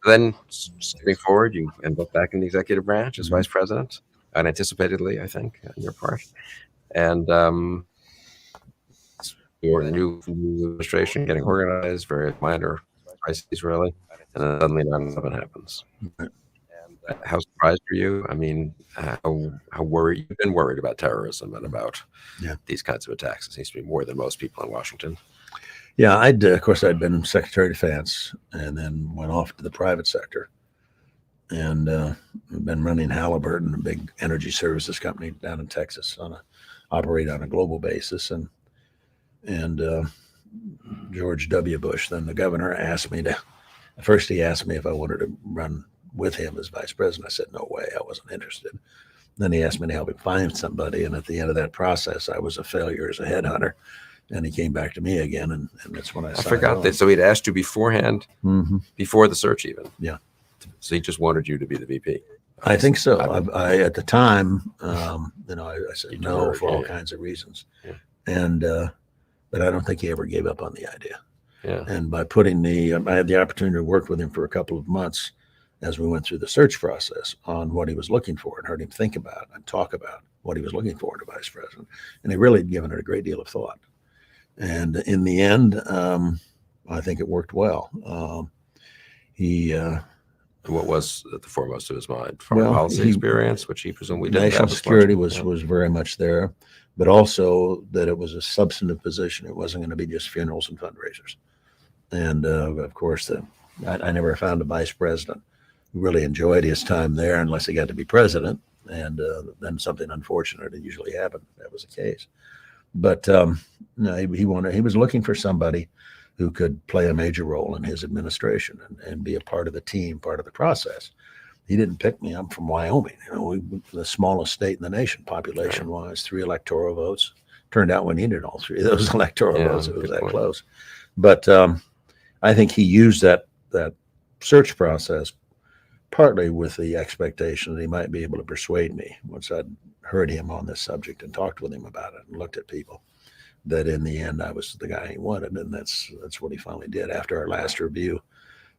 Then skipping forward, you end up back in the executive branch as vice president, unanticipatedly, I think, on your part. And you're in the new administration, getting organized, various minor crises, really, and then suddenly 9/11 happens. Right. And how surprised are you? I mean, how worried you've been worried about terrorism and about these kinds of attacks? It seems to be more than most people in Washington. Yeah, of course, I'd been Secretary of Defense and then went off to the private sector, and been running Halliburton, a big energy services company down in Texas, operate on a global basis, and George W. Bush, then the governor, asked me to. First, he asked me if I wanted to run with him as vice president. I said no way, I wasn't interested. Then he asked me to help him find somebody, and at the end of that process, I was a failure as a headhunter. And he came back to me again, and that's when I forgot that. So he'd asked you beforehand, before the search even. Yeah. So he just wanted you to be the VP. I think so. I at the time, I said no for all kinds of reasons, and but I don't think he ever gave up on the idea. Yeah. And by putting I had the opportunity to work with him for a couple of months as we went through the search process on what he was looking for, and heard him think about and talk about what he was looking for in a vice president, and he really had given it a great deal of thought. And in the end, I think it worked well. What was at the foremost of his mind? Foreign policy experience, which he presumably didn't have. National security was very much there, but also that it was a substantive position. It wasn't going to be just funerals and fundraisers. And of course, I never found a vice president who really enjoyed his time there unless he got to be president. And then something unfortunate had usually happened. That was the case. But no, he was looking for somebody who could play a major role in his administration and be a part of the team, part of the process. He didn't pick me. I'm from Wyoming, the smallest state in the nation, population-wise, 3 electoral votes. Turned out we needed all 3 of those electoral votes. It was that close. But I think he used that search process partly with the expectation that he might be able to persuade me once I'd heard him on this subject and talked with him about it and looked at people, that in the end I was the guy he wanted. And that's what he finally did after our last review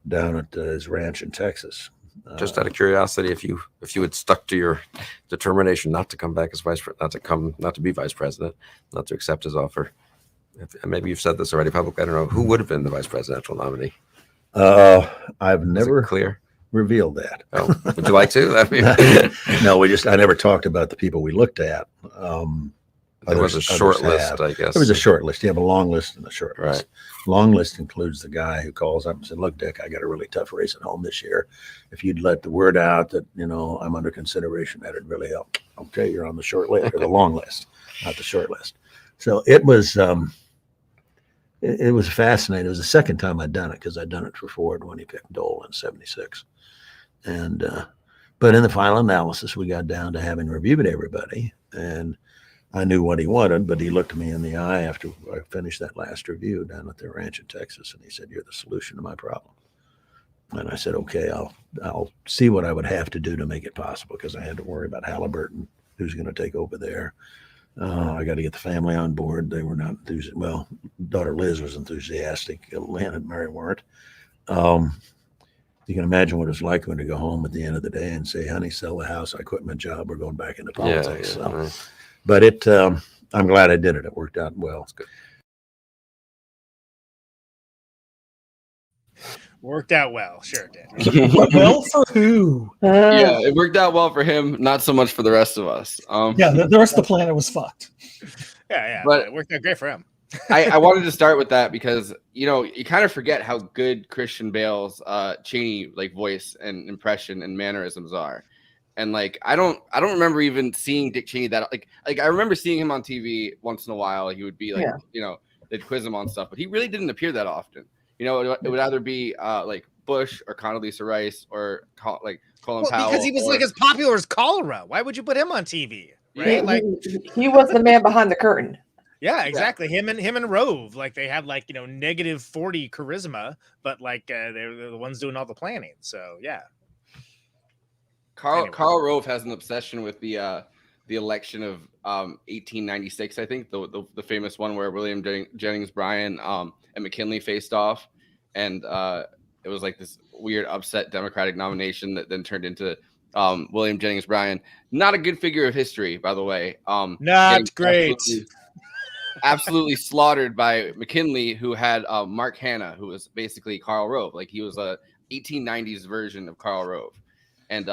down at his ranch in Texas. Just out of curiosity, if you had stuck to your determination not to come back as not to be vice president, not to accept his offer, maybe you've said this already publicly, I don't know, who would have been the vice presidential nominee? I've never clear revealed that. Oh, would you like to? No, I never talked about the people we looked at. There was a short list, I guess. There was a short list. You have a long list and a short list. Right. Long list includes the guy who calls up and said, "Look, Dick, I got a really tough race at home this year. If you'd let the word out that, I'm under consideration, that'd really help." Okay, you're on the short list, or the long list, not the short list. So it was it was fascinating. It was the second time I'd done it, because I'd done it for Ford when he picked Dole in '76. And but in the final analysis, we got down to having reviewed everybody, and I knew what he wanted, but he looked me in the eye after I finished that last review down at their ranch in Texas, and he said, "You're the solution to my problem." And I said, "Okay, I'll see what I would have to do to make it possible," because I had to worry about Halliburton, who's going to take over there. I got to get the family on board. They were not enthusiastic. Well, daughter Liz was enthusiastic. Lynn and Mary weren't. You can imagine what it's like when you go home at the end of the day and say, "Honey, sell the house. I quit my job. We're going back into politics." Right. But I'm glad I did it. It worked out well. It's good. Worked out well. Sure did. Well for who? Yeah, it worked out well for him. Not so much for the rest of us. Yeah, the rest of the planet was fucked. Yeah. But it worked out great for him. I wanted to start with that because you kind of forget how good Christian Bale's Cheney voice and impression and mannerisms are, and I don't remember even seeing Dick Cheney that I remember seeing him on TV once in a while. He would be they'd quiz him on stuff, but he really didn't appear that often. It would either be Bush or Condoleezza Rice or Colin Powell, because he was as popular as cholera. Why would you put him on TV? Right? He was the man behind the curtain. Yeah, exactly. Him and Rove, they had negative 40 charisma, but they're the ones doing all the planning. So yeah. Karl Rove has an obsession with the election of 1896, I think, the famous one where William Jennings Bryan and McKinley faced off, and it was like this weird upset Democratic nomination that then turned into William Jennings Bryan. Not a good figure of history, by the way. Not great. Absolutely slaughtered by McKinley, who had Mark Hanna, who was basically Karl Rove. Like he was a 1890s version of Karl Rove. And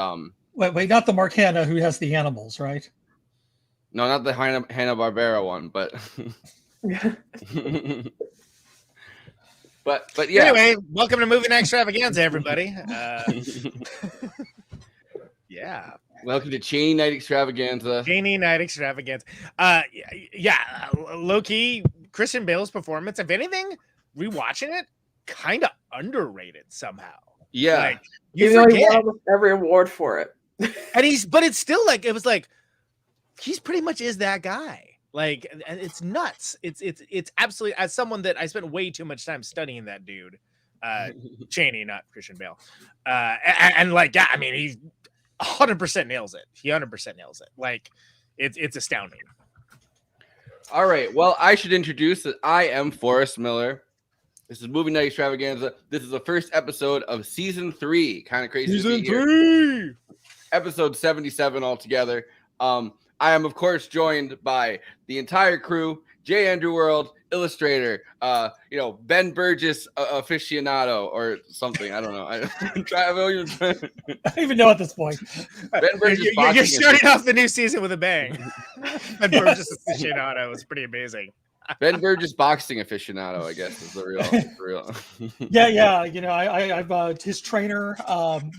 Wait, not the Mark Hanna who has the animals, right? no, not the Hanna-Barbera one, but but yeah. Anyway, welcome to Movie Night Extravaganza, everybody. Yeah. Welcome to Cheney Night Extravaganza. Cheney Night Extravaganza. Yeah, low-key, Christian Bale's performance, if anything, rewatching it, kind of underrated somehow. Yeah. Like, you Even though he forget. won almost every award for it. And but it's still like, it was like, he's pretty much is that guy. Like, and it's nuts. It's absolutely, as someone that I spent way too much time studying that dude, Cheney, not Christian Bale. And like, yeah, I mean, he 100% nails it. He 100% nails it. Like, it's astounding. All right. Well, I should introduce that I am Forrest Miller. This is Movie Night Extravaganza. This is the first episode of season 3. Kind of crazy. Season 3. Episode 77 altogether. I am, of course, joined by the entire crew. J. Andrew World, illustrator, Ben Burgess, aficionado, or something. I don't know. I don't even know at this point. Ben Burgess. You're starting off the new season with a bang. Ben Burgess aficionado was pretty amazing. Ben Burgess boxing aficionado, I guess, is the real. Yeah. I'm his trainer.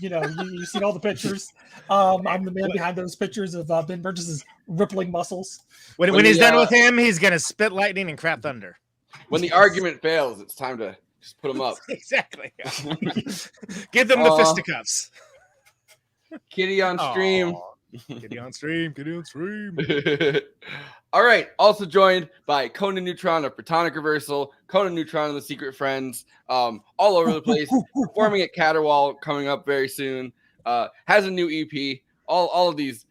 You've seen all the pictures. I'm the man behind those pictures of Ben Burgess's rippling muscles. When he's done with him, he's gonna spit lightning and crap thunder. When the argument fails, it's time to just put him up. Exactly. Give them the fisticuffs. Kitty on stream. Kitty on stream. All right. Also joined by Conan Neutron of Protonic Reversal, Conan Neutron and the Secret Friends, all over the place. Performing at Caterwall coming up very soon. Has a new EP. All of these,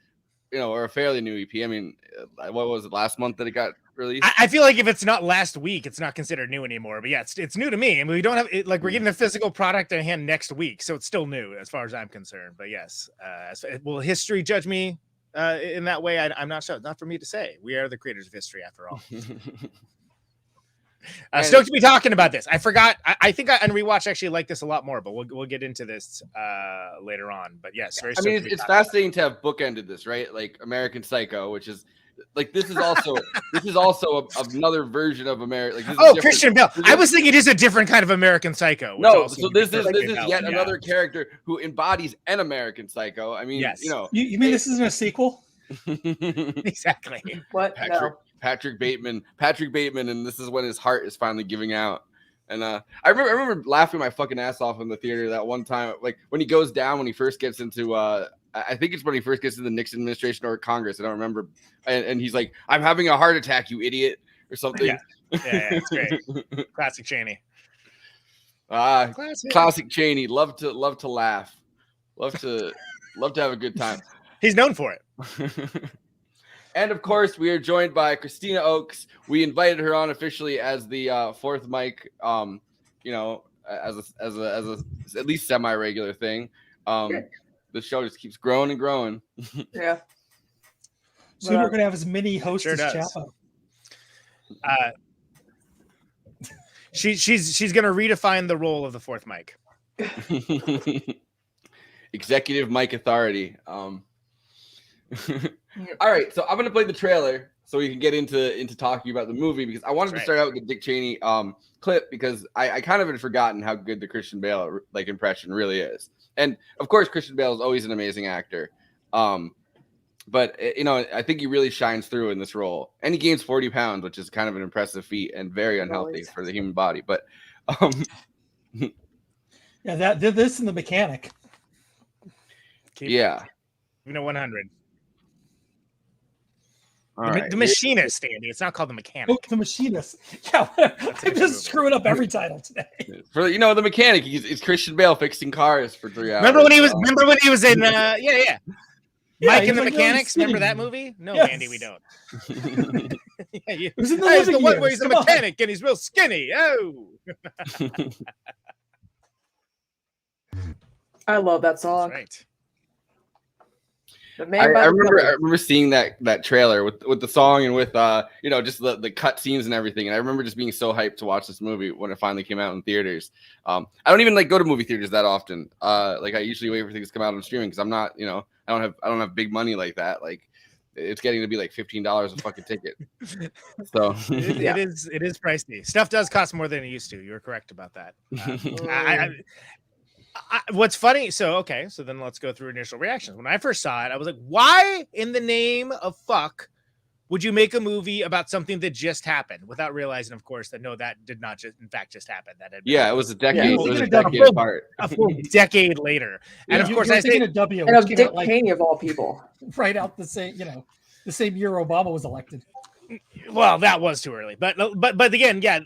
are a fairly new EP. I mean, what was it, last month that it got released? I feel like if it's not last week, it's not considered new anymore. But yeah, it's new to me. I mean, we don't have it, like, we're getting a physical product in hand next week, so it's still new as far as I'm concerned. But yes, will history judge me in that way? I'm not sure. Not for me to say. We are the creators of history, after all. Stoked to be talking about this. I forgot. I think on rewatch actually like this a lot more, but we'll get into this later on. But yes, very. I mean, it's fascinating to have bookended this, right? Like American Psycho, which is like this is also another version of American. Like, Christian Bale. I was thinking it is a different kind of American Psycho. No, so this is yet another character who embodies an American Psycho. I mean, yes. You mean this isn't a sequel? Exactly. What? Patrick Bateman, and this is when his heart is finally giving out. And I remember laughing my fucking ass off in the theater that one time, like when he goes down, when he first gets into I think it's when he first gets into the Nixon administration or Congress. I don't remember. And he's like, "I'm having a heart attack, you idiot," or something. Yeah, it's great. Classic Cheney. Classic Cheney. Love to laugh. Love to have a good time. He's known for it. And of course, we are joined by Kristina Oakes. We invited her on officially as the fourth mic, as a at least semi-regular thing. The show just keeps growing and growing. Yeah. Soon we're gonna have as many hosts as does. Chapo. She's gonna redefine the role of the fourth mic. Executive mic authority. All right, so I'm gonna play the trailer so we can get into talking about the movie, because I wanted to start out with the Dick Cheney clip, because I kind of had forgotten how good the Christian Bale impression really is. And of course, Christian Bale is always an amazing actor. But I think he really shines through in this role, and he gains 40 pounds, which is kind of an impressive feat and very unhealthy for the human body. But yeah, this and the mechanic. Yeah, 100. All right. The machinist, Andy. It's not called the mechanic. Oh, the machinist. Yeah, I'm just screwing up every title today. For the mechanic, he's Christian Bale fixing cars for 3 hours. Remember when he was in Mike and the Mechanics? Really remember that movie? No, yes. Andy, we don't. It was in the That's living the one years. where he's a Come on. mechanic and he's real skinny. Oh. I love that That's song. right. The I man by the Covers. remember seeing that trailer with the song and with just the cut scenes and everything. And I remember just being so hyped to watch this movie when it finally came out in theaters. I don't even go to movie theaters that often. I usually wait for things to come out on streaming because I'm not, I don't have big money like that. Like it's getting to be like $15 a fucking ticket. So It is pricey. Stuff does cost more than it used to. You're correct about that. What's funny? So then let's go through initial reactions. When I first saw it, I was like, "Why in the name of fuck would you make a movie about something that just happened?" Without realizing, of course, that no, that did not just happen. That had been it was a decade. Yeah. It was a Thinking of decade apart. a full decade later. And of course, you're I thinking say, of W, And which of came Dick out, like, Cheney of all people. right out the same year Obama was elected. well, that was too early. But again, yeah.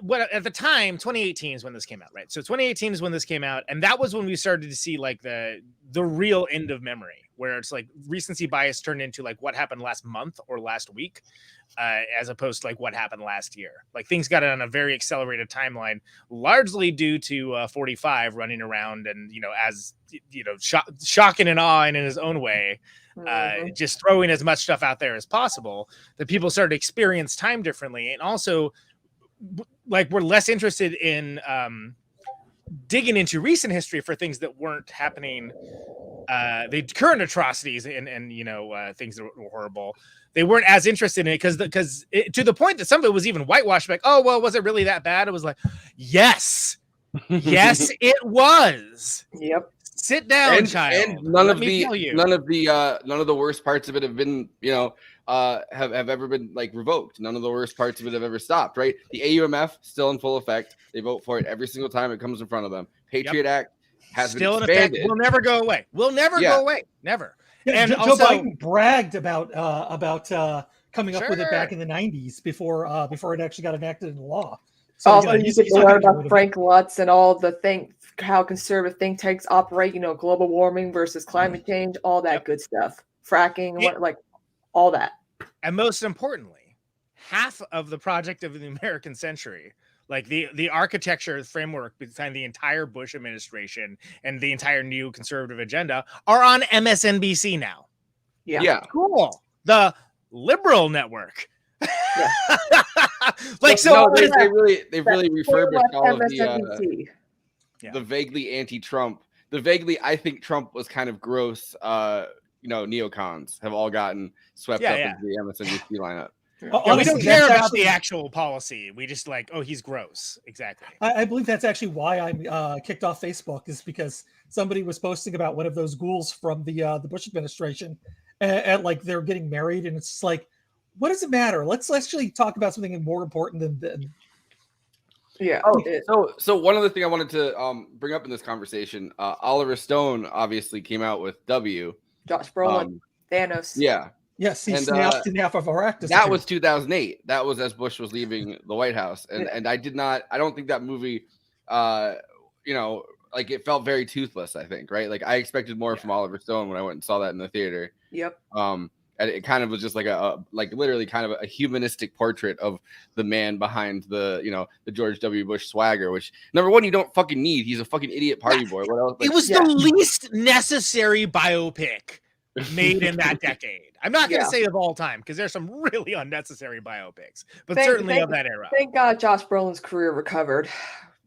What at the time, 2018 is when this came out, right? So 2018 is when this came out, and that was when we started to see like the real end of memory, where it's like recency bias turned into like what happened last month or last week, as opposed to like what happened last year. Like things got on a very accelerated timeline, largely due to 45 running around and as shocking and awing in his own way. Just throwing as much stuff out there as possible, that people started to experience time differently, and also like we're less interested in digging into recent history for things that weren't happening, the current atrocities and things that were horrible. They weren't as interested in it because to the point that some of it was even whitewashed, like, oh well, was it really that bad? It was like, yes, it was. Yep. Sit down, child. And none of the worst parts of it have been, have ever been like revoked. None of the worst parts of it have ever stopped. Right? The AUMF still in full effect. They vote for it every single time it comes in front of them. Patriot Act has still been in effect. expanded. Will never go away. Will never go away. Never. Yeah, And Joe also, Biden bragged about coming up with it back Sure. in the 90s before it actually got enacted into law. So Also, he's you could not learn gonna get rid about of Frank Lutz and all the how conservative think tanks operate. Global warming versus climate change, all that good stuff. Fracking, all that. and most importantly, half of the project of the American century, like the architecture framework behind the entire Bush administration and the entire new conservative agenda, are on MSNBC now. Yeah. Cool. The liberal network. Yeah. Like So- No, so. they've really refurbished all of MSNBC. Yeah. the vaguely anti-Trump, the vaguely I think Trump was kind of gross. Neocons have all gotten swept up into the MSNBC lineup. Yeah, we Honestly, don't care that's about actually- the actual policy. We just like, oh, he's gross. Exactly. I believe that's actually why I kicked off Facebook, is because somebody was posting about one of those ghouls from the Bush administration, and like they're getting married, and it's just like, what does it matter? Let's actually talk about something more important than Yeah. So one other thing I wanted to bring up in this conversation, Oliver Stone obviously came out with W. Josh Brolin, Thanos. Yeah, yes, he And, snapped in half of our act. that was 2008. That was as Bush was leaving the White House, and I don't think that movie, it felt very toothless. I think, right? Like I expected more from Oliver Stone when I went and saw that in the theater. Yep. And it kind of was just like literally kind of a humanistic portrait of the man behind the George W. Bush swagger, which number one, you don't fucking need. He's a fucking idiot party boy. What else? It was the least necessary biopic made in that decade. I'm not going to say of all time, because there's some really unnecessary biopics, but certainly of that era. Thank God Josh Brolin's career recovered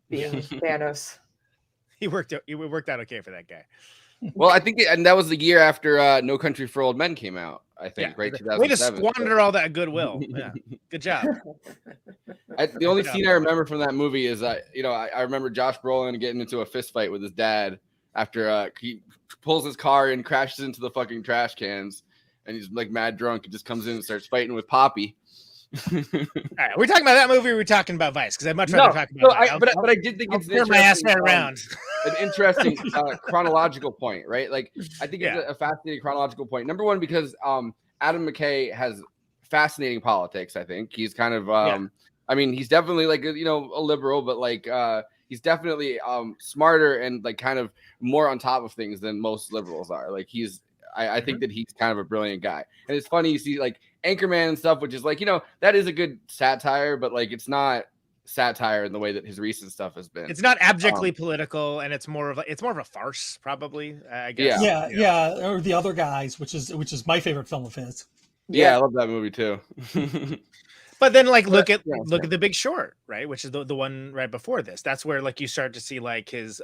being Thanos. He worked out okay for that guy. Well, I think, and that was the year after No Country for Old Men came out. I think, right? Way to 2007. squander all that goodwill. Yeah, good job. The only scene I remember from that movie is I remember Josh Brolin getting into a fist fight with his dad after he pulls his car and crashes into the fucking trash cans, and he's like mad drunk and just comes in and starts fighting with Poppy. All right, we're talking about that movie. Or we're talking about Vice, because I'd much rather talk about. But I did think it's turn my ass right around. An interesting chronological point, right? Like I think it's a fascinating chronological point. Number one, because Adam McKay has fascinating politics. I think he's kind of I mean, he's definitely like a liberal, but like he's definitely smarter and like kind of more on top of things than most liberals are. Like I think that he's kind of a brilliant guy. And it's funny, you see like Anchorman and stuff, which is like, that is a good satire, but like it's not satire in the way that his recent stuff has been. It's not abjectly political, and it's more of a farce, probably. I guess. Yeah, or The Other Guys, which is my favorite film of his. Yeah, I love that movie too. But then, like, look at The Big Short, right? Which is the one right before this. That's where, like, you start to see like his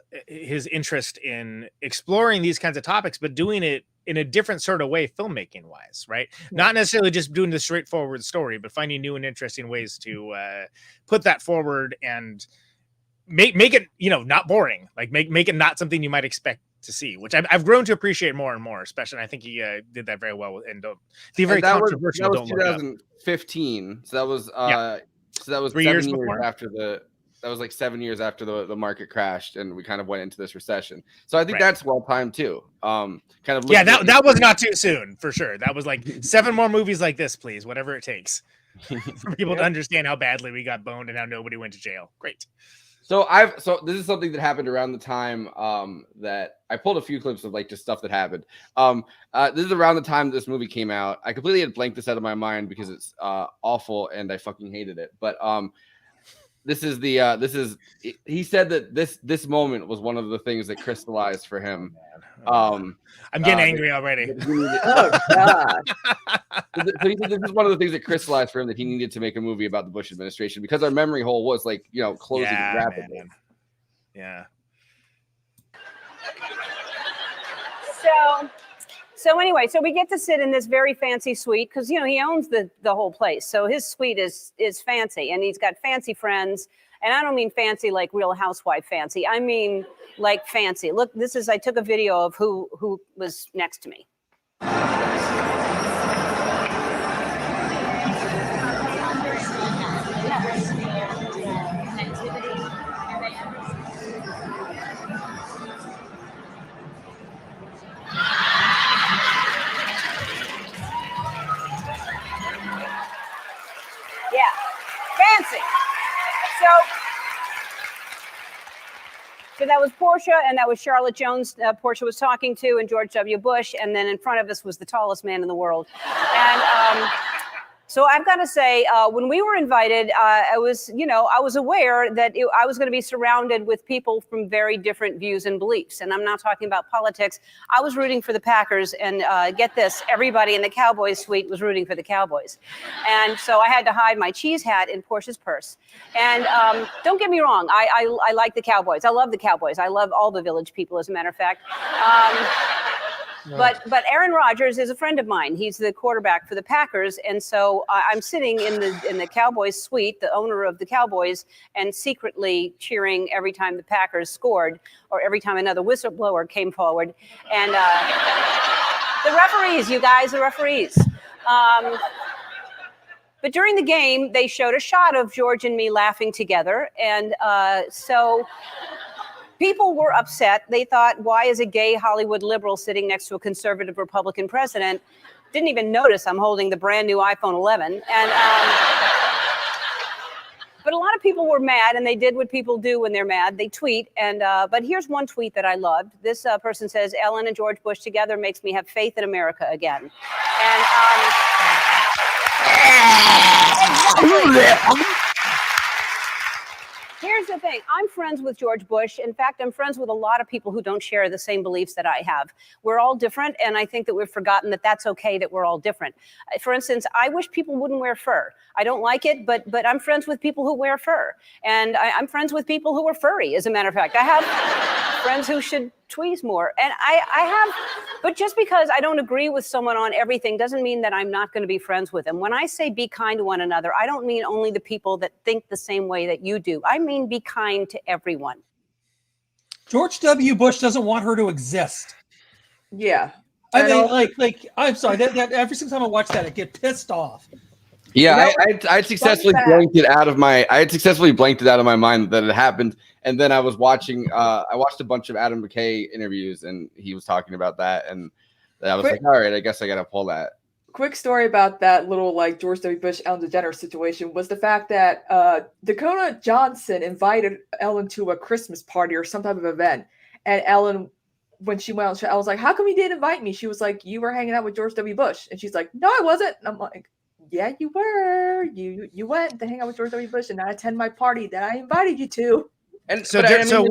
interest in exploring these kinds of topics, but doing it in a different sort of way, filmmaking wise, right? Not necessarily just doing the straightforward story, but finding new and interesting ways to put that forward and make it, not boring. Like make it not something you might expect to see, which I've grown to appreciate more and more, especially. And I think he did that very well. And the very controversial. That was 2015. So that was 3 years before? That was like 7 years after the market crashed and we kind of went into this recession. So I think that's well timed too. That was not too soon for sure. That was like 7 more movies like this, please, whatever it takes for people to understand how badly we got boned and how nobody went to jail. Great. So this is something that happened around the time that I pulled a few clips of like just stuff that happened. This is around the time this movie came out. I completely had blanked this out of my mind because it's awful and I fucking hated it. But he said that this moment was one of the things that crystallized for him. I'm getting angry already. Oh God. So he said this is one of the things that crystallized for him, that he needed to make a movie about the Bush administration because our memory hole was like, closing rapidly. Man. Yeah. So anyway, so we get to sit in this very fancy suite because he owns the whole place. So his suite is fancy, and he's got fancy friends. And I don't mean fancy like Real Housewife fancy. I mean like fancy. Look, I took a video of who was next to me. Yeah, fancy. So that was Portia, and that was Charlotte Jones. Portia was talking to, and George W. Bush, and then in front of us was the tallest man in the world. And so I've got to say, when we were invited, I was aware that I was going to be surrounded with people from very different views and beliefs. And I'm not talking about politics. I was rooting for the Packers, and get this, everybody in the Cowboys suite was rooting for the Cowboys. And so I had to hide my cheese hat in Portia's purse. And don't get me wrong, I like the Cowboys. I love the Cowboys. I love all the Village people, as a matter of fact. But Aaron Rodgers is a friend of mine. He's the quarterback for the Packers, and so I'm sitting in the Cowboys suite, the owner of the Cowboys, and secretly cheering every time the Packers scored or every time another whistleblower came forward. And the referees, you guys, the referees. But during the game, they showed a shot of George and me laughing together, and so. People were upset. They thought, why is a gay Hollywood liberal sitting next to a conservative Republican president? Didn't even notice I'm holding the brand new iPhone 11. And but a lot of people were mad, and they did what people do when they're mad. They tweet. And but here's one tweet that I loved. This person says, Ellen and George Bush together makes me have faith in America again. And here's the thing. I'm friends with George Bush. In fact, I'm friends with a lot of people who don't share the same beliefs that I have. We're all different, and I think that we've forgotten that that's okay, that we're all different. For instance, I wish people wouldn't wear fur. I don't like it, but I'm friends with people who wear fur. And I'm friends with people who are furry, as a matter of fact. I have friends who should tweeze more. And I have, but just because I don't agree with someone on everything doesn't mean that I'm not going to be friends with them. When I say be kind to one another, I don't mean only the people that think the same way that you do. I mean be kind to everyone. George W. Bush doesn't want her to exist. Yeah. I mean, like I'm sorry, that every single time I watch that, I get pissed off. Yeah, I successfully blanked it out of my mind that it happened. And then I was watching I watched a bunch of Adam McKay interviews, and he was talking about that, and I was like, all right, I guess I gotta pull that. Quick story about that little George W. Bush, Ellen DeGeneres situation was the fact that Dakota Johnson invited Ellen to a Christmas party or some type of event, and Ellen, when she went out, I was like, how come you didn't invite me? She was like, you were hanging out with George W. Bush, and she's like, no, I wasn't. And I'm like, yeah, you were. You went to hang out with George W. Bush and not attend my party that I invited you to. And So but I mean, so-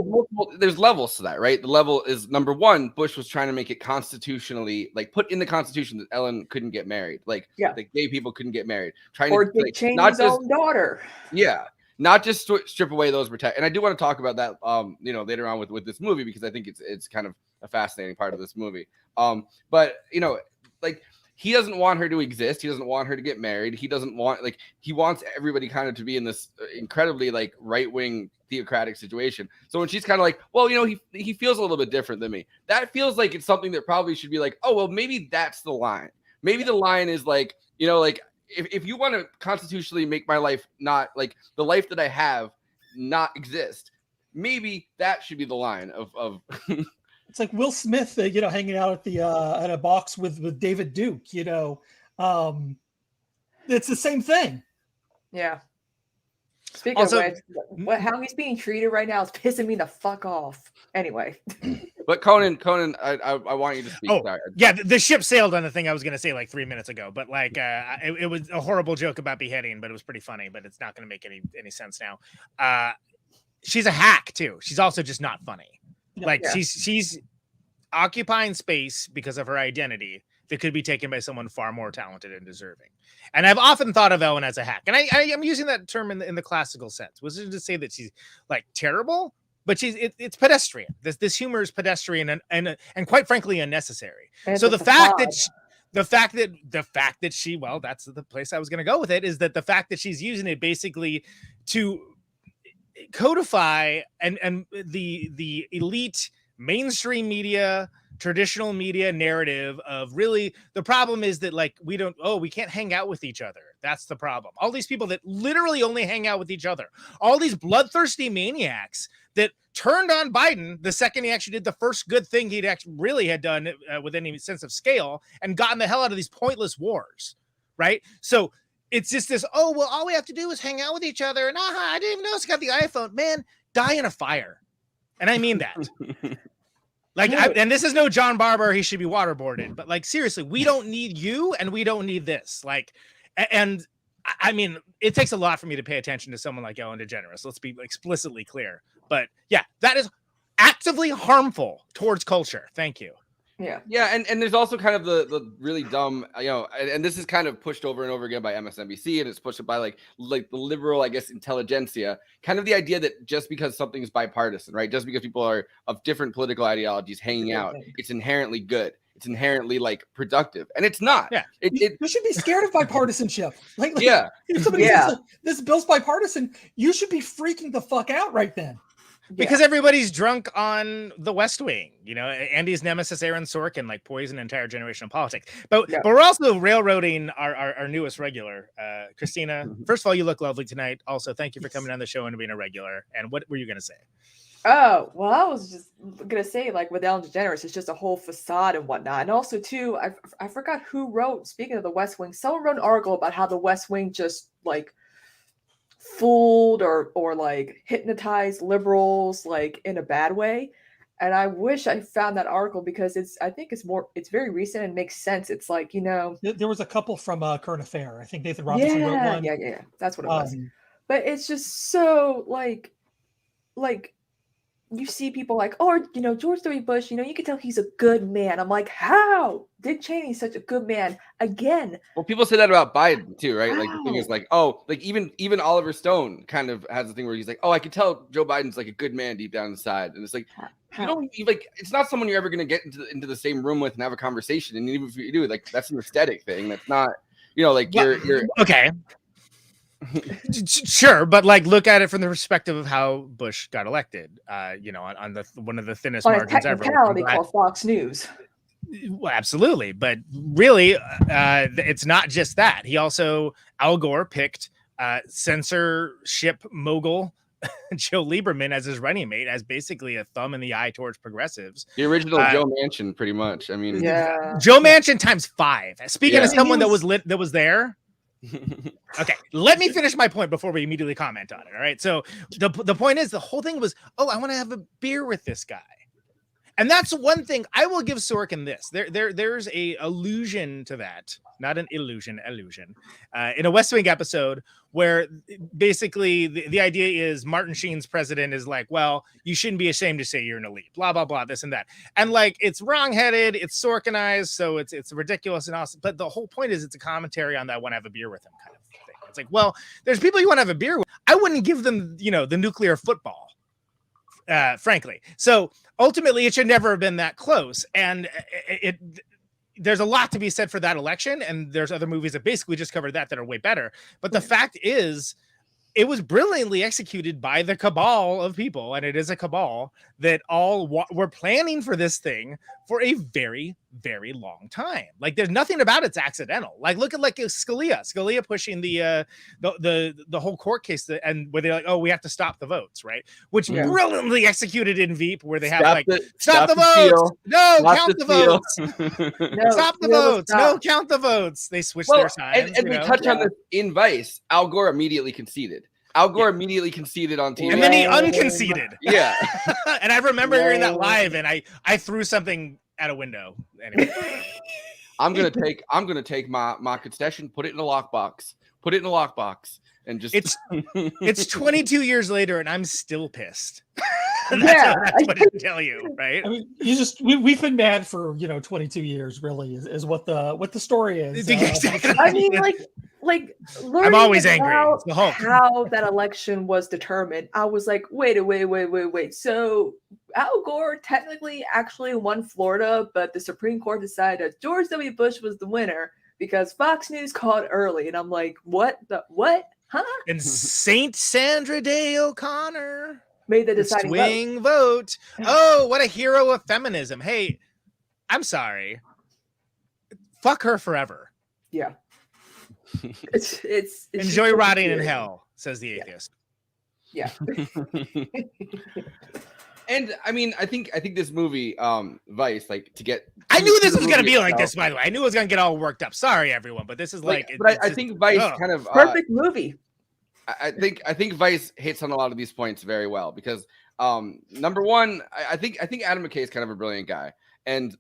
there's levels to that, right? The level is number one, Bush was trying to make it constitutionally, like put in the Constitution that Ellen couldn't get married, like gay people couldn't get married. Trying Or to Dick like, Cheney's not just own daughter. not just strip away those protect. And I do want to talk about that, later on with this movie, because I think it's kind of a fascinating part of this movie. But like, he doesn't want her to exist. He doesn't want her to get married. He doesn't want, like, he wants everybody kind of to be in this incredibly like right-wing theocratic situation. So when she's kind of like, well, he feels a little bit different than me, that feels like it's something that probably should be like, oh, well, maybe that's the line. Maybe the line is like, like, if you want to constitutionally make my life not, like, the life that I have not exist, maybe that should be the line of It's like Will Smith, hanging out at the at a box with David Duke. It's the same thing. Yeah. Speaking Also- of which, how he's being treated right now is pissing me the fuck off. Anyway. But Conan, I want you to speak. Oh, Sorry. yeah, the ship sailed on the thing I was going to say like 3 minutes ago, but like it was a horrible joke about beheading, but it was pretty funny, but it's not going to make any sense now. She's a hack too. She's also just not funny. Like she's occupying space because of her identity that could be taken by someone far more talented and deserving. And I've often thought of Ellen as a hack, and I am using that term in the classical sense. Was it to say that she's like terrible? But it's pedestrian. This humor is pedestrian and quite frankly unnecessary. So the fact that she, well, that's the place I was going to go with it, is that the fact that she's using it basically to codify and the elite mainstream media, traditional media narrative of, really, the problem is that, like, we can't hang out with each other. That's the problem. All these people that literally only hang out with each other, all these bloodthirsty maniacs that turned on Biden the second he actually did the first good thing he'd actually really had done with any sense of scale, and gotten the hell out of these pointless wars, right? So it's just this, oh, well, all we have to do is hang out with each other, and I didn't even know it's got the iPhone. Man, die in a fire. And I mean that. Like, and this is no John Barber, he should be waterboarded, but like, seriously, we don't need you and we don't need this. Like, and I mean, it takes a lot for me to pay attention to someone like Ellen DeGeneres. Let's be explicitly clear. But yeah, that is actively harmful towards culture. Thank you. Yeah, and there's also kind of the really dumb, and this is kind of pushed over and over again by MSNBC, and it's pushed by like the liberal, I guess, intelligentsia, kind of the idea that just because something is bipartisan, right? Just because people are of different political ideologies hanging out, it's inherently good. It's inherently like productive, and it's not. Yeah, you should be scared of bipartisanship. Like if somebody Yeah. says this bill's bipartisan, you should be freaking the fuck out right then. Because everybody's drunk on the West Wing, Andy's nemesis Aaron Sorkin, like, poisoned an entire generation of politics. But we're also railroading our newest regular, Kristina. First of all, you look lovely tonight. Also, thank you for coming on the show and being a regular. And what were you going to say? Oh, well, I was just gonna say, like, with Ellen DeGeneres, it's just a whole facade and whatnot. And also, too, I forgot who wrote, speaking of the West Wing, someone wrote an article about how the West Wing just, like, fooled or like hypnotized liberals, like, in a bad way. And I wish I found that article, because I think it's very recent and makes sense. It's like, There was a couple from Current Affair. I think Nathan Robinson wrote one. Yeah, that's what it was. But it's just so like you see people like, oh, George W. Bush, you can tell he's a good man. I'm like, how? Dick Cheney's such a good man again. Well, people say that about Biden too, right? How? Like, the thing is, like, oh, like even Oliver Stone kind of has the thing where he's like, oh, I could tell Joe Biden's like a good man deep down inside, and it's like, it's not someone you're ever gonna get into the same room with and have a conversation, and even if you do, like, that's an aesthetic thing. That's not, like, you're okay. Sure, but like, look at it from the perspective of how Bush got elected. On the one of the thinnest margins ever. Technicality called Fox News. Well, absolutely, but really, it's not just that. He also, Al Gore picked censorship mogul Joe Lieberman as his running mate, as basically a thumb in the eye towards progressives. The original Joe Manchin, pretty much. I mean, Joe Manchin times 5. Speaking of someone that was there. Okay, let me finish my point before we immediately comment on it. All right, so the point is, the whole thing was, oh, I want to have a beer with this guy, And that's one thing I will give Sorkin this. There's a allusion to that, not an illusion, in a West Wing episode where basically the idea is Martin Sheen's president is like, well, you shouldn't be ashamed to say you're an elite, blah, blah, blah, this and that. And like, it's wrongheaded, it's Sorkinized, so it's ridiculous and awesome. But the whole point is it's a commentary on that I want to have a beer with him kind of thing. It's like, well, there's people you want to have a beer with. I wouldn't give them, the nuclear football, frankly. So ultimately, it should never have been that close. And there's a lot to be said for that election, and there's other movies that basically just covered that are way better. But the fact is, it was brilliantly executed by the cabal of people, and it is a cabal that all were planning for this thing for a very, very long time. Like, there's nothing about it's accidental. Like, look at Scalia pushing the whole court case, and where they're like, oh, we have to stop the votes, right? Which brilliantly executed in Veep, where they have stop the votes, no, count the votes, stop the votes, no, count the votes. They switched their signs. And we touch on this in Vice. Al Gore immediately conceded. Immediately conceded on TV, and then he unconceded. Yeah, and I remember hearing that live, and I threw something at a window. Anyway, I'm gonna take my concession, put it in a lockbox, and just it's 22 years later, and I'm still pissed. That's what I tell you, right? I mean, we've been mad for 22 years, really, is what the story is. I mean, like I'm always angry. It's the Hulk. How that election was determined, I was like, wait. So Al Gore technically actually won Florida, but the Supreme Court decided that George W. Bush was the winner because Fox News called early, and I'm like, what? Huh? And Saint Sandra Day O'Connor made the deciding swing vote. Oh, what a hero of feminism! Hey, I'm sorry. Fuck her forever. Yeah. It's enjoy rotting in hell, says the atheist. Yeah. And I mean, I think this movie, Vice, like to get. I knew this was gonna be like this. By the way, I knew it was gonna get all worked up. Sorry, everyone, but this is but I think Vice kind of perfect movie. I think Vice hits on a lot of these points very well because number one, I think Adam McKay is kind of a brilliant guy, and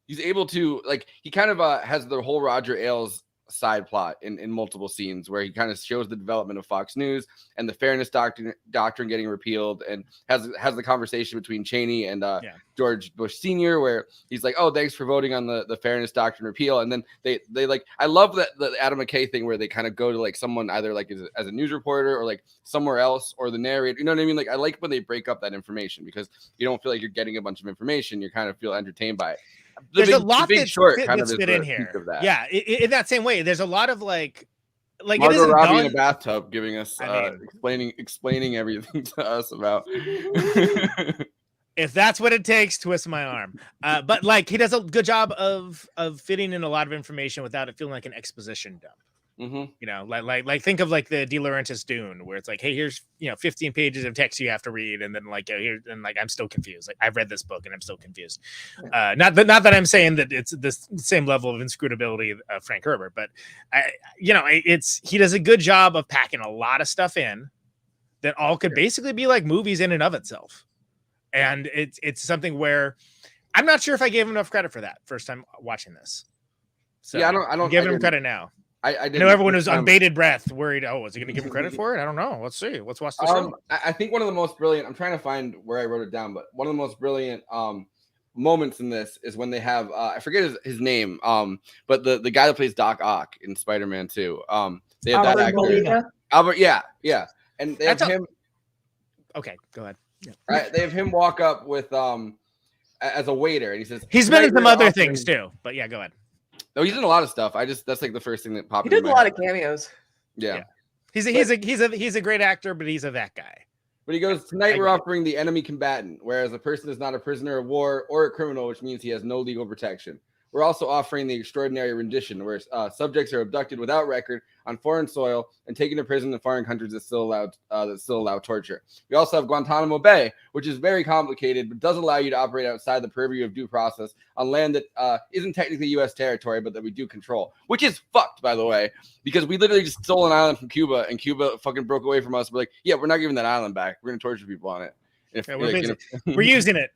he's able to he kind of has the whole Roger Ailes side plot in multiple scenes where he kind of shows the development of Fox News and the fairness doctrine getting repealed, and has the conversation between Cheney and George Bush Sr. where he's like, oh, thanks for voting on the fairness doctrine repeal. And then they I love that the Adam McKay thing where they kind of go to someone either as a news reporter or somewhere else, or the narrator, you know what I mean? I like when they break up that information because you don't feel like you're getting a bunch of information. You kind of feel entertained by it. There's a lot that's fit in here. Of that. Yeah, in that same way, there's a lot of like Margot it isn't Robbie done... in a bathtub giving us explaining everything to us about. If that's what it takes, twist my arm. But he does a good job of fitting in a lot of information without it feeling like an exposition dump. Mm-hmm. Think of the De Laurentiis Dune, where it's like, hey, here's 15 pages of text you have to read, and then I'm still confused. I've read this book and I'm still confused. Not that I'm saying that it's the same level of inscrutability of Frank Herbert, but he does a good job of packing a lot of stuff in that all could basically be like movies in and of itself. And it's something where I'm not sure if I gave him enough credit for that first time watching this. So yeah, I don't give him credit now. I know everyone was on bated breath, worried. Oh, is he going to give him credit for it? I don't know. Let's see. Let's watch the show. I think one of the most brilliant. I'm trying to find where I wrote it down, but one of the most brilliant moments in this is when they have I forget his name, but the guy that plays Doc Ock in Spider-Man 2. They have that actor, Albert. Yeah, and they have him. Okay, go ahead. Yeah. They have him walk up with as a waiter, and he says he's been in some other things too. But yeah, go ahead. No, he's in a lot of stuff. That's the first thing that popped. He did a lot of cameos. Yeah. He's a great actor, but he's that guy. But he goes, tonight we're offering the enemy combatant, whereas a person is not a prisoner of war or a criminal, which means he has no legal protection. We're also offering the extraordinary rendition, where subjects are abducted without record on foreign soil and taken to prison in foreign countries that still allow torture. We also have Guantanamo Bay, which is very complicated, but does allow you to operate outside the purview of due process on land that isn't technically U.S. territory, but that we do control, which is fucked, by the way, because we literally just stole an island from Cuba, and Cuba fucking broke away from us. We're like, yeah, we're not giving that island back. We're going to torture people on it. We're using it.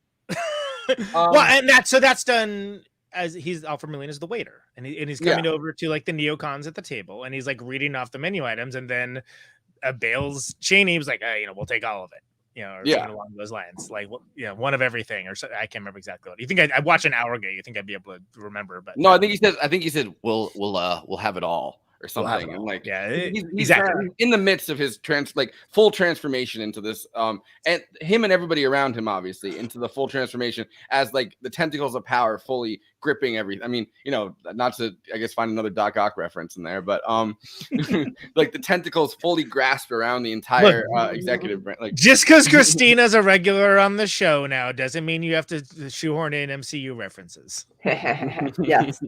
Well, and that's done as he's Alfred Molina's the waiter, and he's coming over to like the neocons at the table, and he's like reading off the menu items, and then Bales Cheney was like, we'll take all of it, or something along those lines, like one of everything, or so, I can't remember exactly what. You think I watched an hour ago? You think I'd be able to remember? But no, I think he said we'll have it all. Or something, and like he's exactly in the midst of his full transformation into this, and him and everybody around him, obviously, into the full transformation as like the tentacles of power fully gripping everything. I mean, not to find another Doc Ock reference in there, but like the tentacles fully grasped around the entire executive branch. Like just because Kristina's a regular on the show now doesn't mean you have to shoehorn in MCU references. Yes.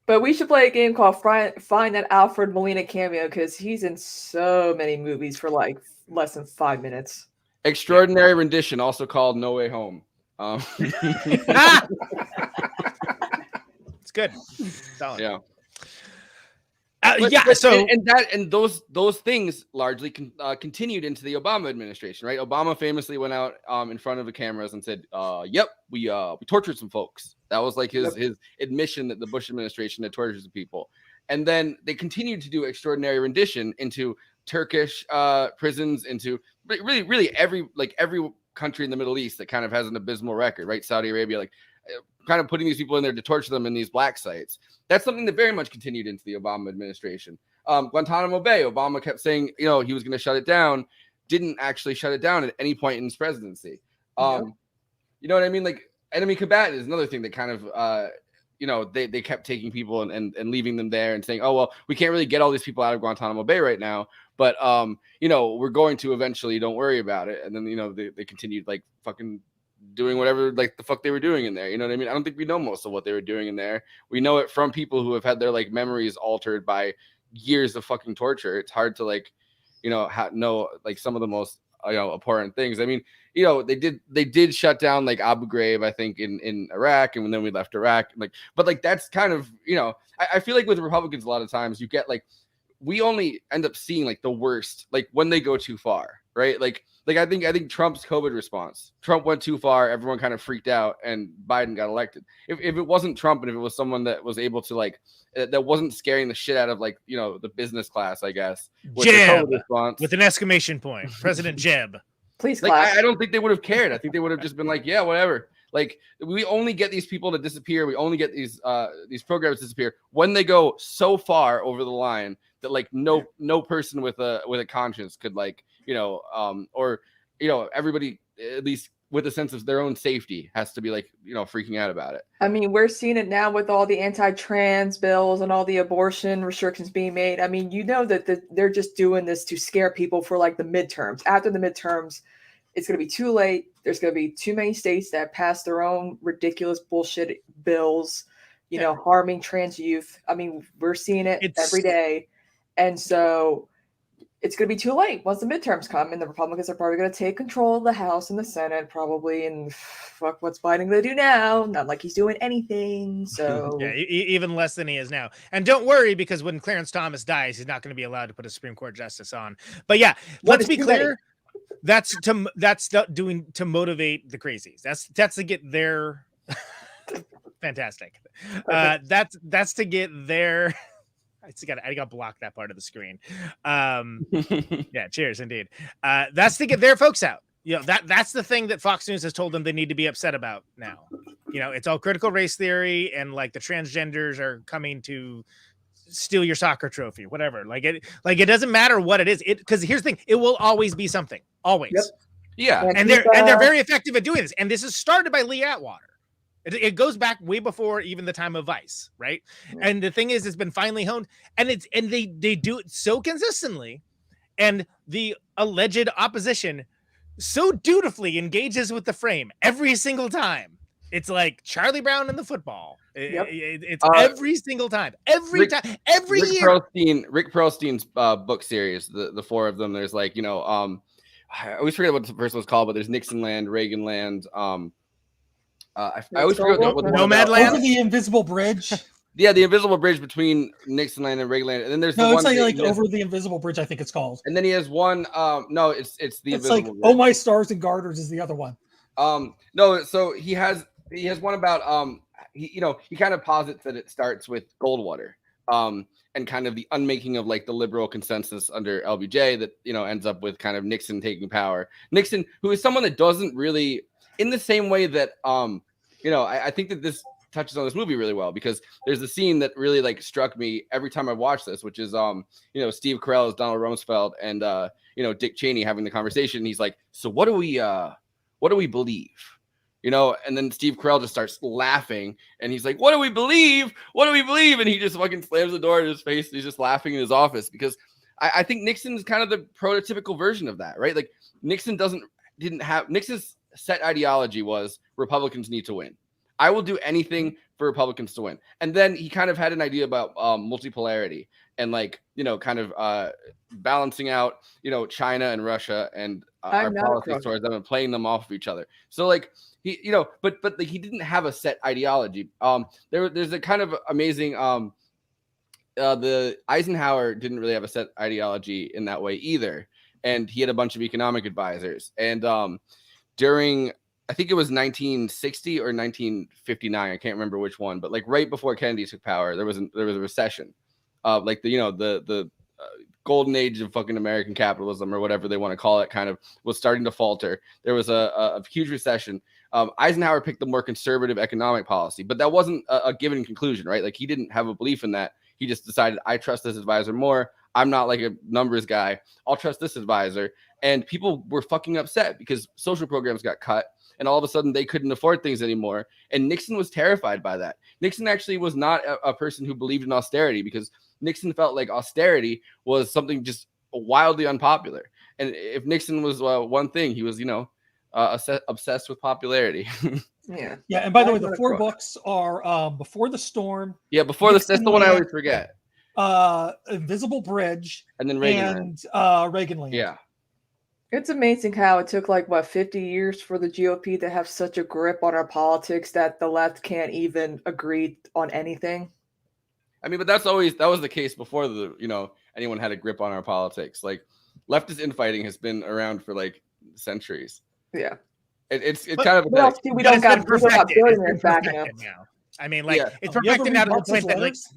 But we should play a game called Find That Alfred Molina Cameo, because he's in so many movies for like less than 5 minutes. Extraordinary Rendition, also called No Way Home. It's good. Solid. Yeah. Those things largely continued into the Obama administration, right? Obama famously went out in front of the cameras and said, "Yep, we tortured some folks." That was like his admission that the Bush administration had tortured some people, and then they continued to do Extraordinary Rendition into Turkish prisons, into really every country in the Middle East that kind of has an abysmal record, right? Saudi Arabia, kind of putting these people in there to torture them in these black sites. That's something that very much continued into the Obama administration. Guantanamo Bay, Obama kept saying, he was going to shut it down, didn't actually shut it down at any point in his presidency. You know what I mean? Like enemy combatant is another thing that kind of, they kept taking people and leaving them there and saying, oh, well, we can't really get all these people out of Guantanamo Bay right now, but, we're going to eventually, don't worry about it. And then, they continued like fucking doing whatever like the fuck they were doing in there. You know what I mean? I don't think we know most of what they were doing in there. We know it from people who have had their like memories altered by years of fucking torture. It's hard to know like some of the most abhorrent things. I mean, they did shut down like Abu Ghraib, I think, in Iraq, and then we left Iraq. But that's kind of I feel like with Republicans a lot of times you get like we only end up seeing like the worst like when they go too far, right? Like I think Trump's COVID response. Trump went too far. Everyone kind of freaked out, and Biden got elected. If it wasn't Trump, and if it was someone that was able to that wasn't scaring the shit out of the business class, I guess. Jeb with an exclamation point. President Jeb. Please clap. I don't think they would have cared. I think they would have just been like, yeah, whatever. Like we only get these people to disappear. We only get these programs to disappear when they go so far over the line that like no person with a conscience could everybody at least with a sense of their own safety has to be freaking out about it. I mean, we're seeing it now with all the anti-trans bills and all the abortion restrictions being made. I mean, that they're just doing this to scare people for like the midterms. After the midterms, it's going to be too late. There's going to be too many states that pass their own ridiculous bullshit bills, harming trans youth. I mean, we're seeing it every day. And so it's going to be too late once the midterms come, and the Republicans are probably going to take control of the House and the Senate probably. And fuck, what's Biden going to do now? Not like he's doing anything. So yeah, even less than he is now. And don't worry, because when Clarence Thomas dies, he's not going to be allowed to put a Supreme Court justice on. But yeah, let's be clear. That's to motivate the crazies. That's to get their fantastic. That's to get their. I got to block that part of the screen. Yeah, cheers, indeed. That's to get their folks out. That's the thing that Fox News has told them they need to be upset about now. It's all critical race theory, and like the transgenders are coming to steal your soccer trophy, whatever. It doesn't matter what it is. Because here's the thing: it will always be something, always. Yep. Yeah, and they're very effective at doing this. And this is started by Lee Atwater. It goes back way before even the time of Vice, right? Yeah. And the thing is, it's been finely honed, and they do it so consistently, and the alleged opposition so dutifully engages with the frame every single time. It's like Charlie Brown and the football. Yep. It's every single time, every year. Rick Perlstein's book series, the four of them. There's I always forget what the first one's called, but there's Nixon Land, Reagan Land. I always forget what the Nomadland. Over the Invisible Bridge. Yeah, the Invisible Bridge between Nixon Land and Reagan Land. And then there's it's like Over the Invisible Bridge, I think it's called. And then he has one. No, it's the Invisible Bridge. Oh My Stars and Garters is the other one. No, so he has one about he kind of posits that it starts with Goldwater. And kind of the unmaking of like the liberal consensus under LBJ that ends up with kind of Nixon taking power. Nixon, who is someone that doesn't really, in the same way that I think that this touches on this movie really well, because there's a scene that really like struck me every time I watch this, which is Steve Carell as Donald Rumsfeld and Dick Cheney having the conversation. He's like, so what do we believe? And then Steve Carell just starts laughing and he's like, what do we believe? What do we believe? And he just fucking slams the door in his face and he's just laughing in his office, because I think Nixon's kind of the prototypical version of that, right? Like Nixon's set ideology was Republicans need to win. I will do anything for Republicans to win. And then he kind of had an idea about multipolarity and like, kind of balancing out, China and Russia and our policies towards them and playing them off of each other. So like, he, but like, he didn't have a set ideology. There's a kind of amazing, the Eisenhower didn't really have a set ideology in that way either. And he had a bunch of economic advisors. And during, I think it was 1960 or 1959, I can't remember which one, but like right before Kennedy took power, there was a recession. Like the golden age of fucking American capitalism or whatever they want to call it kind of was starting to falter. There was a huge recession. Eisenhower picked the more conservative economic policy, but that wasn't a given conclusion, right? Like he didn't have a belief in that. He just decided, I trust this advisor more. I'm not like a numbers guy. I'll trust this advisor. And people were fucking upset because social programs got cut and all of a sudden they couldn't afford things anymore. And Nixon was terrified by that. Nixon actually was not a person who believed in austerity, because Nixon felt like austerity was something just wildly unpopular. And if Nixon was one thing, he was, obsessed with popularity. Yeah. Yeah. And by the way, the 4 books are Before the Storm. Yeah, that's the one I always forget. Invisible Bridge, and then Reagan and Reagan. Yeah. It's amazing how it took 50 years for the GOP to have such a grip on our politics that the left can't even agree on anything. I mean, but that was the case before anyone had a grip on our politics. Like leftist infighting has been around for centuries. Yeah. It's kind of we don't got billionaires backing up now. I mean, it's You ever perfected read out of the Marx's point that letters?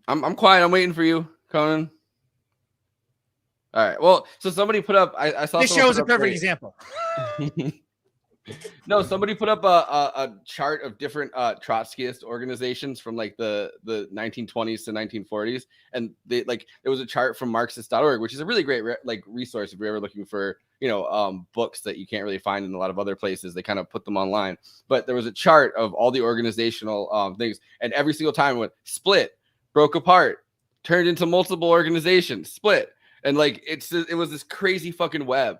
I'm quiet. I'm waiting for you, Conan. All right. Well, so somebody put up. I saw this show is a perfect example. No, somebody put up a chart of different Trotskyist organizations from the 1920s to 1940s, and there was a chart from Marxist.org, which is a really great resource if you're ever looking for books that you can't really find in a lot of other places. They kind of put them online, but there was a chart of all the organizational things, and every single time it went split, broke apart, turned into multiple organizations, split, and it was this crazy fucking web.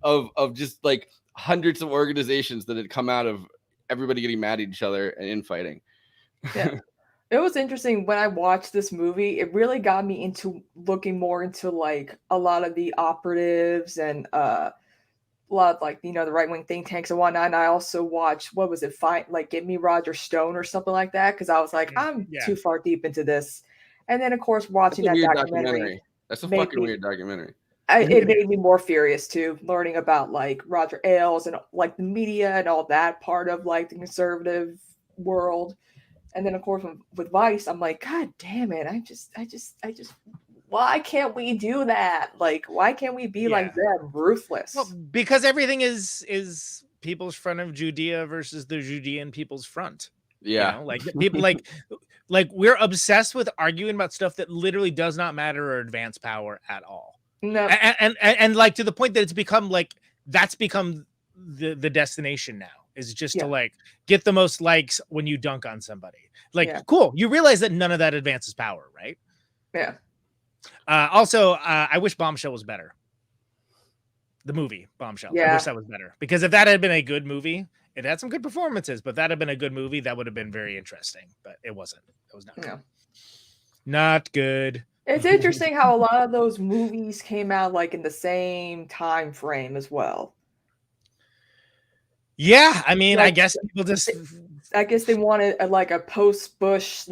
of just hundreds of organizations that had come out of everybody getting mad at each other and infighting. Yeah. It was interesting when I watched this movie. It really got me into looking more into a lot of the operatives and a lot of the right-wing think tanks and whatnot. And I also watched, what was it, Give Me Roger Stone or something like that, because I was I'm too far deep into this. And then of course watching that documentary. That's a fucking weird documentary. It made me more furious too, learning about Roger Ailes and the media and all that part of the conservative world. And then of course with Vice, I'm God damn it. I just why can't we do that? Why can't we be like them, ruthless? Well, because everything is people's front of Judea versus the Judean people's front. Yeah. People we're obsessed with arguing about stuff that literally does not matter or advance power at all. No, and to the point that it's become that's become the destination now, is just to get the most likes when you dunk on somebody. Cool. You realize that none of that advances power, right? Yeah. Also, I wish Bombshell was better. The movie Bombshell. Yeah. I wish that was better, because if that had been a good movie, it had some good performances, but if that had been a good movie, that would have been very interesting. But it wasn't. It was not good. Not good. It's interesting how a lot of those movies came out in the same time frame as well. Yeah, I mean, I guess people just. I guess they wanted a post-Bush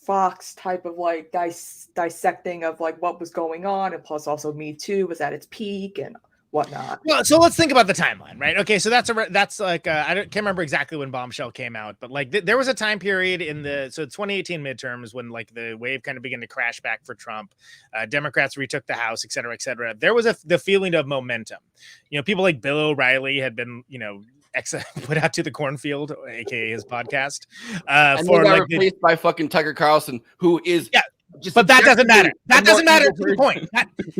Fox type of like dissecting of like what was going on, and plus also Me Too was at its peak and whatnot. Well, so let's think about the timeline, right? Okay, so that's like can't remember exactly when Bombshell came out, but like there was a time period in the 2018 midterms when like the wave kind of began to crash back for Trump. Democrats retook the House, et cetera, et cetera. There was the feeling of momentum. You know, people like Bill O'Reilly had been, you know, put out to the cornfield, aka his podcast, And for they got like replaced by fucking Tucker Carlson, who is but that doesn't matter. That doesn't matter to the evil point.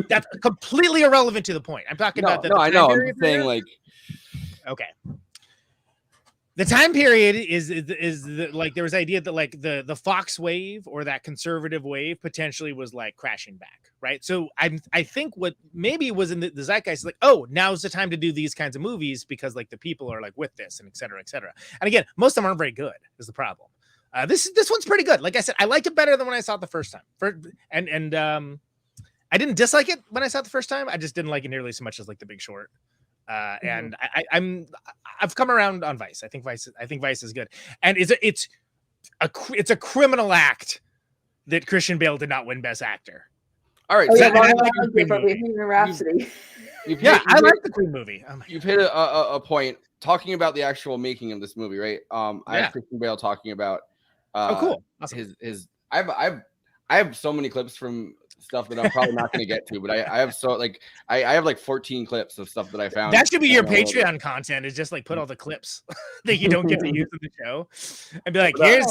That's completely irrelevant to the point. I'm talking about No, I know. I'm just saying, like, okay. The time period is like there was idea that like the Fox wave or that conservative wave potentially was like crashing back, right? So I think what maybe was in the zeitgeist is like, oh, now's the time to do these kinds of movies because like the people are like with this and et cetera, et cetera. And again, most of them aren't very good is the problem. This one's pretty good. Like I said, I liked it better than when I saw it the first time. I didn't dislike it when I saw it the first time. I just didn't like it nearly so much as like The Big Short. And I've come around on Vice. I think Vice is good. And it's a criminal act that Christian Bale did not win Best Actor. all right. Oh, So yeah, Bohemian Rhapsody. I like the Queen movie. Oh you've hit a point talking about the actual making of this movie, right? I Yeah. have Christian Bale talking about cool. Awesome. his I have so many clips from stuff that I'm probably not going to get to, but I have I have like 14 clips of stuff that I found. That should be your Patreon content, is just like put all the clips that you don't get to use in the show and be like, here's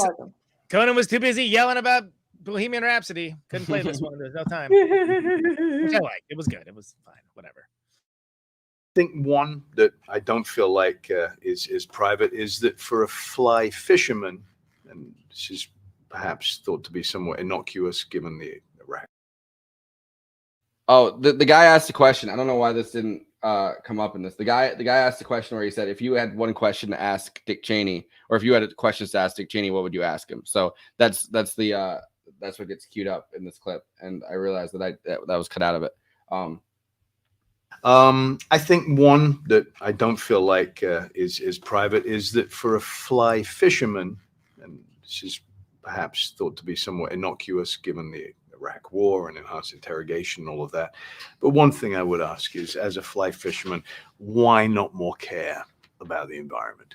Conan was too busy yelling about Bohemian Rhapsody. Couldn't play this one. There's no time. Which I like. It was good. It was fine. Whatever. I think one that I don't feel like is private is that for a fly fisherman, and this is perhaps thought to be somewhat innocuous given the Iraq. Oh, the guy asked a question. I don't know why this didn't come up in this. The guy asked a question where he said, if you had one question to ask Dick Cheney, or if you had questions to ask Dick Cheney, what would you ask him? So that's what gets queued up in this clip, and I realized that that was cut out of it. I think one that I don't feel like is private is that for a fly fisherman, and this is perhaps thought to be somewhat innocuous given the Iraq war and enhanced interrogation and all of that. But one thing I would ask is, as a fly fisherman, why not more care about the environment?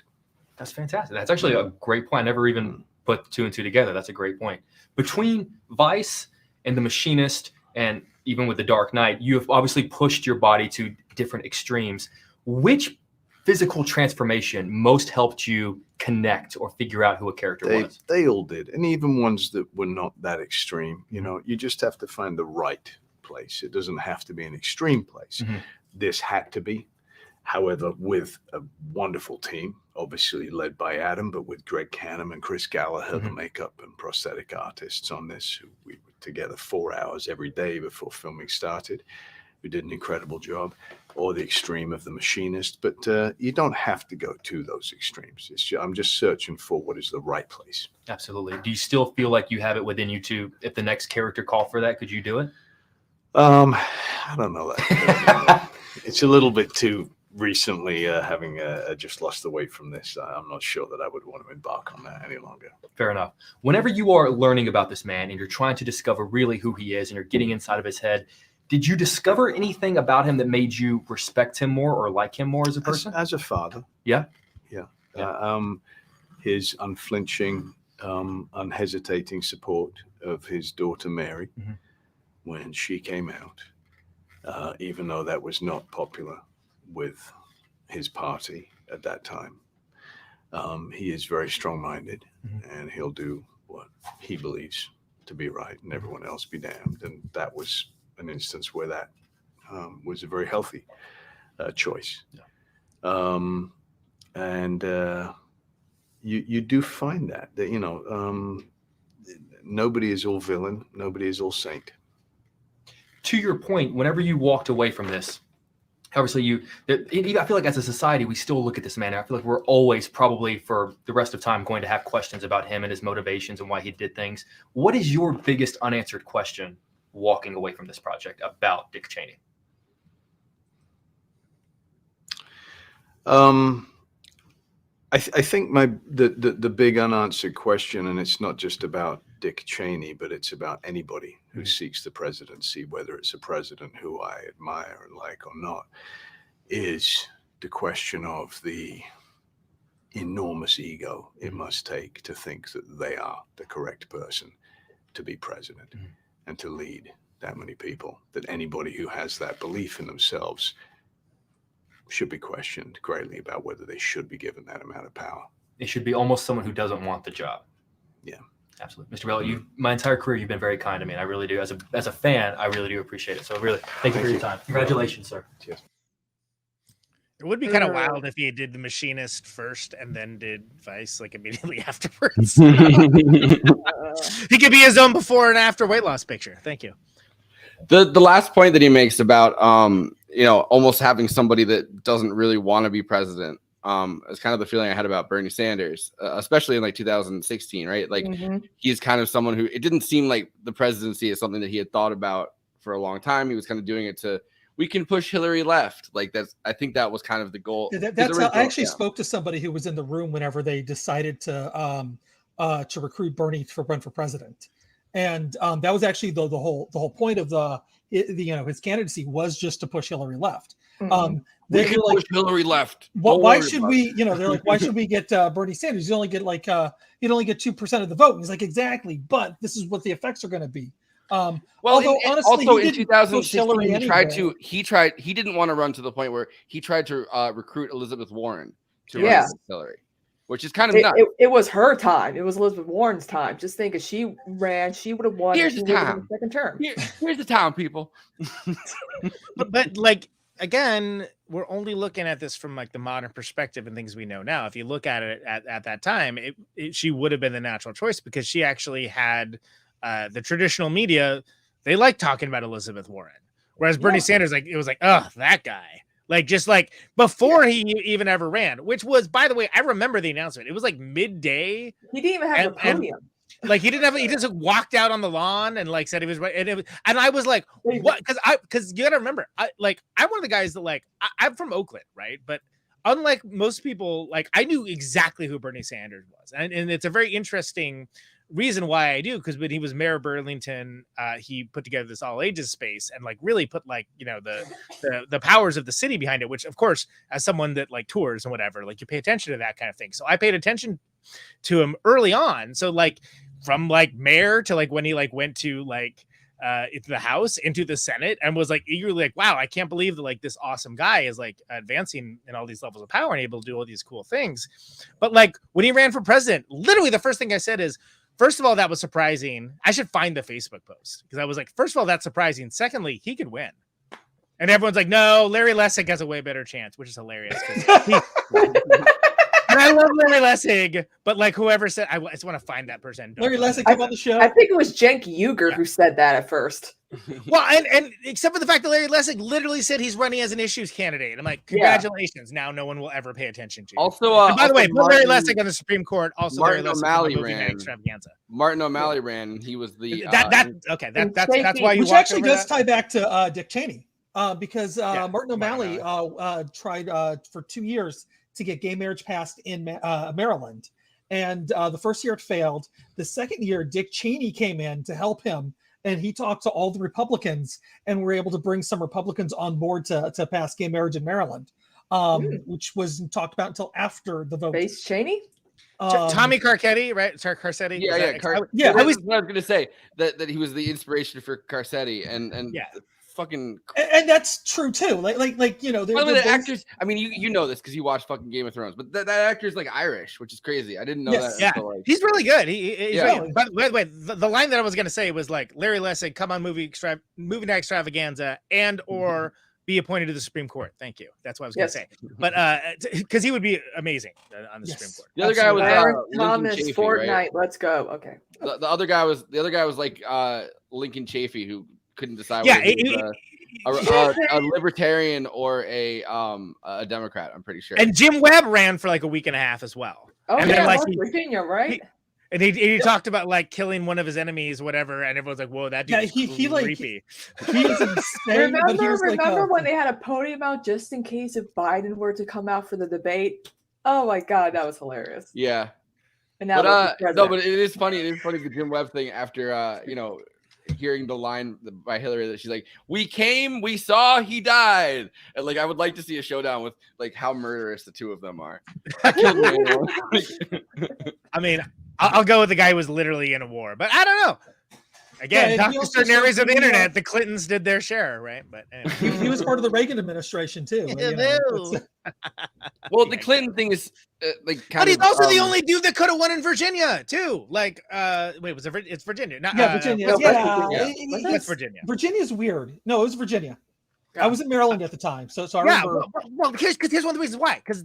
That's fantastic. That's actually a great point. I never even put two and two together. That's a great point. Between Vice and The Machinist, and even with The Dark Knight, you have obviously pushed your body to different extremes. Which physical transformation most helped you connect or figure out who a character was? They all did. And even ones that were not that extreme. You know, you just have to find the right place. It doesn't have to be an extreme place. Mm-hmm. This had to be. However, with a wonderful team, obviously led by Adam, but with Greg Canham and Chris Gallagher, the makeup and prosthetic artists on this, who we were together 4 hours every day before filming started. We did an incredible job. Or the extreme of The Machinist, but you don't have to go to those extremes. I'm just searching for what is the right place. Absolutely. Do you still feel like you have it within you to, if the next character called for that, could you do it? I don't know that. It's a little bit too recently, having just lost the weight from this. I'm not sure that I would want to embark on that any longer. Fair enough. Whenever you are learning about this man and you're trying to discover really who he is and you're getting inside of his head, did you discover anything about him that made you respect him more or like him more as a person? As a father. Yeah. His unflinching, unhesitating support of his daughter Mary when she came out, even though that was not popular with his party at that time. He is very strong-minded, and he'll do what he believes to be right, and everyone else be damned. And that was an instance where that was a very healthy choice. And you do find that you know, nobody is all villain, nobody is all saint. To your point, whenever you walked away from this, obviously I feel like as a society, we still look at this man. I feel like we're always probably for the rest of time going to have questions about him and his motivations and why he did things. What is your biggest unanswered question walking away from this project about Dick Cheney? I think the big unanswered question, and it's not just about Dick Cheney, but it's about anybody who seeks the presidency, whether it's a president who I admire and like or not, is the question of the enormous ego it must take to think that they are the correct person to be president and to lead that many people, that anybody who has that belief in themselves should be questioned greatly about whether they should be given that amount of power. It should be almost someone who doesn't want the job. Yeah. Absolutely. Mr. Bell, my entire career, you've been very kind to me. And I really do. As a fan, I really do appreciate it. So really, thank you for your time. Congratulations, sir. Cheers. It would be kind of wild if he did The Machinist first and then did Vice like immediately afterwards. He could be his own before and after weight loss picture. Thank you. The last point that he makes about almost having somebody that doesn't really want to be president is kind of the feeling I had about Bernie Sanders, especially in like 2016, right? Like he's kind of someone who, it didn't seem like the presidency is something that he had thought about for a long time. He was kind of doing it to, we can push Hillary left. Like I think that was kind of the goal. That's how I actually spoke to somebody who was in the room whenever they decided to recruit Bernie to run for president. And that was actually the whole point of his candidacy was just to push Hillary left. We can push Hillary left. Why should we? They're like, why should we get Bernie Sanders? You only get he'd only get 2% of the vote. And he's like, exactly. But this is what the effects are going to be. Although honestly, also he in 2016, he didn't want to run to the point where he tried to recruit Elizabeth Warren to run against Hillary. Which is kind of nuts. It was her time. It was Elizabeth Warren's time. Just think, if she ran, she would have won. Here's the time. Second term. Here's the time, people. but like, again, we're only looking at this from like the modern perspective and things we know now. If you look at it at that time, she would have been the natural choice because she actually had the traditional media. They like talking about Elizabeth Warren, whereas Bernie Sanders, like, it was like, oh, that guy. Like, just like before he even ever ran, which was, by the way, I remember the announcement. It was like midday. He didn't even have a podium. Like he just walked out on the lawn and like said he was right. And I was like, what? Because you gotta remember, I'm one of the guys that I'm from Oakland, right? But unlike most people, like I knew exactly who Bernie Sanders was. And it's a very interesting reason why I do, because when he was mayor of Burlington, he put together this all ages space and like really put the powers of the city behind it, which of course, as someone that like tours and whatever, like you pay attention to that kind of thing. So I paid attention to him early on. So like from like mayor to like when he like went to like the House into the Senate and was like eagerly like, wow, I can't believe that like this awesome guy is like advancing in all these levels of power and able to do all these cool things. But like when he ran for president, literally the first thing I said is, first of all, that was surprising. I should find the Facebook post because I was like, first of all, that's surprising. Secondly, he could win. And everyone's like, no, Larry Lessig has a way better chance, which is hilarious. And I love Larry Lessig, but like whoever said, I just want to find that person. Larry Lessig come on the show. I think it was Cenk Uygur who said that at first. Well, and except for the fact that Larry Lessig literally said he's running as an issues candidate. I'm like, congratulations. Now no one will ever pay attention to you. Also, and by the way, put Larry Lessig on the Supreme Court. Also, Martin Larry Lessig O'Malley ran. Extravaganza. Martin O'Malley ran. He was the that's why you. Which actually does tie back to Dick Cheney, because Martin O'Malley tried for 2 years to get gay marriage passed in Maryland, and the first year it failed. The second year, Dick Cheney came in to help him, and he talked to all the Republicans, and were able to bring some Republicans on board to pass gay marriage in Maryland, which wasn't talked about until after the vote. Base Cheney. Tommy Carcetti, right? Carcetti. Yeah. I was going to say that he was the inspiration for Carcetti, and fucking. And that's true too. Like you know, the actors. I mean, you know this because you watch fucking Game of Thrones, but that actor is like Irish, which is crazy. I didn't know that. Yeah, until, he's really good. He's really, but wait, the line that I was going to say was like Larry Lessig, come on movie night extravaganza, and or be appointed to the Supreme Court. Thank you. That's what I was going to say. But because he would be amazing on the Supreme Court. The other guy was Thomas Chafee, Fortnite. Right? Let's go. Okay. The other guy was like Lincoln Chafee, who couldn't decide. Yeah, whether a libertarian or a Democrat. I'm pretty sure. And Jim Webb ran for like a week and a half as well. Oh, and yeah, like Virginia, right? He talked about like killing one of his enemies, whatever, and everyone's like, "Whoa, that dude is creepy." He's insane. Remember when they had a podium out just in case if Biden were to come out for the debate? Oh my god, that was hilarious. Yeah. And now But look, no, but it is funny. It is funny the Jim Webb thing after hearing the line by Hillary that she's like, "We came, we saw, he died," and like I would like to see a showdown with like how murderous the two of them are. I killed him. I mean, I'll go with the guy who was literally in a war, but I don't know. Again, Yeah, talk he to also certain areas of the said he, internet. The Clintons did their share, right? But anyway. he was part of the Reagan administration too. Yeah, You know, no. Well, the Clinton thing is like kind But he's of, also the only dude that could have won in Virginia too. Like, wait, was it? It's Virginia. Not, yeah, Virginia. West Yeah, Virginia. West Virginia. Virginia's weird. No, it was Virginia. Yeah. I was in Maryland at the time, so I Yeah, remember. well, here's one of the reasons why. Because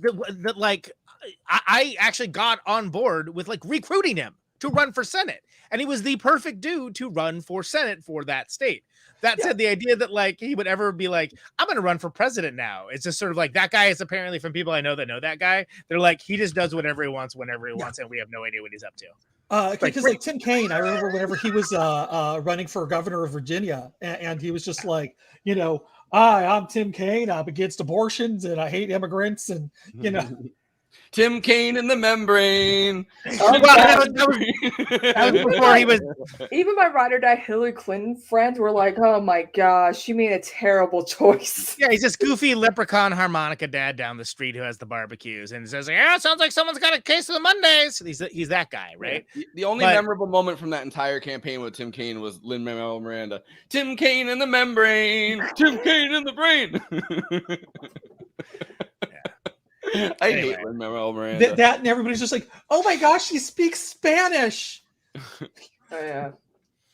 I actually got on board with like recruiting him to run for Senate, and he was the perfect dude to run for Senate for that state. That said, the idea that like he would ever be like, I'm going to run for president now, it's just sort of like that guy is apparently, from people I know that know that guy, they're like, he just does whatever he wants whenever he wants, and we have no idea what he's up to. Because like Tim Kaine, I remember whenever he was running for governor of Virginia, and he was just like, hi, I'm Tim Kaine. I'm against abortions and I hate immigrants, and Tim Kaine in the membrane. Oh, That was before he was. Even my ride or die Hillary Clinton friends were like, "Oh my gosh, she made a terrible choice." Yeah, he's this goofy leprechaun harmonica dad down the street who has the barbecues and says, "Yeah, it sounds like someone's got a case of the Mondays." He's that guy, right? The only memorable moment from that entire campaign with Tim Kaine was Lin-Manuel Miranda. Tim Kaine in the membrane. Tim Kaine in the brain. I hate Lin-Manuel Miranda. That and everybody's just like, oh my gosh, he speaks Spanish. Oh yeah,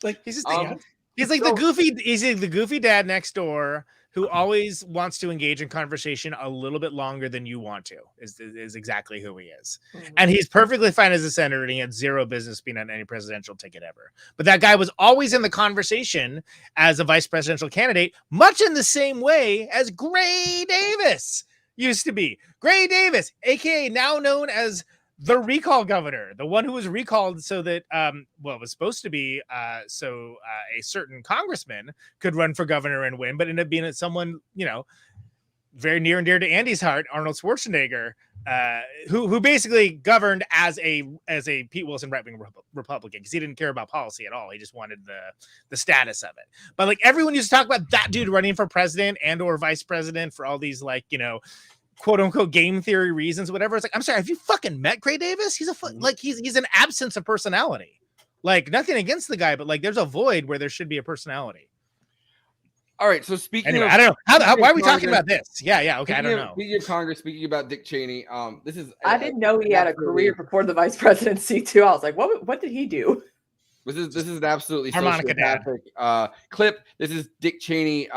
like he's like the goofy dad next door who always wants to engage in conversation a little bit longer than you want to. Is exactly who he is, and he's perfectly fine as a senator, and he had zero business being on any presidential ticket ever. But that guy was always in the conversation as a vice presidential candidate, much in the same way as Gray Davis used to be. Gray Davis, aka now known as the recall governor, the one who was recalled so that it was supposed to be a certain congressman could run for governor and win, but ended up being someone very near and dear to Andy's heart, Arnold Schwarzenegger, who basically governed as a Pete Wilson right-wing Republican, because he didn't care about policy at all. He just wanted the status of it. But like everyone used to talk about that dude running for president and or vice president for all these quote unquote game theory reasons, whatever. It's like, I'm sorry, have you fucking met Gray Davis? He's he's an absence of personality. Like, nothing against the guy, but like there's a void where there should be a personality. All right, so speaking of, I don't know. Why are we talking about this? Yeah, okay, I don't know. Speaking of Congress, speaking about Dick Cheney, this is I didn't know he had a career before the vice presidency too. I was like, what did he do? This is an absolutely harmonica dad clip. This is Dick Cheney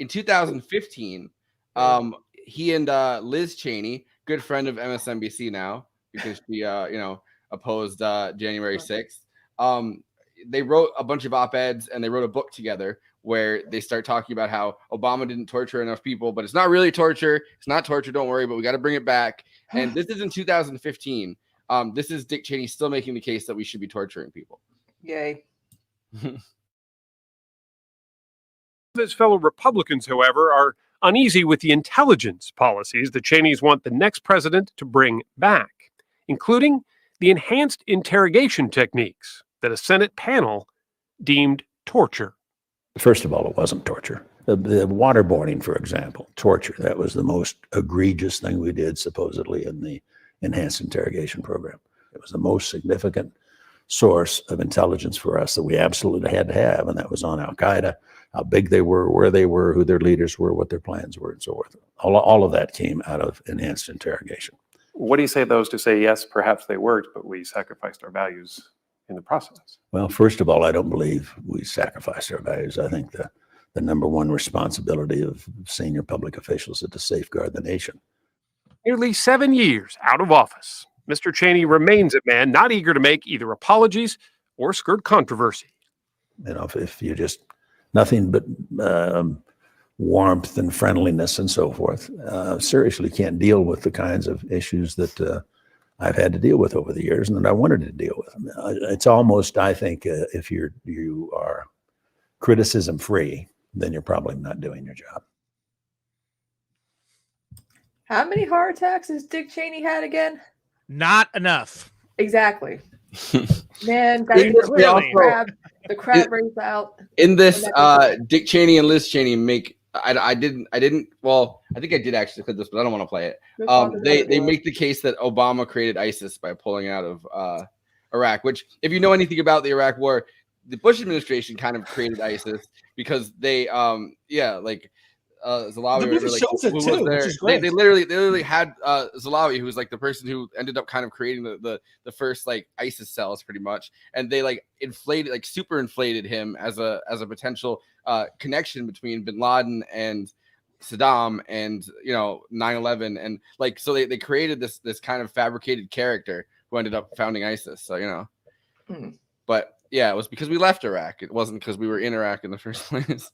in 2015. He and Liz Cheney, good friend of MSNBC now, because she opposed January 6th. They wrote a bunch of op-eds and they wrote a book together where they start talking about how Obama didn't torture enough people, but it's not really torture. It's not torture, don't worry, but we got to bring it back. And this is in 2015. This is Dick Cheney still making the case that we should be torturing people. Yay. His fellow Republicans, however, are uneasy with the intelligence policies the Cheneys want the next president to bring back, including the enhanced interrogation techniques that a Senate panel deemed torture. First of all, it wasn't torture. The waterboarding, for example, torture. That was the most egregious thing we did, supposedly, in the enhanced interrogation program. It was the most significant source of intelligence for us that we absolutely had to have, and that was on Al-Qaeda, how big they were, where they were, who their leaders were, what their plans were, and so forth. All of that came out of enhanced interrogation. What do you say to those who say, yes, perhaps they worked, but we sacrificed our values in the process? Well, first of all, I don't believe we sacrificed our values. I think the number one responsibility of senior public officials is to safeguard the nation. Nearly 7 years out of office, Mr. Cheney remains a man not eager to make either apologies or skirt controversy. If you just nothing but warmth and friendliness and so forth, seriously can't deal with the kinds of issues that I've had to deal with over the years and that I wanted to deal with. It's almost, I think, if you are criticism free, then you're probably not doing your job. How many heart attacks has Dick Cheney had again? Not enough. Exactly. Man, that In this, they also- the crab race out. in this, And that's Dick Cheney and Liz Cheney make. I didn't. Well, I think I did actually clip this, but I don't want to play it. Good father, They daughter. make the case that Obama created ISIS by pulling out of Iraq. Which, if you know anything about the Iraq War, the Bush administration kind of created ISIS because they, Zalawi, The movie shows it who was too, which there. is great. They literally had Zalawi, who was like the person who ended up kind of creating the first like ISIS cells, pretty much, and they like inflated, like super inflated him as a potential connection between Bin Laden and Saddam and 9/11, and like so they created this kind of fabricated character who ended up founding ISIS. So but yeah, it was because we left Iraq. It wasn't because we were in Iraq in the first place.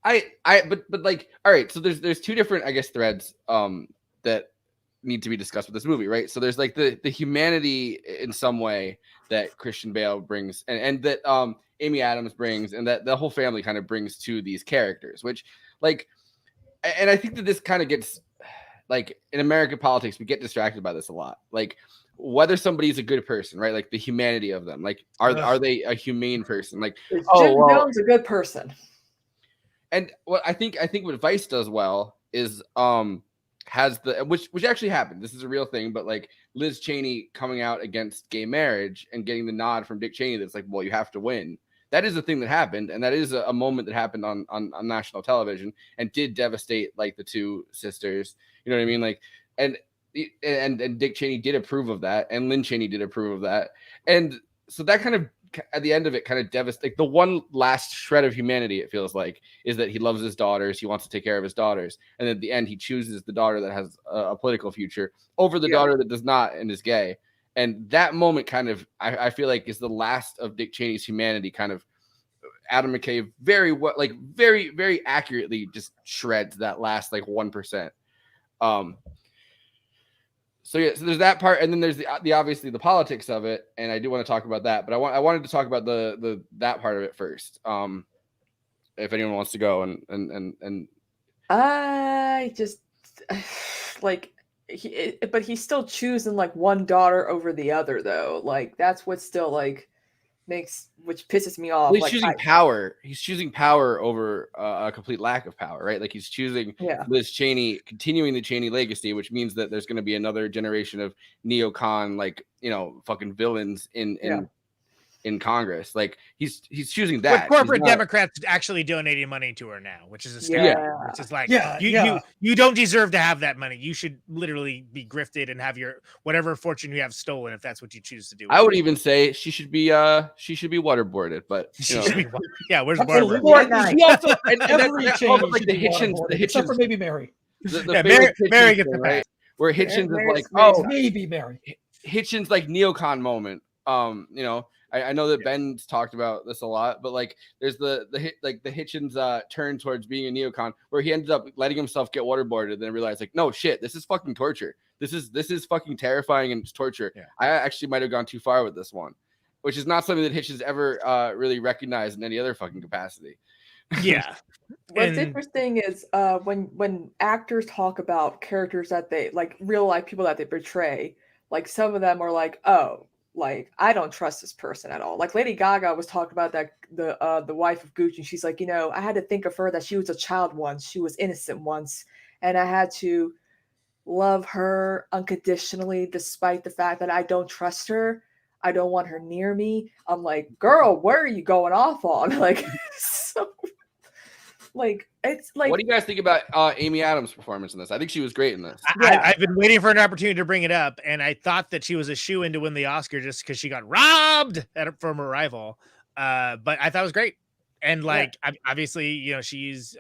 But like, all right, so there's two different, I guess, threads that need to be discussed with this movie, right? So there's like the humanity in some way that Christian Bale brings and that Amy Adams brings, and that the whole family kind of brings to these characters, which like, and I think that this kind of gets, like, in American politics, we get distracted by this a lot. Like, whether somebody's a good person, right? Like the humanity of them, like are they a humane person? Like, Jim Jones a good person. And what I think what Vice does well is has the which actually happened. This is a real thing, but like Liz Cheney coming out against gay marriage and getting the nod from Dick Cheney that's like, well, you have to win. That is a thing that happened, and that is a moment that happened on national television and did devastate like the two sisters. You know what I mean? Like, and Dick Cheney did approve of that, and Lynn Cheney did approve of that, and so that kind of, at the end of it, kind of devastates. The one last shred of humanity, it feels like, is that he loves his daughters. He wants to take care of his daughters, and at the end, he chooses the daughter that has a political future over the daughter that does not and is gay. And that moment, kind of, I feel like, is the last of Dick Cheney's humanity. Kind of, Adam McKay very very accurately just shreds that last like 1%. So yeah, so there's that part, and then there's the obviously the politics of it, and I do want to talk about that, but I wanted to talk about the that part of it first. If anyone wants to go and I just like but he's still choosing like one daughter over the other though. Like that's what still like which pisses me off. Well, he's like, choosing power. He's choosing power over a complete lack of power, right? Like he's choosing Liz Cheney, continuing the Cheney legacy, which means that there's going to be another generation of neocon, like fucking villains in Congress. Like he's choosing that. With corporate Democrats actually donating money to her now, which is a scandal. Which is like, you don't deserve to have that money. You should literally be grifted and have your whatever fortune you have stolen if that's what you choose to do. I would even say she should be waterboarded, but where's Absolutely. Barbara? He also, and Every that, Cheney like should the be Hitchens, waterboarded, except for maybe Mary. Mary gets the right? Where Hitchens is like, maybe Mary. Hitchens like neocon moment. I know that Ben's talked about this a lot, but like there's the Hitchens turn towards being a neocon where he ended up letting himself get waterboarded and then realized like, no shit, this is fucking torture. This is fucking terrifying and it's torture. Yeah. I actually might have gone too far with this one, which is not something that Hitchens ever really recognized in any other fucking capacity. Yeah. What's interesting is when actors talk about characters that they like, real life people that they portray, like some of them are like, oh, like I don't trust this person at all. Like Lady Gaga was talking about that the wife of Gucci. She's like, I had to think of her that she was a child once, she was innocent once, and I had to love her unconditionally despite the fact that I don't trust her. I don't want her near me. I'm like, girl, where are you going off on? Like, so, like it's like. What do you guys think about Amy Adams' performance in this? I think she was great in this. I've been waiting for an opportunity to bring it up, and I thought that she was a shoo-in to win the Oscar just because she got robbed from her rival. But I thought it was great. And like, obviously, she's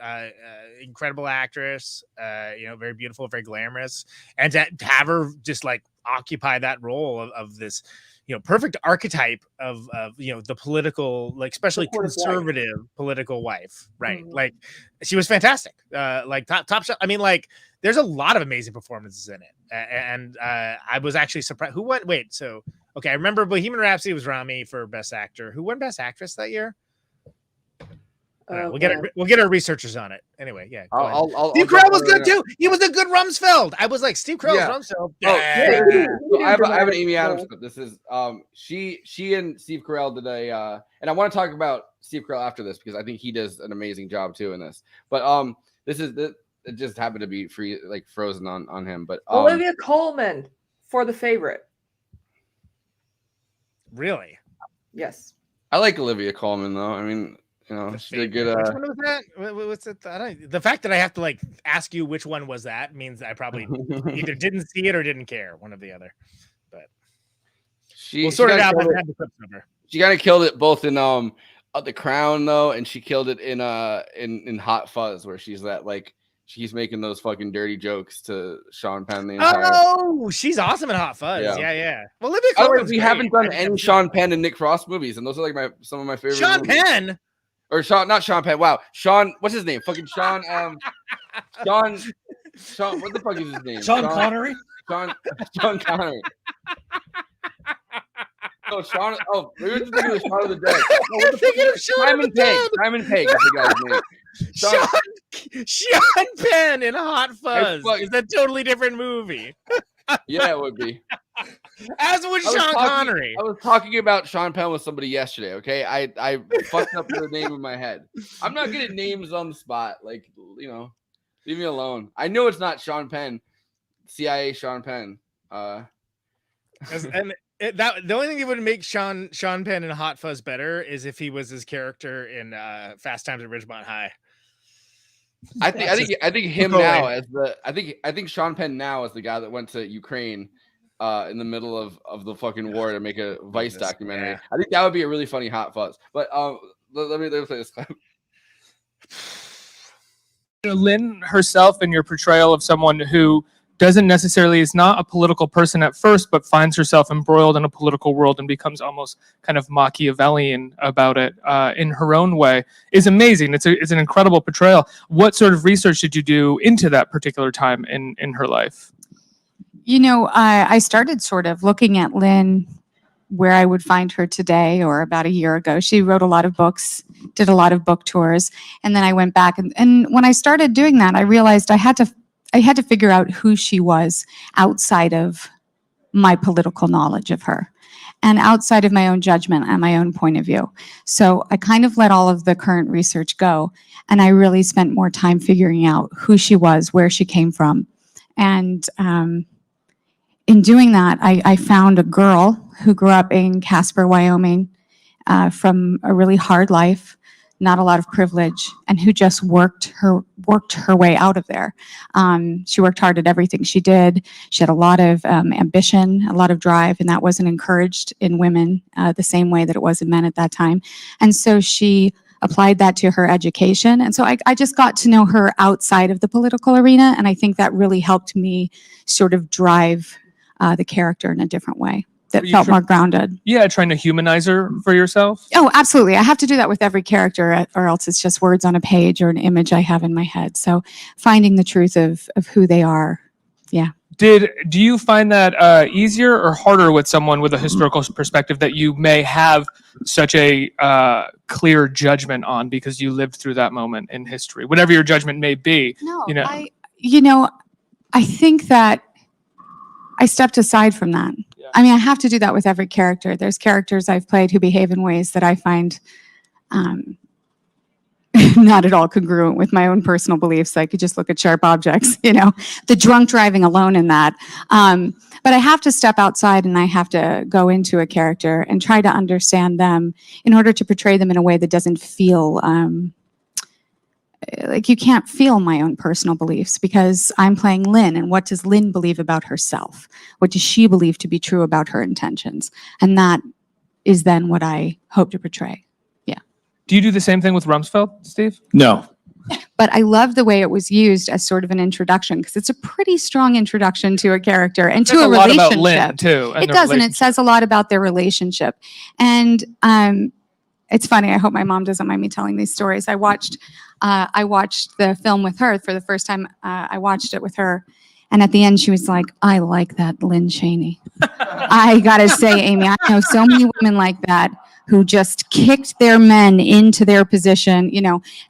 incredible actress, very beautiful, very glamorous. And to have her just like occupy that role of this, perfect archetype of the political, like especially conservative political wife, right? Mm-hmm. Like she was fantastic. Like top shot. I mean, like there's a lot of amazing performances in it. And I was actually surprised. Who won? Wait, so, okay. I remember Bohemian Rhapsody was Rami for Best Actor. Who won Best Actress that year? We'll Oh, get man. we'll get our researchers on it. Anyway, yeah. Go ahead. I'll Steve Carell was good too. He was a good Rumsfeld. I was like, Steve Carell's Yeah. Rumsfeld. Oh, Yeah. so I have an dramatic Amy Adams role. clip. This is she and Steve Carell did a and I want to talk about Steve Carell after this because I think he does an amazing job too in this. But this is it just happened to be frozen on him. But Olivia Colman for The Favorite. Really? Yes. I like Olivia Colman though. I mean, she did good. Which one was that? What's it? The fact that I have to ask you which one was that means I probably either didn't see it or didn't care, one or the other. But we'll sort it out by the time the clip's over. She kind of killed it both in The Crown though, and she killed it in Hot Fuzz, where she's making those fucking dirty jokes to Sean Penn the entire. Oh, she's awesome in Hot Fuzz. Yeah. Well, Olivia By the way, Colman's we great. haven't done any Sean Penn and Nick Frost movies, and those are some of my favorite. Sean movies. Penn. Or not Sean Penn. Wow, Sean. What's his name? Fucking Sean. Sean. What the fuck is his name? Sean Connery. Sean Connery. No, Sean. Oh, maybe I'm just thinking of Shaun of the Dead. No, what the fuck is Simon Pegg. Simon Pegg is the guy's name. Sean Penn in Hot Fuzz fuck- is a totally different movie. Yeah, it would be. As would Sean Connery. I was talking about Sean Penn with somebody yesterday. Okay, I fucked up the name in my head. I'm not good at names on the spot. Leave me alone. I know it's not Sean Penn, CIA Sean Penn. The only thing that would make Sean Penn in Hot Fuzz better is if he was his character in Fast Times at Ridgemont High. I think him now as I think Sean Penn now is the guy that went to Ukraine in the middle of the fucking war to make a Vice documentary. Yeah. I think that would be a really funny Hot Fuzz. But let me play this clip. Lynn herself and your portrayal of someone who doesn't necessarily is not a political person at first, but finds herself embroiled in a political world and becomes almost kind of Machiavellian about it in her own way is amazing. It's an incredible portrayal. What sort of research did you do into that particular time in her life? I started sort of looking at Lynn where I would find her today or about a year ago. She wrote a lot of books, did a lot of book tours, and then I went back and when I started doing that, I realized I had to figure out who she was outside of my political knowledge of her and outside of my own judgment and my own point of view. So I kind of let all of the current research go, and I really spent more time figuring out who she was, where she came from. And in doing that, I found a girl who grew up in Casper, Wyoming, from a really hard life, not a lot of privilege, and who just worked her way out of there. She worked hard at everything she did. She had a lot of ambition, a lot of drive, and that wasn't encouraged in women the same way that it was in men at that time. And so she applied that to her education. And so I just got to know her outside of the political arena, and I think that really helped me sort of drive the character in a different way that felt more grounded. Yeah, trying to humanize her for yourself? Oh, absolutely. I have to do that with every character, or else it's just words on a page or an image I have in my head. So finding the truth of who they are. Yeah. Do you find that easier or harder with someone with a historical perspective that you may have such a clear judgment on because you lived through that moment in history, whatever your judgment may be? No, I think that I stepped aside from that. Yeah. I mean, I have to do that with every character. There's characters I've played who behave in ways that I find not at all congruent with my own personal beliefs. I could just look at sharp objects, the drunk driving alone in that. But I have to step outside and I have to go into a character and try to understand them in order to portray them in a way that doesn't feel like you can't feel my own personal beliefs, because I'm playing Lynn, and what does Lynn believe about herself? What does she believe to be true about her intentions? And that is then what I hope to portray. Yeah. Do you do the same thing with Rumsfeld, Steve? No. But I love the way it was used as sort of an introduction, because it's a pretty strong introduction to a character and to a relationship. Lot about Lynn too. It does, and it says a lot about their relationship. And it's funny. I hope my mom doesn't mind me telling these stories. I watched the film with her for the first time. I watched it with her, and at the end, she was like, "I like that Lynn Cheney." I gotta say, Amy, I know so many women like that who just kicked their men into their position,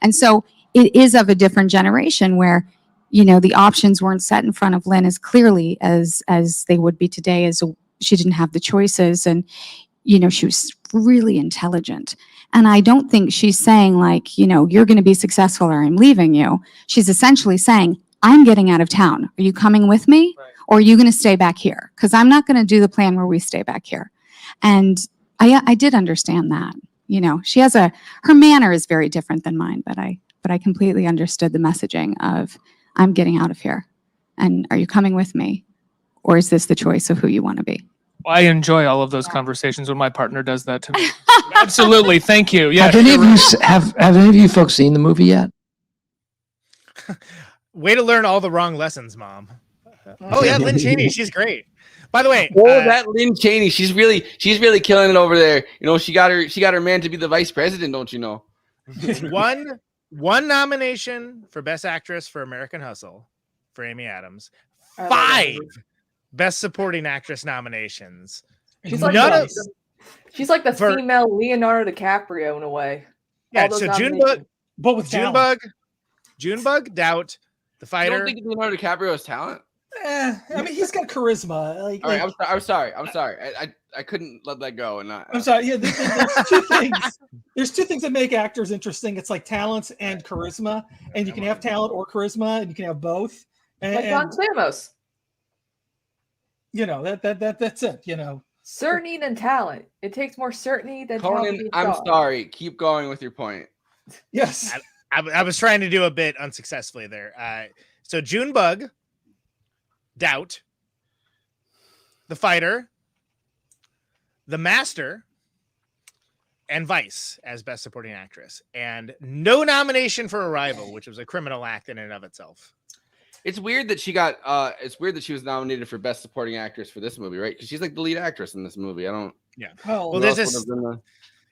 and so it is of a different generation where, the options weren't set in front of Lynn as clearly as they would be today, as she didn't have the choices. And, she was really intelligent. And I don't think she's saying like, you're going to be successful or I'm leaving you. She's essentially saying, I'm getting out of town. Are you coming with me? Right. Or are you going to stay back here? Because I'm not going to do the plan where we stay back here. And I did understand that. She has her manner is very different than mine, but I completely understood the messaging of, I'm getting out of here. And are you coming with me? Or is this the choice of who you want to be? I enjoy all of those conversations when my partner does that to me. Absolutely. Thank you. Yeah. Have any of you have any of you folks seen the movie yet? Way to learn all the wrong lessons, Mom. Oh yeah, Lynn Cheney, she's great. By the way, that Lynn Cheney, she's really killing it over there. She got her man to be the vice president, don't you know? one nomination for Best Actress for American Hustle for Amy Adams. 5 Best Supporting Actress nominations. She's like the female Leonardo DiCaprio in a way. Yeah, so Junebug, but with Junebug, Doubt, The Fighter. You don't think Leonardo DiCaprio has talent? I mean, he's got charisma. All right, I'm sorry. I couldn't let that go. And not. I'm sorry. Yeah, there's 2 things. There's 2 things that make actors interesting. It's like talent and charisma, and you can have talent or charisma, and you can have both. Like John Stamos. That's it. Certainty and talent. It takes more certainty than Conan. I'm sorry. Keep going with your point. Yes. I was trying to do a bit unsuccessfully there. So Junebug, Doubt, The Fighter, The Master, and Vice as Best Supporting Actress, and no nomination for Arrival, which was a criminal act in and of itself. It's weird that she got. It's weird that she was nominated for Best Supporting Actress for this movie, right? Because she's like the lead actress in this movie. I don't. Yeah. Well, this is.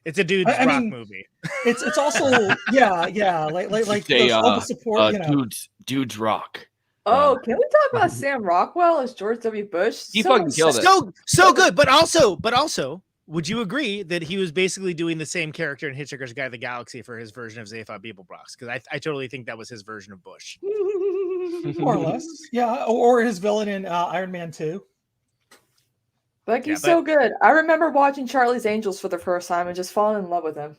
It's a dude's rock movie. It's also like the support. Dudes rock. Oh, can we talk about Sam Rockwell as George W. Bush? He fucking killed it. So good, but also, would you agree that he was basically doing the same character in Hitchhiker's Guide to the Galaxy for his version of Zaphod Beeblebrox? Because I totally think that was his version of Bush. More or less, yeah. Or his villain in Iron Man 2. Like he's so good. I remember watching Charlie's Angels for the first time and just falling in love with him.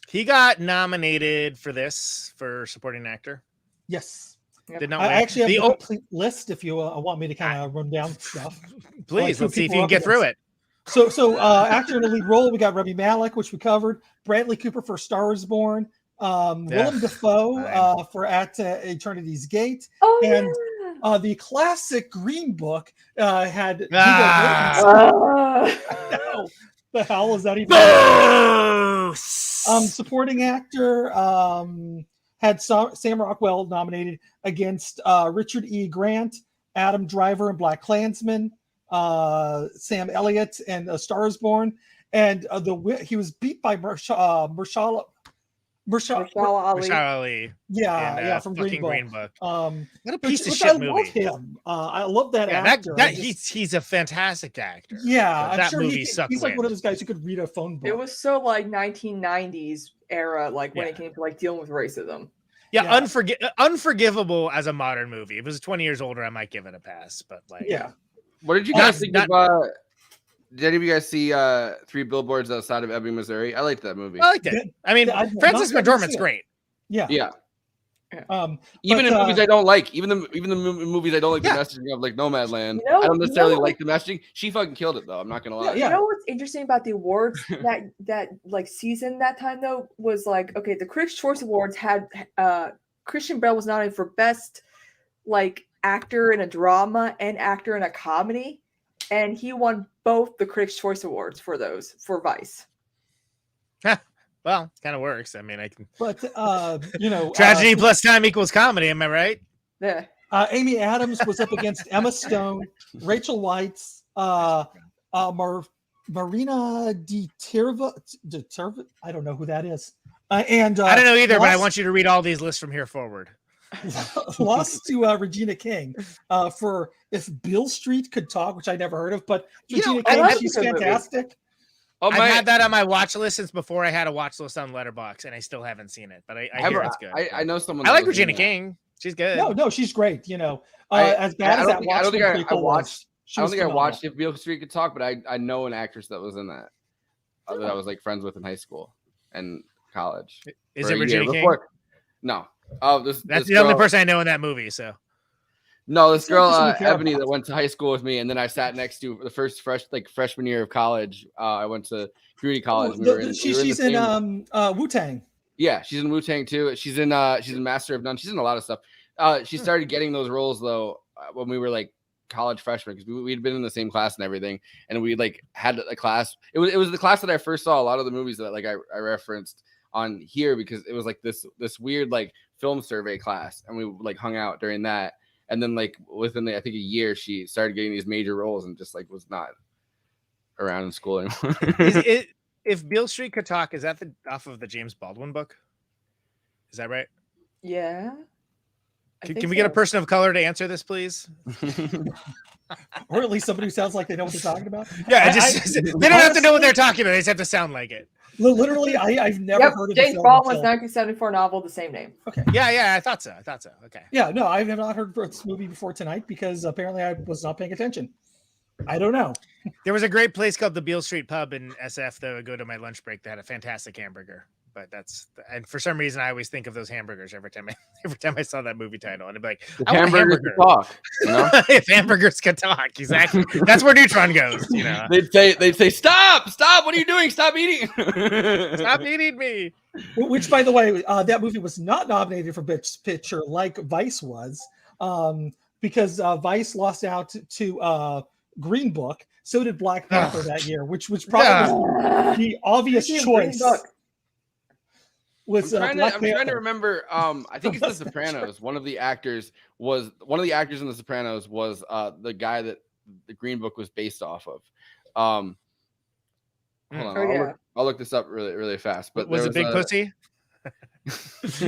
He got nominated for this for supporting actor. Yes. Did not I actually have the complete list if you want me to kind of run down stuff. Please, let's see if you can get through it. So actor in the lead role, we got Rami Malek, which we covered. Bradley Cooper for Star is Born. Willem Dafoe for At Eternity's Gate. Oh, and the classic Green Book had the hell is that even? Supporting actor had Sam Rockwell nominated against Richard E. Grant, Adam Driver in Black Klansman, Sam Elliott and A Star is Born, and he was beat by Mahershala Ali. Yeah, from Green Book. What a piece of shit movie. I love him. I love that actor. He's a fantastic actor. Yeah, but I'm that sure movie he's sucked. like one of those guys who could read a phone book. It was so like 1990s era, like when it came to like dealing with racism. Yeah, unforgivable as a modern movie. If it was 20 years older, I might give it a pass. But like, what did you guys think of? Did any of you guys see 3 Billboards Outside of Ebbing, Missouri? I liked that movie. I liked it. I mean, Frances McDormand's great. Yeah. Even in movies I don't like, even the movies I don't like the messaging of, like Nomadland. I don't necessarily like the messaging. She fucking killed it though. I'm not gonna lie. You know what's interesting about the awards that like season that time though was like, okay, the Critics' Choice Awards had Christian Bale was nominated for best like actor in a drama and actor in a comedy, and he won both the Critics' Choice Awards for those for Vice. Well, kind of works. I mean, I can. But tragedy plus time equals comedy. Am I right? Yeah. Amy Adams was up against Emma Stone, Rachel Weisz, Marina de Tirva. I don't know who that is. And I don't know either, but I want you to read all these lists from here forward. Lost to Regina King for If Bill Street Could Talk, which I never heard of, but Regina King, she's fantastic. I've had that on my watch list since before I had a watch list on Letterboxd, and I still haven't seen it. But I hear it's good. I know someone. I that like was in Regina that. King. She's good. No, she's great. You know, as bad as that I don't think I Watchmen prequel watched. was, I don't think I phenomenal. watched If Beale Street Could Talk, but I know an actress that was in that. That I was like friends with in high school and college. Is for it a Regina year King? before- No. Oh, That's this the only girl- person I know in that movie. So No, this It's not girl something you care Ebony about. that went to high school with me, and then I sat next to the first freshman year of college. I went to community college. We were in the She's in same- Wu-Tang. Yeah, she's in Wu-Tang too. She's in Master of None. She's in a lot of stuff. She started getting those roles though when we were like college freshmen, because we'd been in the same class and everything, and we like had a class. It was the class that I first saw a lot of the movies that like I referenced on here, because it was like this weird like film survey class, and we like hung out during that. And then like within I think a year, she started getting these major roles and just like was not around in school anymore. If Beale Street Could Talk, is that off of the James Baldwin book? Is that right? Yeah. Can we get a person of color to answer this, please? Or at least somebody who sounds like they know what they're talking about. Yeah, they don't have to know what they're talking about. They just have to sound like it. Literally, I've never heard of the James film Baldwin's until- 1974 novel, the same name. Okay. Yeah, I thought so. Okay. Yeah, no, I have not heard of this movie before tonight because apparently I was not paying attention. I don't know. There was a great place called the Beale Street Pub in SF that I would go to my lunch break that had a fantastic hamburger. But and for some reason I always think of those hamburgers every time I saw that movie title, and I'd be like, I want a Hamburgers hamburger. could talk, you know? If hamburgers could talk, exactly. That's where Neutron goes, you know. They'd say, stop, what are you doing? Stop eating. Stop eating me. Which, by the way, that movie was not nominated for Best Picture like Vice was, because Vice lost out to Green Book. So did Black Panther that year, which probably was the obvious choice. Was I'm Black trying to Panther. remember. I think it's The Sopranos. One of the actors in The Sopranos was the guy that the Green Book was based off of. Hold on, I'll look this up really, really fast. But was it Big Pussy?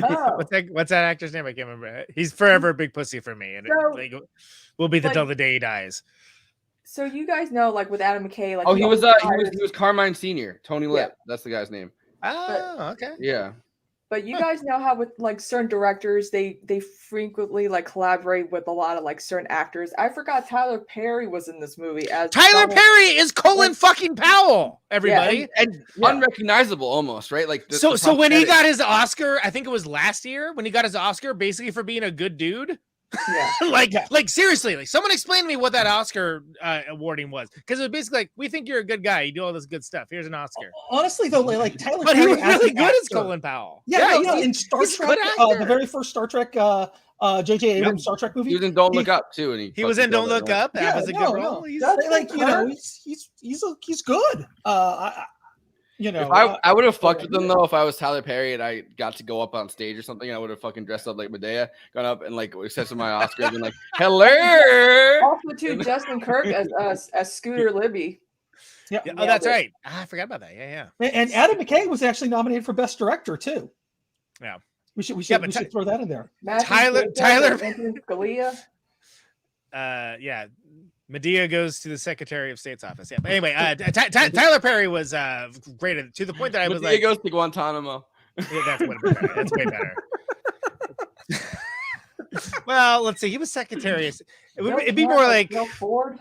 Oh. What's that actor's name? I can't remember. He's forever a big pussy for me, and So, will be like- till the day he dies. So you guys know, like with Adam McKay, like he was Carmine Senior. Tony Lip. That's the guy's name. Oh, okay. Yeah. But you guys know how with like certain directors, they frequently like collaborate with a lot of like certain actors. I forgot Tyler Perry was in this movie as Tyler Perry is Colin fucking Powell. Everybody, Yeah, and unrecognizable almost, right? Like so when he got his Oscar, I think it was last year when he got his Oscar, basically for being a good dude. Yeah. like seriously, like someone explain to me what that Oscar awarding was, because it was basically like, we think you're a good guy, you do all this good stuff. Here's an Oscar. Honestly, though, like Tyler But Perry he was really an good as actor- Colin Powell. Yeah, he's- in Star he's a Trek, good the actor. very first Star Trek, J.J. Abrams Star Trek movie. He was in Don't Look Up too, and He was in Don't Look Up. That Yeah, was a good no, role. no. He's Like, you know, he's good. You know, If I would have fucked with them though if I was Tyler Perry and I got to go up on stage or something. I would have fucking dressed up like Medea, gone up and like accepted my Oscars and like, hello. Also, too, Justin Kirk as Scooter Libby. Yeah. Oh, that's right. I forgot about that. Yeah. And Adam McKay was actually nominated for Best Director too. Yeah. We should Yeah, but throw that in there. Tyler Scalia. Yeah. Medea goes to the Secretary of State's office. Yeah. But anyway, Tyler Perry was great to the point that I was Medea like, goes to Guantanamo. yeah, that's way better. Well, let's see. He was Secretary. It'd be more like Ford.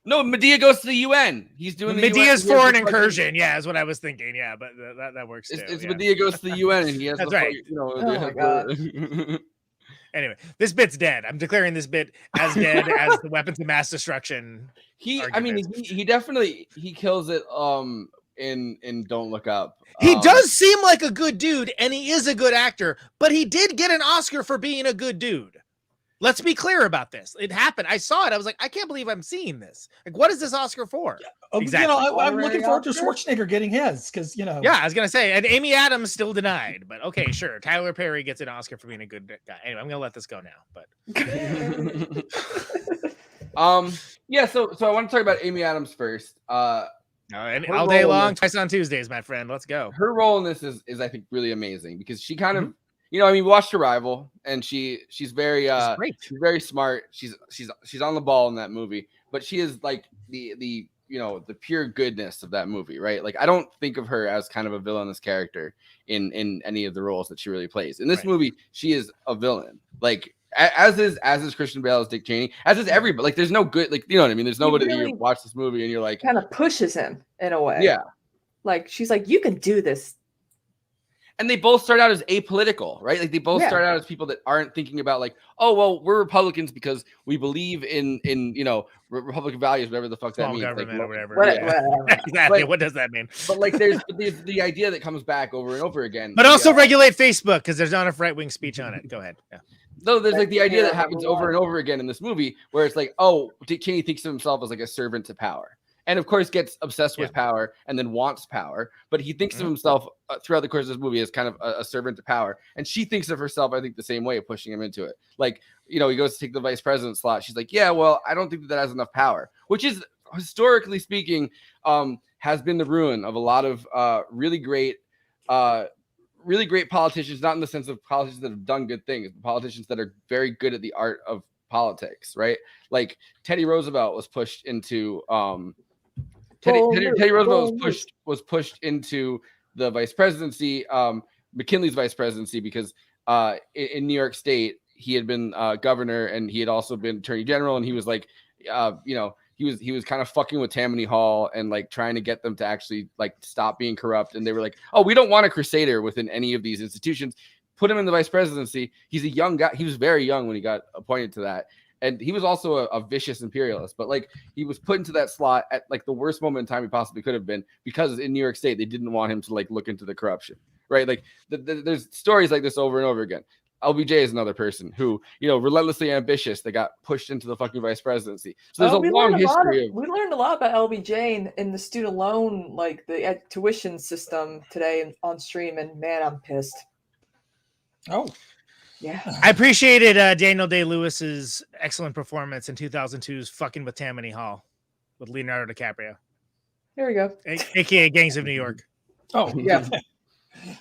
No, Medea goes to the UN. He's doing the Medea's UN. foreign incursion. Yeah, is what I was thinking. Yeah, but that works too. It's yeah. Medea goes to the UN and he has That's the right. Anyway, this bit's dead. I'm declaring this bit as dead as the weapons of mass destruction. he definitely kills it in Don't Look Up. He does seem like a good dude, and he is a good actor, but he did get an Oscar for being a good dude. Let's be clear about this. It happened. I saw it. I was like, I can't believe I'm seeing this. Like, what is this Oscar for? Exactly. You know, I'm looking forward to Schwarzenegger getting his because, you know. Yeah, I was going to say, and Amy Adams still denied, but okay, sure. Tyler Perry gets an Oscar for being a good guy. Anyway, I'm going to let this go now, but. Yeah, so I want to talk about Amy Adams first. And all day long, twice on Tuesdays, my friend. Let's go. Her role in this is I think really amazing because she kind of, you know, I mean, we watched Arrival and she's very she's very smart. She's on the ball in that movie, but she is like the the pure goodness of that movie, right? Like I don't think of her as kind of a villainous character in any of the roles that she really plays. In this movie, she is a villain. Like as is Christian Bale as Dick Cheney, as is everybody. Like there's no good, like, you know what I mean? There's nobody that you watch this movie and you're like, kind of pushes him in a way. Yeah. Like she's like, you can do this. And they both start out as apolitical, right? Like they both start out as people that aren't thinking about like, oh, well, we're Republicans because we believe in Republican values, whatever the fuck that means. Government like, or whatever. Whatever. Exactly. But, what does that mean? But like there's the idea that comes back over and over again. But also regulate Facebook because there's not enough right-wing speech on it. Go ahead. Yeah. No, there's like the idea that happens over and over again in this movie where it's like, oh, Dick Cheney thinks of himself as like a servant to power. And of course gets obsessed with power and then wants power. But he thinks of himself throughout the course of this movie as kind of a servant to power. And she thinks of herself, I think, the same way, pushing him into it. Like, he goes to take the vice president slot. She's like, yeah, well, I don't think that has enough power, which is, historically speaking, has been the ruin of a lot of really great politicians, not in the sense of politicians that have done good things, but politicians that are very good at the art of politics, right? Like Teddy Roosevelt was pushed into Teddy Roosevelt was pushed into the vice presidency, McKinley's vice presidency, because in New York State he had been governor and he had also been attorney general, and he was like, he was kind of fucking with Tammany Hall and like trying to get them to actually like stop being corrupt, and they were like, oh, we don't want a crusader within any of these institutions. Put him in the vice presidency. He's a young guy. He was very young when he got appointed to that. And he was also a vicious imperialist, but like he was put into that slot at like the worst moment in time he possibly could have been, because in New York State, they didn't want him to like look into the corruption, right? Like there's stories like this over and over again. LBJ is another person who, relentlessly ambitious, that got pushed into the fucking vice presidency. So there's a long history we learned a lot about LBJ in the student loan, like the tuition system today on stream, and man, I'm pissed. Oh. Yeah, I appreciated Daniel Day-Lewis's excellent performance in 2002's "Fucking with Tammany Hall" with Leonardo DiCaprio. Here we go, aka Gangs of New York. Oh yeah.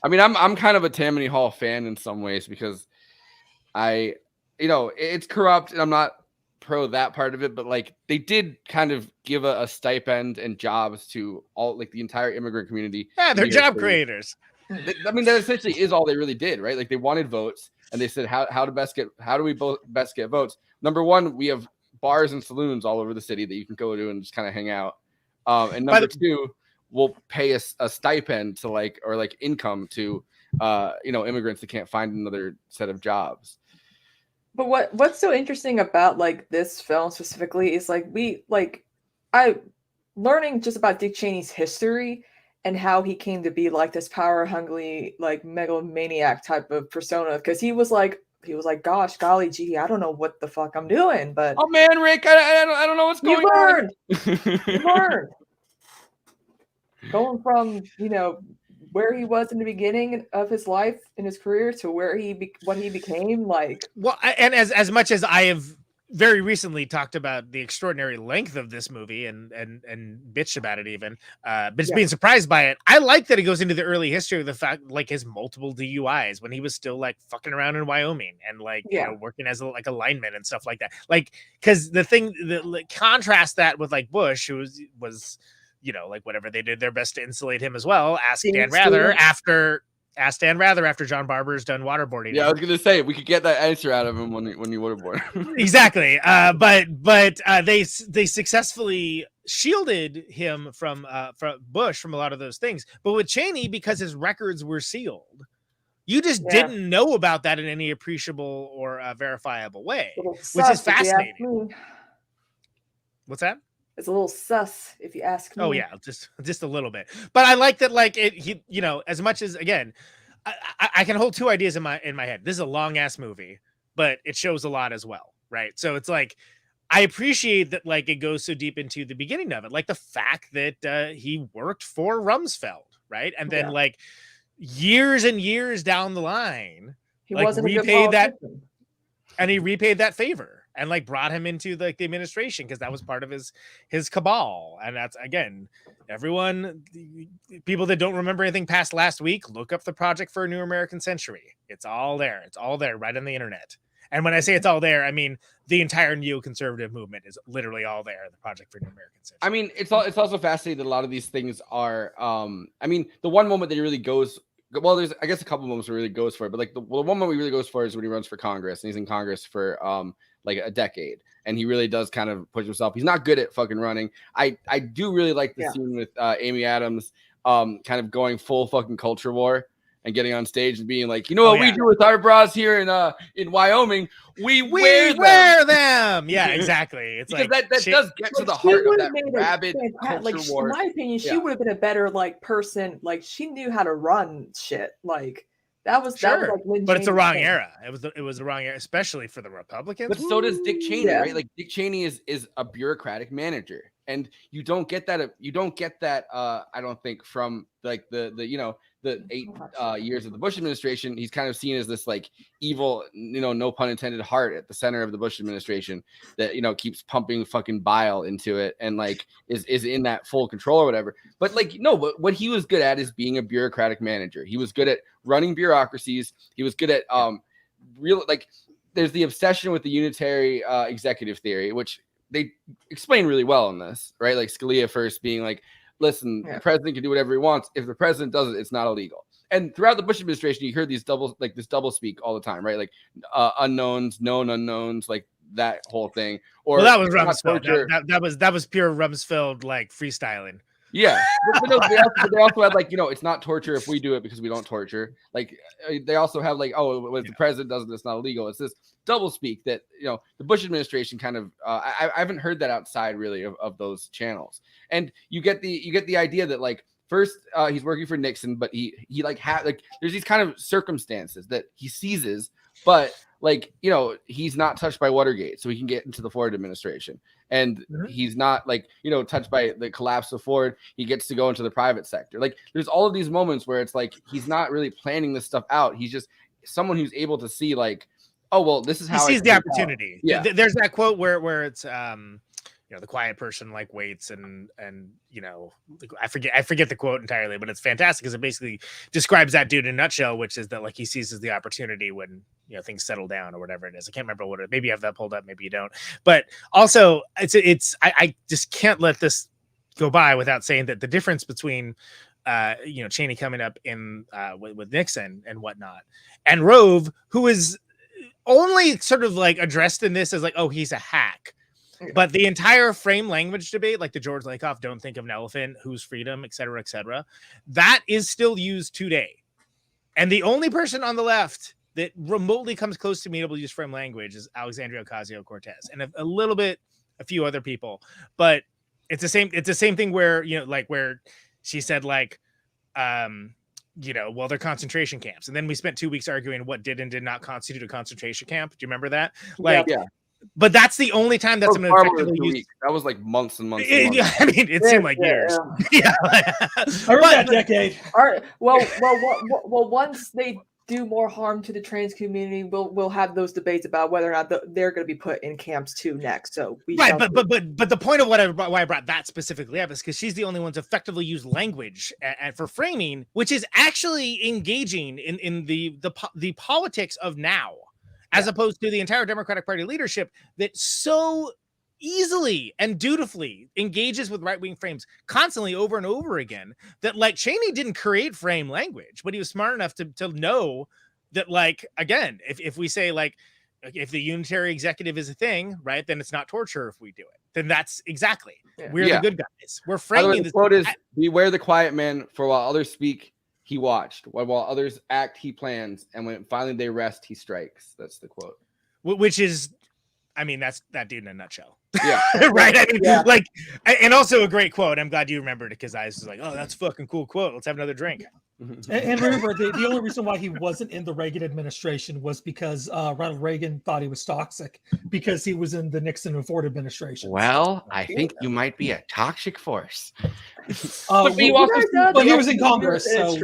I mean, I'm kind of a Tammany Hall fan in some ways because it's corrupt and I'm not pro that part of it, but like they did kind of give a stipend and jobs to all like the entire immigrant community. Yeah, they're job creators. I mean, that essentially is all they really did, right? Like they wanted votes, and they said, how do we best get votes? Number one, we have bars and saloons all over the city that you can go to and just kind of hang out. And number two, we'll pay a stipend to like income to immigrants that can't find another set of jobs. But what's so interesting about like this film specifically is I learning just about Dick Cheney's history and how he came to be like this power hungry, like megalomaniac type of persona. Because he was like, gosh, golly gee, I don't know what the fuck I'm doing, but oh man, Rick, I don't know what's going on. You learned. Going from where he was in the beginning of his life in his career to where what he became, like. Well, and as much as I have very recently talked about the extraordinary length of this movie and bitched about it even, but just being surprised by it. I like that it goes into the early history of the fact, like his multiple DUIs when he was still like fucking around in Wyoming and like working as a lineman and stuff like that. Like, because the thing that contrast that with like Bush, who was like whatever, they did their best to insulate him as well. Ask Dan Rather after John Barber's done waterboarding. Yeah, I was gonna say we could get that answer out of him when you waterboard. Exactly. But they successfully shielded him from Bush from a lot of those things. But with Cheney, because his records were sealed, you just didn't know about that in any appreciable or verifiable way, which is fascinating. What's that? It's a little sus, if you ask me. Oh yeah, just a little bit. But I like that, like as much as again, I can hold two ideas in my head. This is a long ass movie, but it shows a lot as well, right? So it's like I appreciate that, like it goes so deep into the beginning of it, like the fact that he worked for Rumsfeld, right? And then like years and years down the line, he wasn't repaid that, and he repaid that favor. And like brought him into like the administration because that was part of his cabal. And that's again, people that don't remember anything past last week, look up the Project for a New American Century. It's all there. It's all there right on the internet. And when I say it's all there, I mean the entire neoconservative movement is literally all there. The Project for New American Century. I mean, it's also fascinating that a lot of these things are. I mean, the one moment that he really goes. Well, there's I guess a couple moments where he really goes for it, but like the one moment he really goes for is when he runs for Congress, and he's in Congress for like a decade, and he really does kind of push himself. He's not good at fucking running. I do really like the scene with Amy Adams, kind of going full fucking culture war and getting on stage and being like, you know what we do with our bras here in Wyoming? We wear them. Yeah, exactly. It's because like that does get to the heart of that rabid culture like, war. in my opinion, she would have been a better like person. Like she knew how to run shit. Like that was sure, like Lynn but it's the wrong Cheney's era. It was the wrong era, especially for the Republicans. But so does Dick Cheney, Yeah. right? Like Dick Cheney is a bureaucratic manager, and you don't get that. I don't think from like the 8 years of the Bush administration. He's kind of seen as this like evil, no pun intended, heart at the center of the Bush administration that keeps pumping fucking bile into it and like is in that full control or whatever. But like no, but what he was good at is being a bureaucratic manager. He was good at running bureaucracies. He was good at real like. There's the obsession with the unitary executive theory, which they explain really well in this, right? Like Scalia first being like, listen, the president can do whatever he wants. If the president does it, it's not illegal. And throughout the Bush administration, you heard these this double speak all the time, right? Like unknowns, known unknowns, like that whole thing. Or well, that was Rumsfeld. That was pure Rumsfeld like freestyling. Yeah, but they also had like it's not torture if we do it because we don't torture. Like they also have like if the president does it, it's not illegal. It's this double speak that the Bush administration kind of I haven't heard that outside really of those channels. And you get the idea that like first he's working for Nixon, but he there's these kind of circumstances that he seizes, but like he's not touched by Watergate, so he can get into the Ford administration. And he's not like, touched by the collapse of Ford. He gets to go into the private sector. Like there's all of these moments where it's like, he's not really planning this stuff out. He's just someone who's able to see like, oh, well, this is how he sees the opportunity. Yeah. There's that quote where it's, the quiet person like waits and I forget the quote entirely, but it's fantastic because it basically describes that dude in a nutshell, which is that like he seizes the opportunity when things settle down or whatever it is. I can't remember what it. Maybe you have that pulled up, maybe you don't. But also, I just can't let this go by without saying that the difference between Cheney coming up in with Nixon and whatnot, and Rove, who is only sort of like addressed in this as like, oh, he's a hack. But the entire frame language debate, like the George Lakoff, don't think of an elephant, whose freedom, et cetera, that is still used today. And the only person on the left that remotely comes close to being able to use frame language is Alexandria Ocasio-Cortez and a few other people. But it's the same thing where, where she said like, well, they're concentration camps. And then we spent 2 weeks arguing what did and did not constitute a concentration camp. Do you remember that? Like, yeah. But that's the only time that's going to effectively use. That was like months and months. And months. I mean, it seemed like years. Yeah. That decade. All right. Well, once they do more harm to the trans community, we'll have those debates about whether or not they're going to be put in camps too next. So but the point of why I brought that specifically up is because she's the only one to effectively use language for framing, which is actually engaging in the politics of now. As opposed to the entire Democratic Party leadership that so easily and dutifully engages with right-wing frames constantly over and over again, that like Cheney didn't create frame language, but he was smart enough to know that, like, again, if we say like, if the unitary executive is a thing, right, then it's not torture if we do it. Then that's exactly, we're the good guys. We're framing this. The quote is, beware the quiet man, for while others speak, he watched. While others act, he plans. And when finally they rest, he strikes. That's the quote. Which is, I mean, that's that dude in a nutshell. Yeah. Right. I mean, like, and also a great quote. I'm glad you remembered it because I was like, oh, that's a fucking cool quote. Let's have another drink. And remember, the only reason why he wasn't in the Reagan administration was because Ronald Reagan thought he was toxic because he was in the Nixon and Ford administration. Well, I think you might be a toxic force. But he was in Congress. So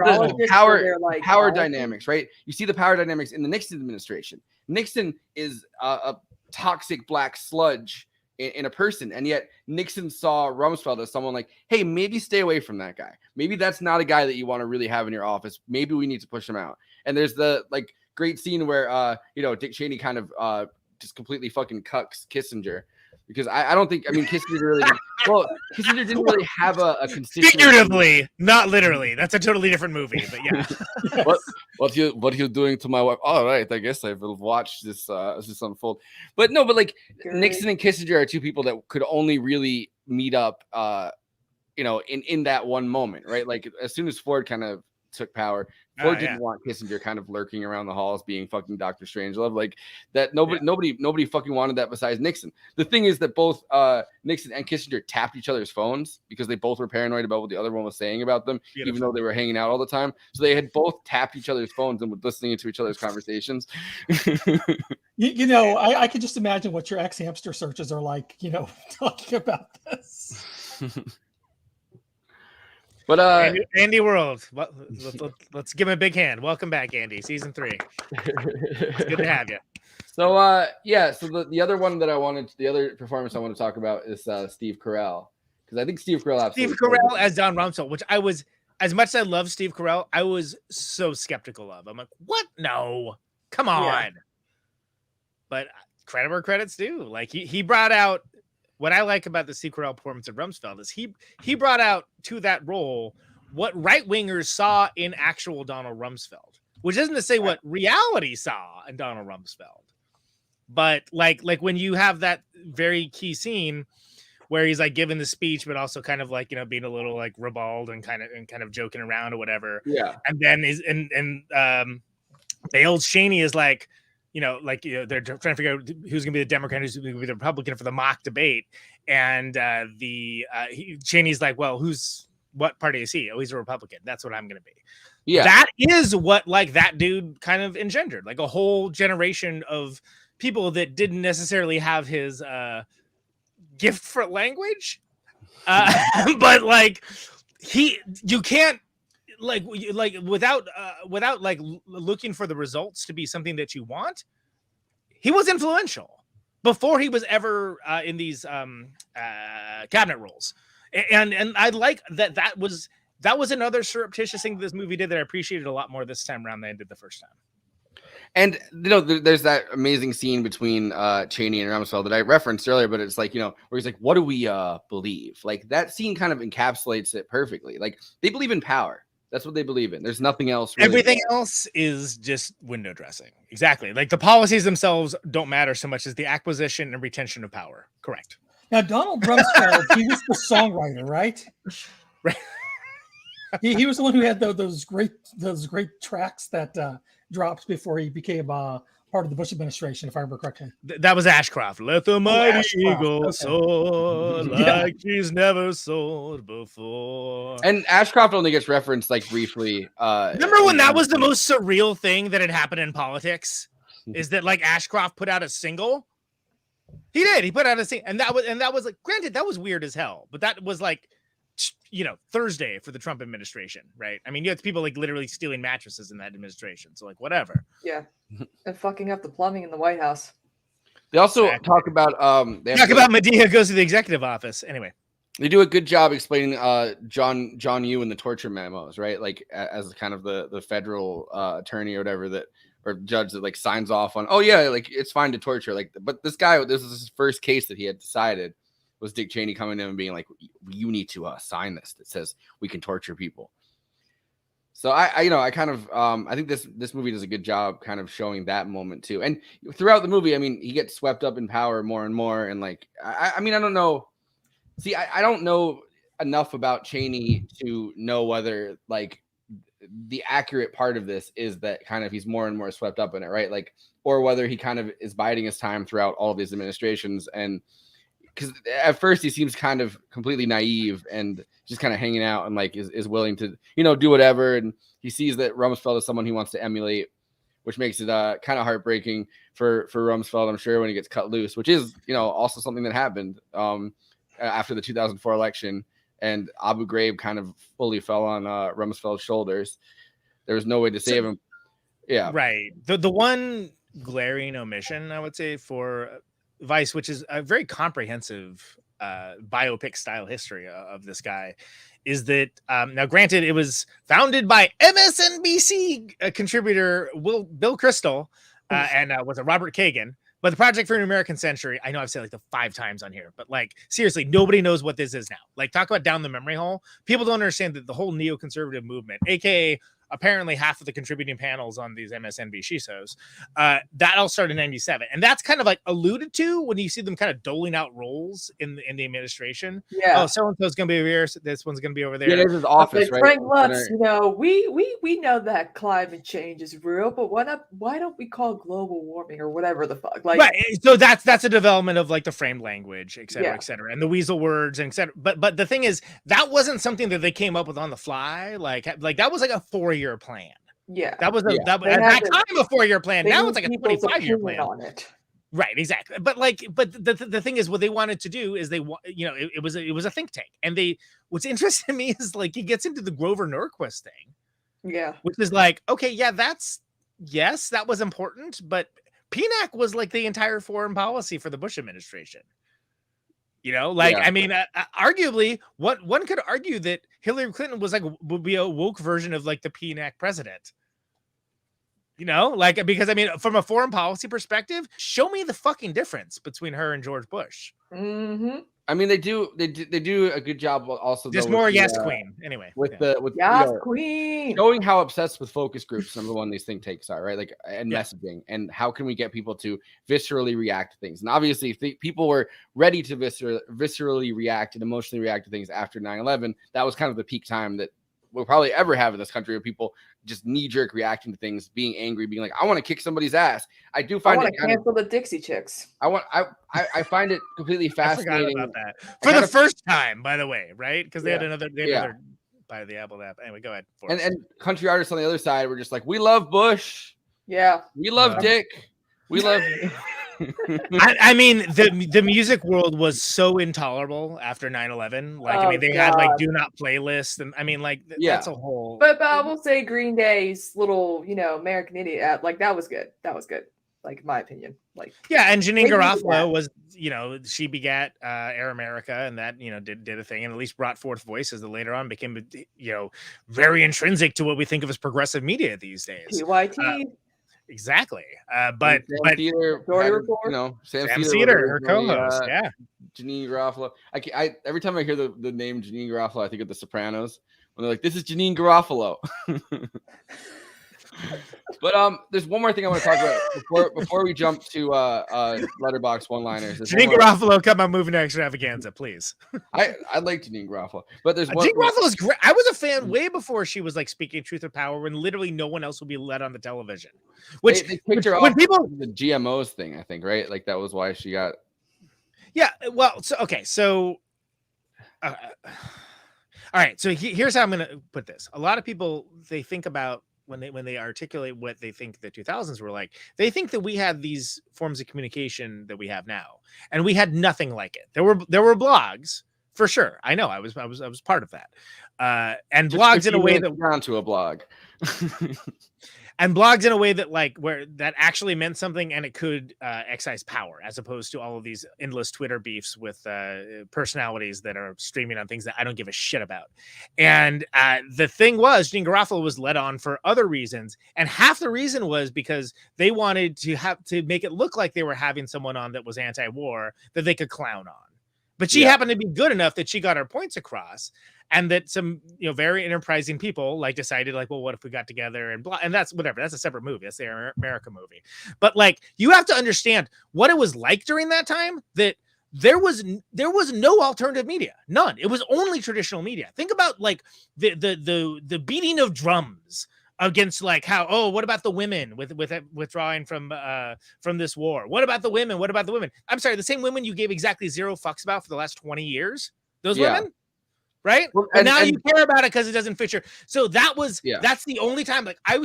power dynamics, right? You see the power dynamics in the Nixon administration. Nixon is a toxic black sludge in a person, and yet Nixon saw Rumsfeld as someone like, hey, maybe stay away from that guy. Maybe that's not a guy that you want to really have in your office. Maybe we need to push him out. And there's the like great scene where Dick Cheney kind of just completely fucking cucks Kissinger. Because I don't think, I mean, Kissinger Kissinger didn't really have a constituency. Figuratively, not literally. That's a totally different movie, but yeah. Yes. What you doing to my wife? All right, I guess I will watch this unfold. But no, but like Nixon and Kissinger are two people that could only really meet up, in that one moment, right? Like as soon as Ford kind of took power, Ford didn't want Kissinger kind of lurking around the halls being fucking Dr. Strangelove, like that. Nobody fucking wanted that besides Nixon. The thing is that both Nixon and Kissinger tapped each other's phones because they both were paranoid about what the other one was saying about them, even though they were hanging out all the time. So they had both tapped each other's phones and were listening to each other's conversations. I could just imagine what your ex-hamster searches are like, talking about this. But Andy World, let's give him a big hand. Welcome back, Andy. Season 3. It's good to have you. So so the other one that the other performance I want to talk about is Steve Carell, because I think Steve Carell as Don Rumsfeld, which I was, as much as I love Steve Carell, I was so skeptical of. I'm like, what? No, come on. Yeah. But credit where credit's due. Like he brought out. What I like about the Steve Carell performance of Rumsfeld is he brought out to that role what right-wingers saw in actual Donald Rumsfeld, which isn't to say what reality saw in Donald Rumsfeld. But like when you have that very key scene where he's like giving the speech, but also kind of like, being a little like ribald and kind of joking around or whatever. Yeah. And then Bale Cheney is like, they're trying to figure out who's going to be the Democrat, who's going to be the Republican for the mock debate. And Cheney's like, well, what party is he? Oh, he's a Republican. That's what I'm going to be. Yeah. That is what like that dude kind of engendered, like a whole generation of people that didn't necessarily have his gift for language. But like you can't, like without like looking for the results to be something that you want. He was influential before he was ever in these cabinet roles, and I like that was another surreptitious thing that this movie did that I appreciated a lot more this time around than I did the first time. And there's that amazing scene between Cheney and Rumsfeld that I referenced earlier, but it's like, where he's like, what do we believe? Like that scene kind of encapsulates it perfectly. Like they believe in power. That's what they believe in. There's nothing else. Really Everything else is just window dressing. Exactly. Like the policies themselves don't matter so much as the acquisition and retention of power. Correct. Now, Donald Rumsfeld, he was the songwriter, right? Right. He was the one who had those great tracks that dropped before he became part of the Bush administration, if I remember correctly. That was Ashcroft. Let the mighty eagle soar like she's never soared before. And Ashcroft only gets referenced like briefly. Remember when that was the most surreal thing that had happened in politics? Is that like Ashcroft put out a single? He did. He put out a single, and that was like, granted, that was weird as hell, but that was like, Thursday for the Trump administration, right? I mean, you had people like literally stealing mattresses in that administration. So like, whatever. Yeah. And fucking up the plumbing in the White House. They also talk about Medea goes to the executive office. Anyway, they do a good job explaining John Yoo and the torture memos, right? Like as kind of the federal attorney or whatever or judge that like signs off on, oh yeah, like it's fine to torture. Like, but this is his first case that he had decided was Dick Cheney coming to him and being like, you need to sign this that says we can torture people. So I kind of I think this movie does a good job kind of showing that moment too. And throughout the movie, I mean, he gets swept up in power more and more. And like, I mean, I don't know. See, I don't know enough about Cheney to know whether like the accurate part of this is that kind of he's more and more swept up in it, right? Like, or whether he kind of is biding his time throughout all of these administrations. And because at first he seems kind of completely naive and just kind of hanging out and like is willing to, do whatever. And he sees that Rumsfeld is someone he wants to emulate, which makes it kind of heartbreaking for Rumsfeld, I'm sure, when he gets cut loose, which is, also something that happened after the 2004 election. And Abu Ghraib kind of fully fell on Rumsfeld's shoulders. There was no way to save him. Yeah. Right. The one glaring omission, I would say, for Vice, which is a very comprehensive biopic style history of this guy is that now granted it was founded by MSNBC contributor Bill Kristol and was a Robert Kagan, but the Project for an American Century, I know I've said like the 5 times on here, but like seriously, nobody knows what this is now. Like talk about down the memory hole. People don't understand that the whole neoconservative movement, aka apparently half of the contributing panels on these MSNBC shows, that all started in 97. And that's kind of like alluded to when you see them kind of doling out roles in the administration. Yeah. Oh, so-and-so's going to be over here. So this one's going to be over there. Yeah, there's his office, Like, right? Frank Lutz, you know, we know that climate change is real, but why don't we call global warming or whatever the fuck? Like, right. So that's a development of like the framed language, et cetera, Yeah. et cetera, and the weasel words, and et cetera. But the thing is, that wasn't something that they came up with on the fly. Like that was like a 4-year plan. yeah. That was They at had that to- time a 4-year plan. they Now need it's like a people's 25-year opinion plan. on it. Right, exactly. But the thing is, what they wanted to do is it was a think tank, and what's interesting to me is like he gets into the Grover Norquist thing, Yeah. which is like, okay, yeah, that was important, but PNAC was like the entire foreign policy for the Bush administration. You know, like, Yeah. I mean, arguably, one could argue that Hillary Clinton would be a woke version of like the PNAC president. You know, like, because I mean, from a foreign policy perspective, show me the fucking difference between her and George Bush. Mm-hmm. I mean, they do a good job also. Just though, more with the, yes, queen. Anyway, with yeah. the Yes, queen. showing how obsessed with focus groups number one these think tanks are, right? Like, and Yeah. messaging, and how can we get people to viscerally react to things? And obviously, if people were ready to viscerally react and emotionally react to things after 9/11, that was kind of the peak time that we'll probably ever have in this country, of people just knee-jerk reacting to things, being angry, being like, I want to kick somebody's ass. I do I find want it to kind of, cancel the Dixie Chicks. I find it completely I forgot fascinating. about that for the first time, by the way, right? Because they had Yeah. another by the Apple app. Anyway, go ahead. And Forrest. country artists on the other side were just like, we love Bush, Yeah. we love Dick, we love. I mean, the music world was so intolerable after 9/11. Like, I Oh, mean, they had like God. do not playlist, and I mean, like, Yeah. that's a whole. But I will say Green Day's little, American Idiot app, like that was good. That was good. Like in my opinion. Like Yeah, and Janine They needed Garofalo that. was, she begat Air America, and that, did a thing, and at least brought forth voices that later on became, very intrinsic to what we think of as progressive media these days. PYT. Exactly. But Theater, Story Report. Sam Sam Cedar, Cedar, her co-host, yeah. Janine Garofalo. I every time I hear the name Janine Garofalo, I think of The Sopranos when they're like, "This is Janine Garofalo." But there's one more thing I want to talk about before we jump to letterbox one-liners. There's Janine one more- Garofalo, come on, moving extravaganza, please. I like Janine Garofalo, but there's one. Janine Garofalo is great. I was a fan way before she was like speaking truth of power, when literally no one else would be let on the television. Which they picked her when off people, the GMOs thing, I think, right? Like that was why she got. yeah, well, so okay, so all right, so here's how I'm gonna put this. A lot of people, they think about when they articulate what they think the 2000s were like, they think that we had these forms of communication that we have now, and we had nothing like it. There were blogs for sure. I know I was part of that, and Just blogs in a 15 way minutes that down to a blog. and blogs in a way that like where that actually meant something, and it could exercise power, as opposed to all of these endless Twitter beefs with personalities that are streaming on things that I don't give a shit about. And the thing was, Janine Garofalo was led on for other reasons, and half the reason was because they wanted to make it look like they were having someone on that was anti-war that they could clown on. But she happened to be good enough that she got her points across, and that some very enterprising people like decided like, well, what if we got together and blah, and that's whatever. That's a separate movie. That's the Air America movie. But like, you have to understand what it was like during that time. That there was no alternative media, none. It was only traditional media. Think about like the beating of drums against like how, what about the women with withdrawing from this war? What about the women? What about the women? I'm sorry, the same women you gave exactly zero fucks about for the last 20 years. Those women, right? Well, and now and- you care about it because it doesn't fit your. So that was Yeah. that's the only time. Like I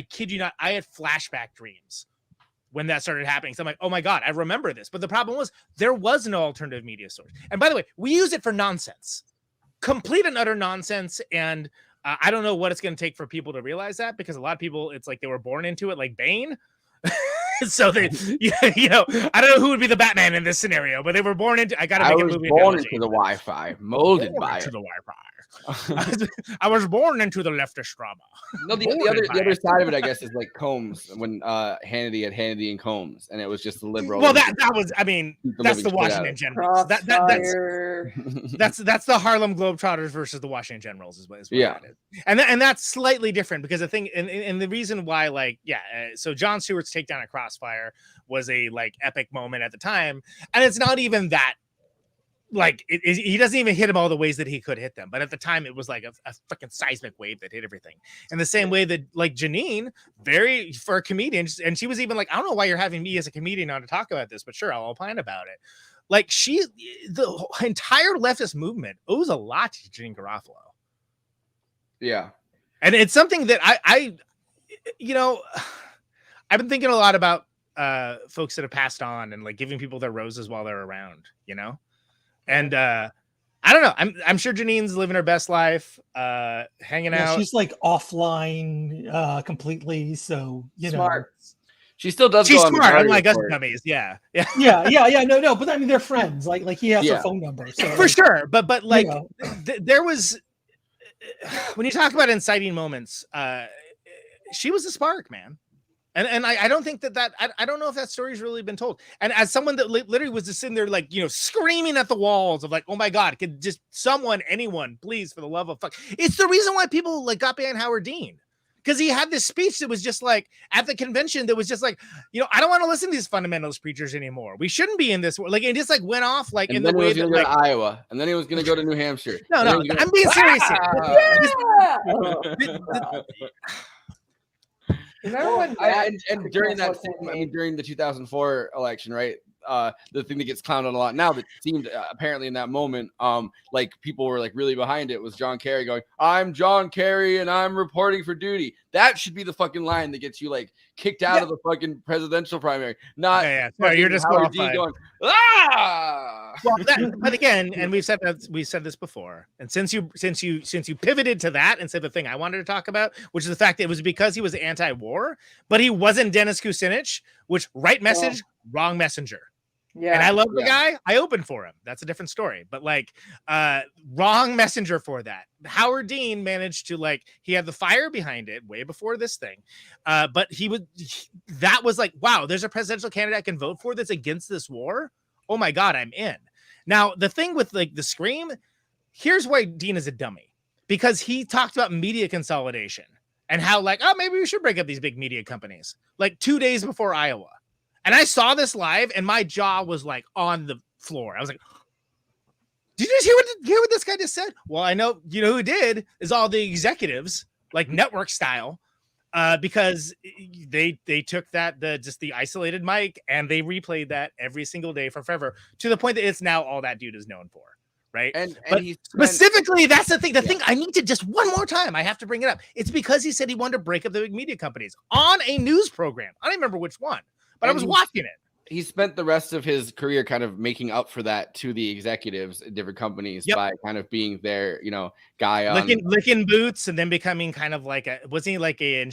kid you not, I had flashback dreams when that started happening. So I'm like, oh my God, I remember this. But the problem was there was no alternative media source. And by the way, we use it for nonsense, complete and utter nonsense. And I don't know what it's going to take for people to realize that, because a lot of people, it's like they were born into it, like Bane. So they, you know, I don't know who would be the Batman in this scenario, but they were born into. I got to make a was movie born analogy. into the Wi-Fi, molded Born by into it. the Wi-Fi. I was born into the leftist drama. No, the other side of it, I guess, is like Combs when Hannity had Hannity and Combs, and it was just the liberal. Well, that was, I mean, that's the living shit out Washington of Generals. Crossfire. That's the Harlem Globetrotters versus the Washington Generals is what Yeah. that is. And that's slightly different because the thing and the reason why, like, so Jon Stewart's takedown at Crossfire was a like epic moment at the time, and it's not even that. Like he doesn't even hit him all the ways that he could hit them, but at the time it was like a freaking seismic wave that hit everything. In the same way that like Janine, for a comedian, and she was even like, I don't know why you're having me as a comedian on to talk about this, but sure, I'll opine about it. Like the entire leftist movement owes a lot to Janine Garofalo. Yeah, and it's something that I you know, I've been thinking a lot about folks that have passed on and like giving people their roses while they're around, you know. And I don't know. I'm sure Janine's living her best life, hanging out. She's like offline completely. So Smart. She still does. She's go on smart, the unlike us report. dummies. Yeah. No. But I mean, they're friends. Like he has her Yeah. phone number. So For sure. But like you know. there was when you talk about inciting moments, she was a spark, man. And I don't think that I don't know if that story's really been told. And as someone that literally was just sitting there, like, you know, screaming at the walls of like, oh my God, could just anyone, please, for the love of fuck. It's the reason why people like got behind Howard Dean. Because he had this speech that was just like at the convention that was just like, you know, I don't want to listen to these fundamentalist preachers anymore. We shouldn't be in this. Like, it just like went off like And in then the way he was that going to like, go to Iowa, and then he was going to go to New Hampshire. no, And then he was I'm being serious here. Remember when and during that, during the 2004 election, right? The thing that gets clowned on a lot now that seemed apparently in that moment, like people were like really behind it was John Kerry going, "I'm John Kerry and I'm reporting for duty." That should be the fucking line that gets you like kicked out of the fucking presidential primary. Not No, you're Howard Dean disqualified. going, "Ah!" Well, but again, and we've said this before, and since you pivoted to that and said the thing I wanted to talk about, which is the fact that it was because he was anti-war, but he wasn't Dennis Kucinich, which right message, wrong messenger. Yeah. And I love the guy. I opened for him. That's a different story. But like, wrong messenger for that. Howard Dean managed to like, he had the fire behind it way before this thing. But that was like, wow, there's a presidential candidate I can vote for that's against this war. Oh my God, I'm in. Now, the thing with like the Scream, here's why Dean is a dummy. Because he talked about media consolidation and how like, oh, maybe we should break up these big media companies. Like 2 days before Iowa. And I saw this live and my jaw was like on the floor. I was like, did you just hear what this guy just said? Well, I know, you know who did is all the executives, like network style, because they took just the isolated mic and they replayed that every single day for forever to the point that it's now all that dude is known for. Right. But specifically, that's the thing. The thing I need to just one more time, I have to bring it up. It's because he said he wanted to break up the big media companies on a news program. I don't remember which one. But I was watching it. He spent the rest of his career kind of making up for that to the executives at different companies by kind of being their, you know, guy on licking boots and then becoming kind of like wasn't he like a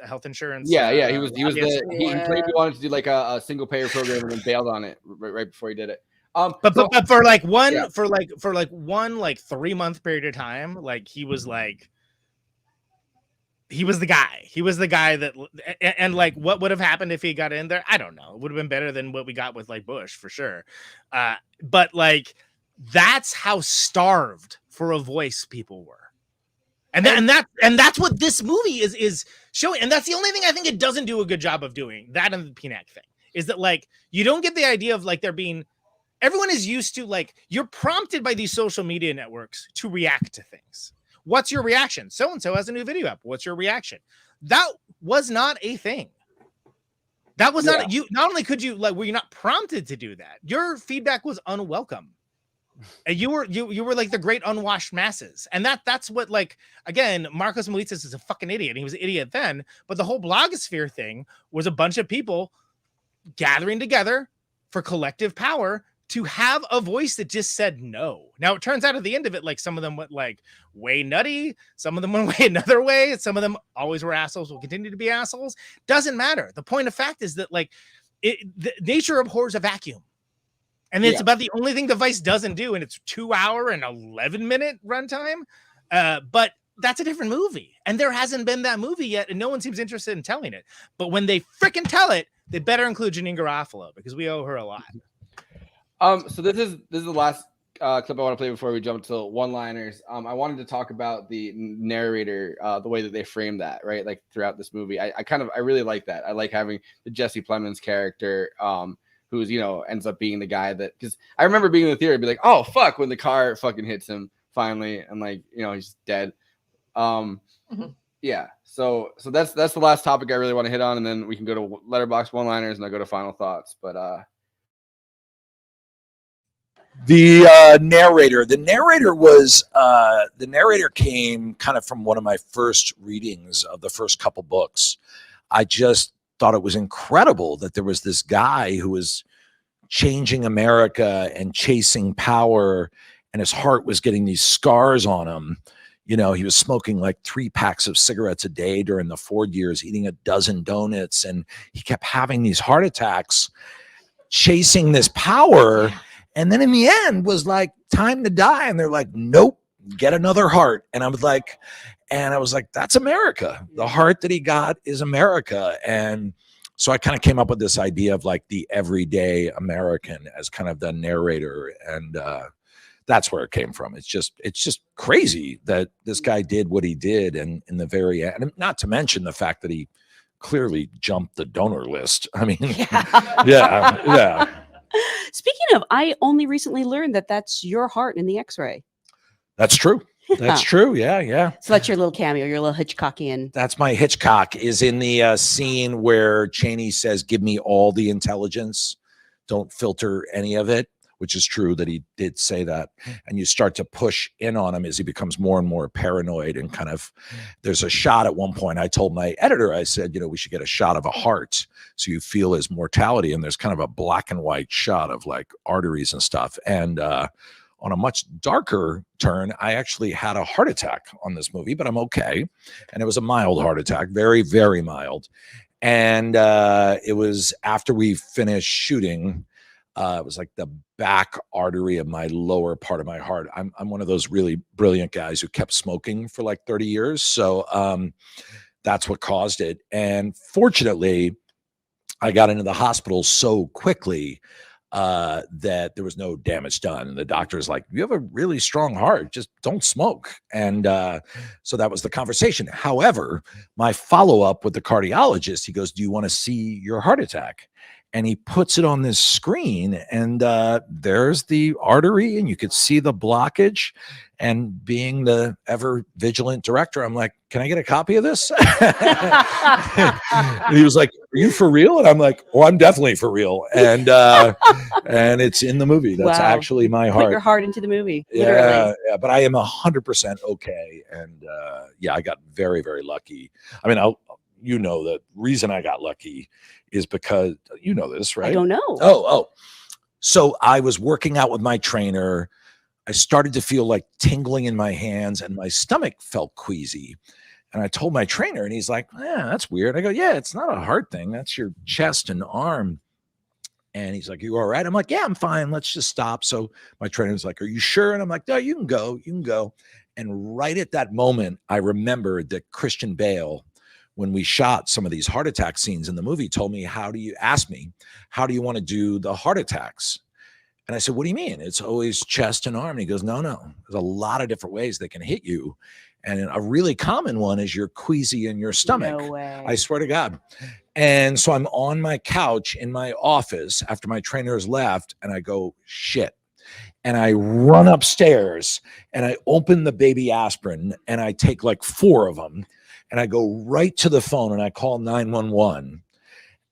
health insurance? Yeah, he was he claimed he wanted to do like a single payer program and then bailed on it right before he did it. But for like one 3-month period of time, like he was the guy. He was the guy that, and like, what would have happened if he got in there? I don't know. It would have been better than what we got with like Bush for sure. But like, that's how starved for a voice people were. And that's what this movie is showing. And that's the only thing I think it doesn't do a good job of doing. That and the PNAC thing is that like, you don't get the idea of like there being, everyone is used to like, you're prompted by these social media networks to react to things. What's your reaction? So-and-so has a new video up. What's your reaction? That was not a thing. That was not you. Not only could you were you not prompted to do that, your feedback was unwelcome. And you were like the great unwashed masses. And that's what, like, again, Marcos Melitzis is a fucking idiot. He was an idiot then, but the whole blogosphere thing was a bunch of people gathering together for collective power to have a voice that just said no. Now it turns out at the end of it, like some of them went like way nutty, some of them went way another way, some of them always were assholes, will continue to be assholes. Doesn't matter. The point of fact is that like the nature abhors a vacuum. And it's about the only thing the Vice doesn't do, and it's 2 hour and 11-minute runtime. But that's a different movie, and there hasn't been that movie yet, and no one seems interested in telling it. But when they freaking tell it, they better include Janine Garofalo because we owe her a lot. So this is the last clip I want to play before we jump to one-liners. I wanted to talk about the narrator, the way that they frame that, right? Like throughout this movie, I really like that. I like having the Jesse Plemons character, who's, you know, ends up being the guy that, because I remember being in the theater and be like, oh fuck, when the car fucking hits him finally, and like, you know, he's dead. Yeah. So that's the last topic I really want to hit on, and then we can go to Letterboxd one-liners, and I'll go to final thoughts. But the narrator came kind of from one of my first readings of the first couple books. I just thought it was incredible that there was this guy who was changing America and chasing power, and his heart was getting these scars on him. You know, he was smoking like 3 packs of cigarettes a day during the Ford years, eating a dozen donuts, and he kept having these heart attacks, chasing this power. And then in the end was like, time to die. And they're like, nope, get another heart. And I was like, that's America. The heart that he got is America. And so I kind of came up with this idea of like the everyday American as kind of the narrator. And that's where it came from. It's just crazy that this guy did what he did. And in the very end, and not to mention the fact that he clearly jumped the donor list. I mean, yeah. Speaking of, I only recently learned that that's your heart in the X-ray. That's true. That's true. Yeah. So that's your little cameo, your little Hitchcockian. That's my Hitchcock, is in the scene where Cheney says, give me all the intelligence. Don't filter any of it, which is true that he did say that. And you start to push in on him as he becomes more and more paranoid, and kind of, there's a shot at one point, I told my editor, I said, you know, we should get a shot of a heart so you feel his mortality. And there's kind of a black and white shot of like arteries and stuff. And on a much darker turn, I actually had a heart attack on this movie, but I'm okay. And it was a mild heart attack, very, very mild. And it was after we finished shooting. It was like the back artery of my lower part of my heart. I'm one of those really brilliant guys who kept smoking for like 30 years. So that's what caused it. And fortunately, I got into the hospital so quickly that there was no damage done. And the doctor's like, you have a really strong heart, just don't smoke. And so that was the conversation. However, my follow-up with the cardiologist, he goes, do you want to see your heart attack? And he puts it on this screen, and there's the artery, and you could see the blockage. And being the ever vigilant director, I'm like, can I get a copy of this? And he was like, are you for real? And I'm like, oh, I'm definitely for real. And it's in the movie. That's actually my heart. Put your heart into the movie. Yeah, but I am 100% okay. And I got very, very lucky. I mean, you know, the reason I got lucky is because, you know this, right? I don't know. Oh. So I was working out with my trainer. I started to feel like tingling in my hands, and my stomach felt queasy. And I told my trainer, and he's like, yeah, that's weird. I go, yeah, it's not a heart thing. That's your chest and arm. And he's like, you all right? I'm like, yeah, I'm fine. Let's just stop. So my trainer's like, are you sure? And I'm like, no, you can go. And right at that moment, I remembered that Christian Bale, when we shot some of these heart attack scenes in the movie, told me, how do you want to do the heart attacks? And I said, what do you mean? It's always chest and arm. And he goes, no. There's a lot of different ways they can hit you. And a really common one is you're queasy in your stomach. No way. I swear to God. And so I'm on my couch in my office after my trainer has left, and I go, shit. And I run upstairs, and I open the baby aspirin, and I take like 4 of them, and I go right to the phone, and I call 911.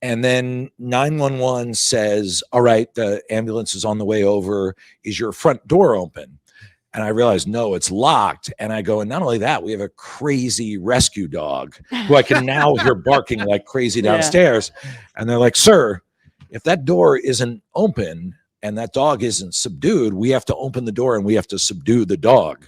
And then 911 says, all right, the ambulance is on the way over. Is your front door open? And I realized, no, it's locked. And I go, and not only that, we have a crazy rescue dog who I can now hear barking like crazy downstairs. And they're like, sir, if that door isn't open and that dog isn't subdued, we have to open the door and we have to subdue the dog.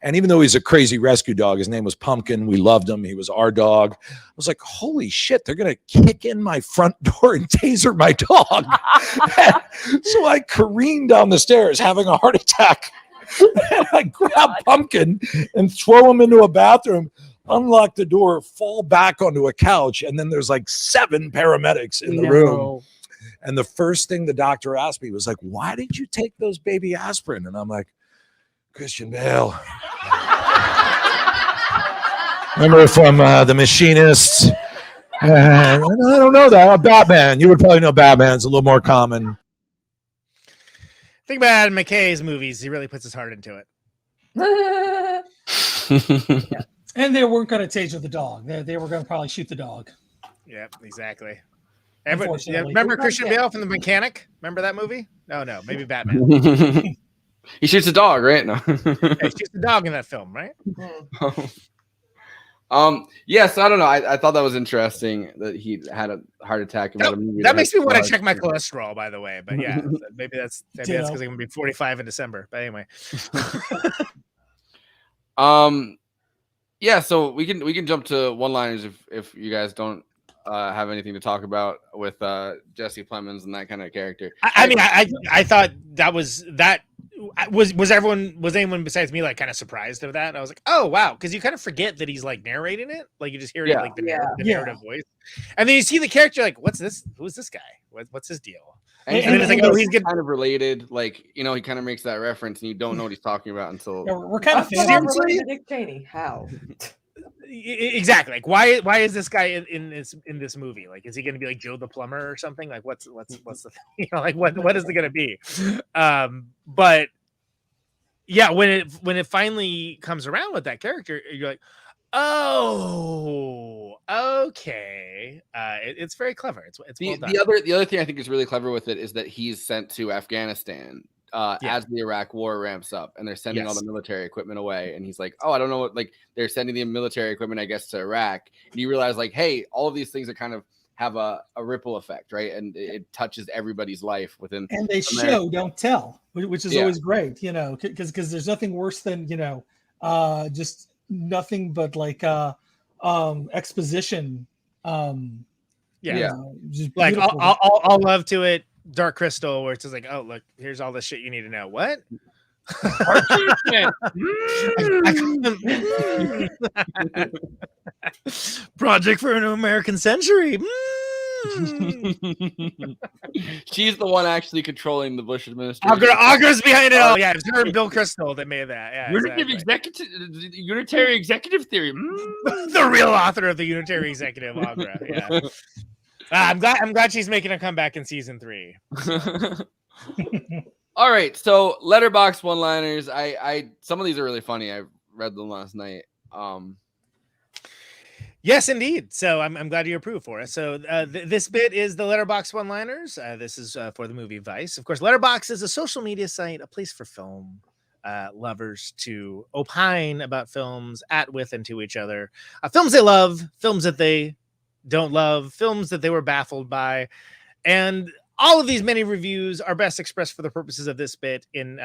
And even though he's a crazy rescue dog, his name was Pumpkin. We loved him. He was our dog. I was like, holy shit, they're going to kick in my front door and taser my dog. So I careened down the stairs having a heart attack. And I grab Pumpkin and throw him into a bathroom, unlock the door, fall back onto a couch. And then there's like 7 paramedics in the room. And the first thing the doctor asked me was like, why did you take those baby aspirin? And I'm like, Christian Bale. Remember from The Machinist? I don't know that. Batman. You would probably know Batman. It's a little more common. Think about McKay's movies. He really puts his heart into it. Yeah. And they weren't going to taser the dog. They were going to probably shoot the dog. Yep, exactly. Unfortunately. Remember Christian Bale from The Mechanic? Remember that movie? No, maybe Batman. He shoots a dog, right? No. He shoots the dog in that film, right? Yes, I don't know. I thought that was interesting that he had a heart attack about a movie. That makes me want to check my cholesterol, by the way. But yeah, maybe that's because I'm gonna be 45 in December. But anyway. Yeah, so we can jump to one-liners if you guys don't have anything to talk about with Jesse Plemons and that kind of character. I thought was anyone besides me like kind of surprised of that? I was like, oh wow, because you kind of forget that he's like narrating it, like you just hear it like the narrative voice, and then you see the character like, what's this? Who's this guy? What's his deal? And it's like, oh, he's kind of related, like he kind of makes that reference, and you don't know what he's talking about until we're kind of related to Dick Cheney. How? Exactly. Like why is this guy in this movie? Like, is he going to be like Joe the plumber or something? Like what's the like what is it going to be? But yeah, when it finally comes around with that character, you're like, oh, okay. It's very clever. It's well done. The other thing I think is really clever with it is that he's sent to Afghanistan as the Iraq war ramps up, and they're sending all the military equipment away, and he's like, oh, I don't know what, like they're sending the military equipment, I guess, to Iraq, and you realize like, hey, all of these things are kind of have a ripple effect, right? And it touches everybody's life within. And they show, don't tell, which is always great, because there's nothing worse than just nothing but like exposition. Just like I'll love to it. Dark Crystal, where it's just like, oh look, here's all the shit you need to know. What? Project for a New American Century. She's the one actually controlling the Bush administration. Agra's behind it all. Yeah, it's her and Bill Crystal that made that. Yeah, Unitary executive theory. The real author of the Unitary Executive, Agra. Yeah. I'm glad she's making a comeback in season 3. All right, so letterbox one-liners. I some of these are really funny. I read them last night. Yes, indeed. So I'm glad you approve, Forrest. So this bit is the letterbox one-liners. This is for the movie Vice. Of course, Letterboxd is a social media site, a place for film lovers to opine about films at, with, and to each other. Films they love, films that they don't love, films that they were baffled by, and all of these many reviews are best expressed for the purposes of this bit in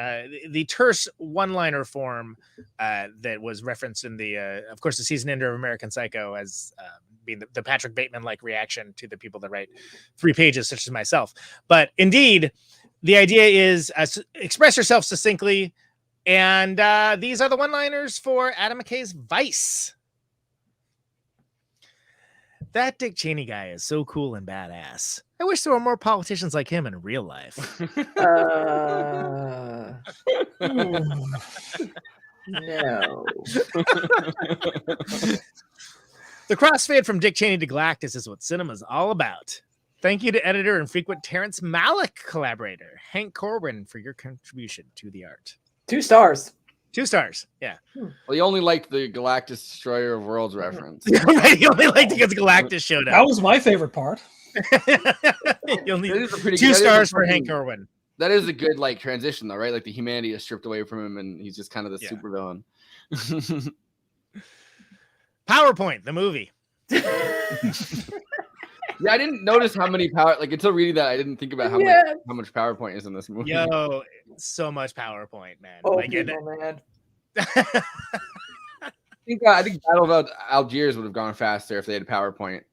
the terse one-liner form that was referenced in the, of course, the season ender of American Psycho as being the Patrick Bateman-like reaction to the people that write 3 pages, such as myself. But indeed, the idea is express yourself succinctly, and these are the one-liners for Adam McKay's Vice. That Dick Cheney guy is so cool and badass. I wish there were more politicians like him in real life. No. The crossfade from Dick Cheney to Galactus is what cinema's all about. Thank you to editor and frequent Terrence Malick collaborator, Hank Corwin, for your contribution to the art. 2 stars. 2 stars, yeah. Well, you only liked the Galactus Destroyer of Worlds reference. Right, you only liked because Galactus showed up. That was my favorite part. You only 2 stars for Hank Corwin. That is a good like transition, though, right? Like the humanity is stripped away from him, and he's just kind of the supervillain. PowerPoint, the movie. Yeah, I didn't notice how many power. Like until reading that, I didn't think about how much PowerPoint is in this movie. Yo, so much PowerPoint, man. Oh, Like, people, man. I think Battle of Algiers would have gone faster if they had PowerPoint.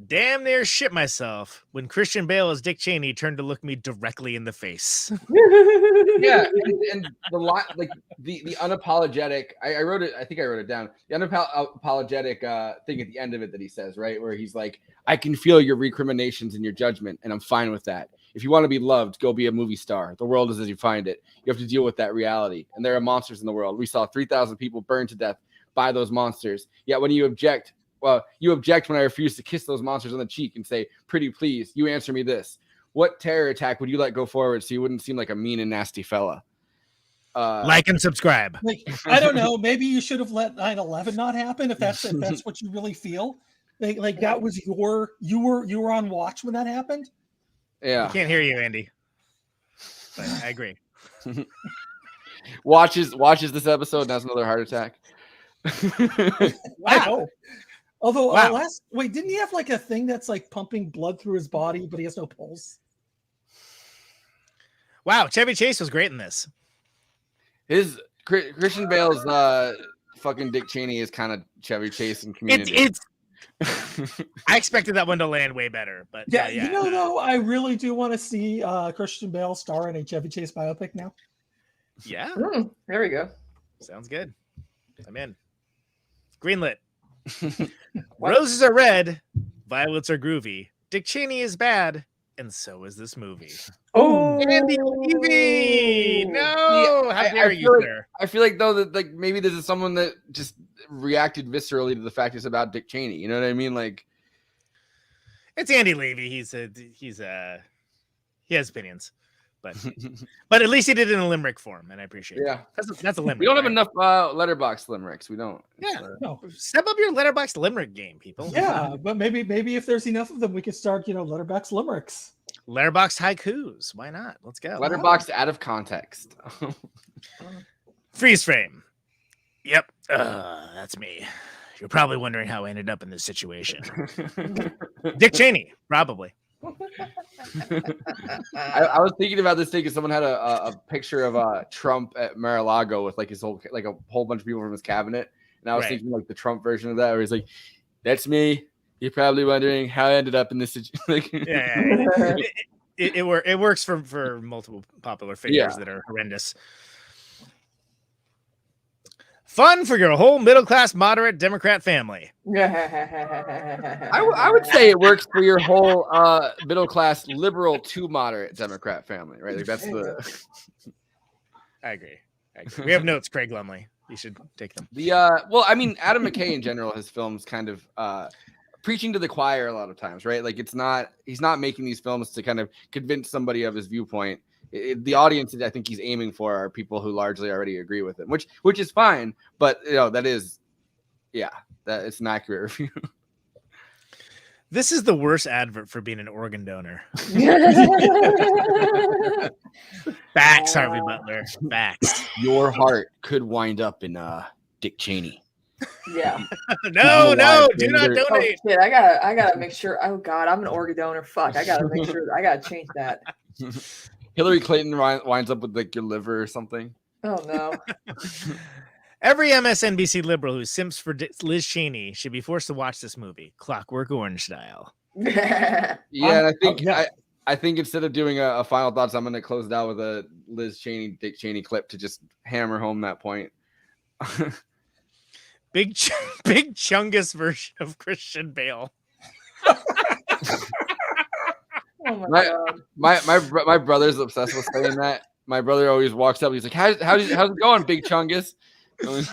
Damn near shit myself when Christian Bale as Dick Cheney turned to look me directly in the face. Yeah, and the lot, like the unapologetic. I wrote it. I think I wrote it down. The unapologetic thing at the end of it that he says, right, where he's like, "I can feel your recriminations and your judgment, and I'm fine with that. If you want to be loved, go be a movie star. The world is as you find it. You have to deal with that reality. And there are monsters in the world. We saw 3,000 people burned to death by those monsters. Yet when you object, when I refuse to kiss those monsters on the cheek and say, pretty please, you answer me this. What terror attack would you let go forward so you wouldn't seem like a mean and nasty fella?" Like and subscribe. Like, I don't know. Maybe you should have let 9/11 not happen if that's what you really feel. Like that was you were on watch when that happened. Yeah. I can't hear you, Andy. But I agree. watches this episode and has another heart attack. Wow. Although didn't he have like a thing that's like pumping blood through his body, but he has no pulse? Wow, Chevy Chase was great in this. His Christian Bale's fucking Dick Cheney is kind of Chevy Chase in Community. It's I expected that one to land way better, but yeah. You know, though, I really do want to see Christian Bale star in a Chevy Chase biopic now. Yeah, there we go. Sounds good. I'm in. Greenlit. Roses are red, violets are groovy. Dick Cheney is bad, and so is this movie. Oh, Andy Levy! No, how dare you, sir? I feel like though that like maybe this is someone that just reacted viscerally to the fact it's about Dick Cheney. You know what I mean? Like, it's Andy Levy. He has opinions, but at least he did it in a limerick form, and I appreciate it. Yeah, that's a limerick. We don't have enough letterbox limericks. We don't. Yeah, no. Step up your letterbox limerick game, people. Yeah, but maybe if there's enough of them, we could start letterbox limericks. Letterbox haikus. Why not? Let's go. Letterboxed out of context. Freeze frame. Yep. That's me. You're probably wondering how I ended up in this situation. Dick Cheney, probably. I was thinking about this thing because someone had a picture of Trump at Mar-a-Lago with like a whole bunch of people from his cabinet, and I was thinking like the Trump version of that, where he's like, "That's me. You're probably wondering how I ended up in this situation." It works for multiple popular figures that are horrendous. Fun for your whole middle-class, moderate Democrat family. I would say it works for your whole middle-class, liberal to moderate Democrat family, right? Like that's the. I agree. We have notes, Craig Lumley. You should take them. Well, I mean, Adam McKay in general, his films kind of preaching to the choir a lot of times, right? Like he's not making these films to kind of convince somebody of his viewpoint. The audience that I think he's aiming for are people who largely already agree with him, which is fine, but that is, that it's an accurate review. This is the worst advert for being an organ donor. Facts, Harvey Butler. Facts. Your heart could wind up in Dick Cheney. Yeah. No, do not donate. Oh, shit, I gotta make sure. Oh God, I'm an organ donor. Fuck, I gotta make sure. I gotta change that. Hillary Clinton winds up with like your liver or something. Oh no. Every MSNBC liberal who simps for Liz Cheney should be forced to watch this movie, Clockwork Orange style. Yeah, and I think instead of doing a final thoughts, I'm going to close it out with a Liz Cheney, Dick Cheney clip to just hammer home that point. Big Chungus version of Christian Bale. Oh my God. My brother's obsessed with saying that. My brother always walks up. He's like, how's it going, Big Chungus? Those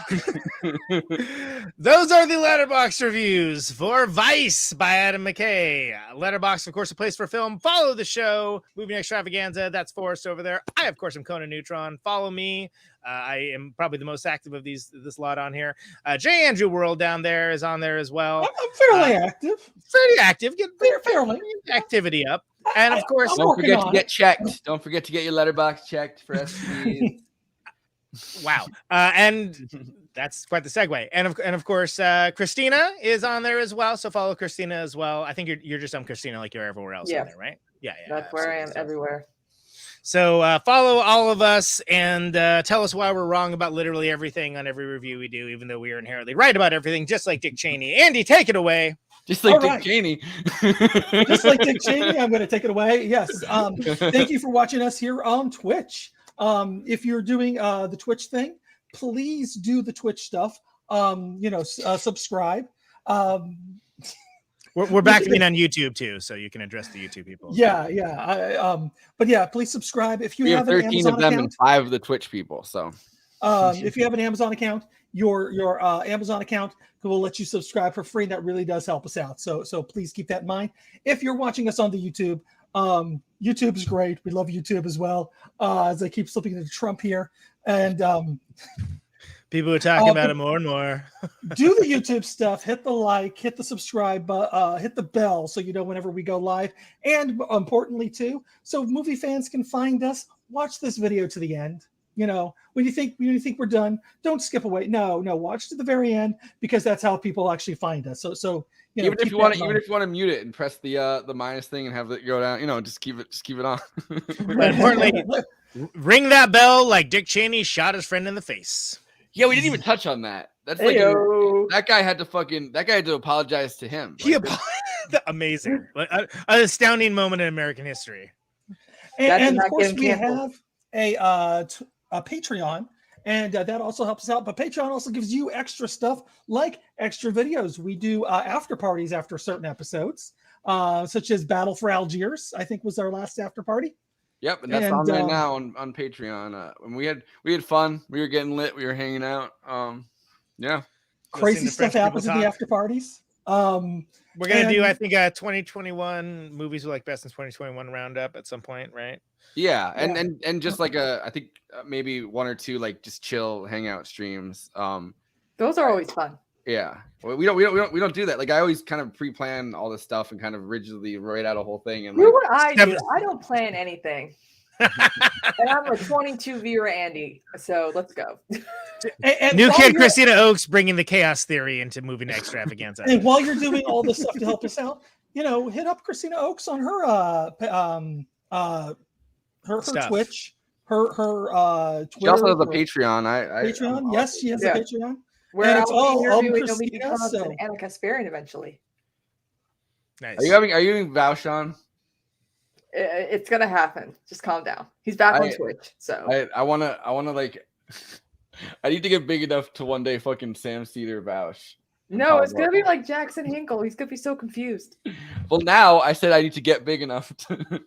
are the Letterboxd reviews for Vice by Adam McKay. Letterboxd, of course, a place for film. Follow the show, Movie Extravaganza. That's Forrest over there. I, of course, am Conan Neutron. Follow me. I am probably the most active of this lot on here. J. Andrew World down there is on there as well. I'm fairly active. Pretty active. Get fairly activity up. And of course, don't forget to get checked. Don't forget to get your letterbox checked for SPs. Wow. And that's quite the segue. And of course, Kristina is on there as well. So follow Kristina as well. I think you're just on Kristina like you're everywhere else on there, right? Yeah. That's where I am everywhere. So follow all of us and tell us why we're wrong about literally everything on every review we do, even though we are inherently right about everything, just like Dick Cheney. Andy, take it away. Just like All Dick right. Cheney. Just like Dick Cheney, I'm going to take it away. Yes. Thank you for watching us here on Twitch. If you're doing the Twitch thing, please do the Twitch stuff. Subscribe. We're back in on YouTube too, so you can address the YouTube people. Yeah. But yeah, please subscribe. If you We have have an 13 Amazon of them account, and 5 of the Twitch people. So if you have an Amazon account, your Amazon account will let you subscribe for free. That really does help us out. So please keep that in mind. If you're watching us on the YouTube, YouTube is great. We love YouTube as well. As I keep slipping into Trump here, and people are talking about it more and more. do the YouTube stuff. Hit the like, hit the subscribe, hit the bell so you know whenever we go live. And importantly too, so movie fans can find us. Watch this video to the end. When you think we're done, don't skip away. No, watch to the very end because that's how people actually find us. So even if you want to mute it and press the minus thing and have it go down, just keep it on. But importantly, ring that bell like Dick Cheney shot his friend in the face. Yeah, we didn't even touch on that. That's like that guy had to apologize to him. Amazing, an astounding moment in American history. And of course, we have a Patreon, and that also helps us out. But Patreon also gives you extra stuff like extra videos. We do after parties after certain episodes, such as Battle for Algiers, I think was our last after party. Yep, and that's on there now on Patreon. And we had fun. We were getting lit. We were hanging out. Yeah, crazy stuff happens in the after parties. We're gonna do, I think, 2021 movies we like best in 2021 roundup at some point, right? Yeah, and just like I think maybe 1 or 2 like just chill hangout streams. Those are always fun. Yeah, we don't do that. Like I always kind of pre-plan all this stuff and kind of rigidly write out a whole thing. And you know what I do? I don't plan anything. And I'm a 22 viewer Andy, so let's go. And New kid Kristina Oakes bringing the chaos theory into movie extravaganza. And while you're doing all this stuff to help us out, hit up Kristina Oakes on her her Twitch, her Twitter. She also has a Patreon. Patreon, yes, she has a Patreon. Where it's all Kristina, an Anna Kasparian eventually. Nice. Are you doing Vaushon? It's gonna happen. Just calm down. He's back on Twitch, so I wanna like I need to get big enough to one day fucking Sam Cedar Vaush. No, it's gonna be like Jackson Hinkle. He's gonna be so confused. Well, now I said I need to get big enough to.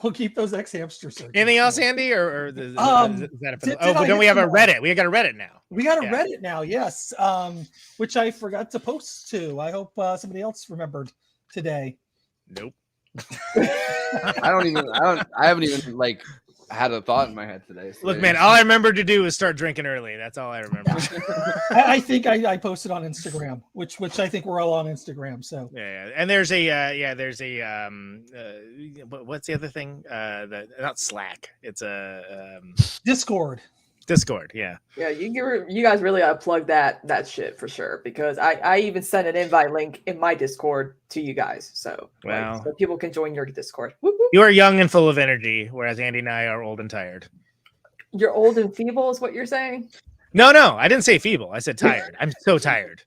We'll keep those ex-hamsters. Anything else, Andy, or is that don't we have a Reddit? We got a Reddit now. We got a Reddit now, yes. Which I forgot to post to. I hope somebody else remembered today. Nope. I haven't even like had a thought in my head today. So Look, man, all I remember to do was start drinking early. That's all I remember. I think I posted on Instagram, which I think we're all on Instagram. So yeah. And there's a what's the other thing? Not Slack. It's a Discord. Discord, yeah. Yeah, you guys really gotta plug that shit for sure, because I even sent an invite link in my Discord to you guys, so so people can join your Discord. Whoop, whoop. You are young and full of energy, whereas Andy and I are old and tired. You're old and feeble, is what you're saying? No, I didn't say feeble. I said tired. I'm so tired.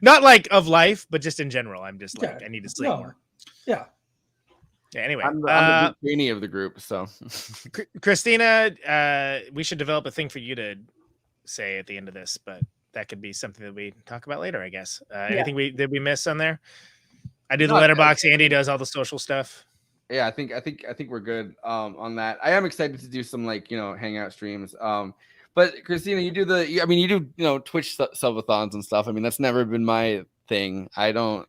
Not like of life, but just in general. I'm just like I need to sleep more. Yeah. Yeah, anyway, I'm the genie of the group. So, Kristina, we should develop a thing for you to say at the end of this, but that could be something that we talk about later, I guess. Anything did we miss on there? I do the letterbox. Andy does all the social stuff. Yeah, I think we're good on that. I am excited to do some hangout streams. But Kristina, you do Twitch subathons and stuff. I mean, that's never been my thing. I don't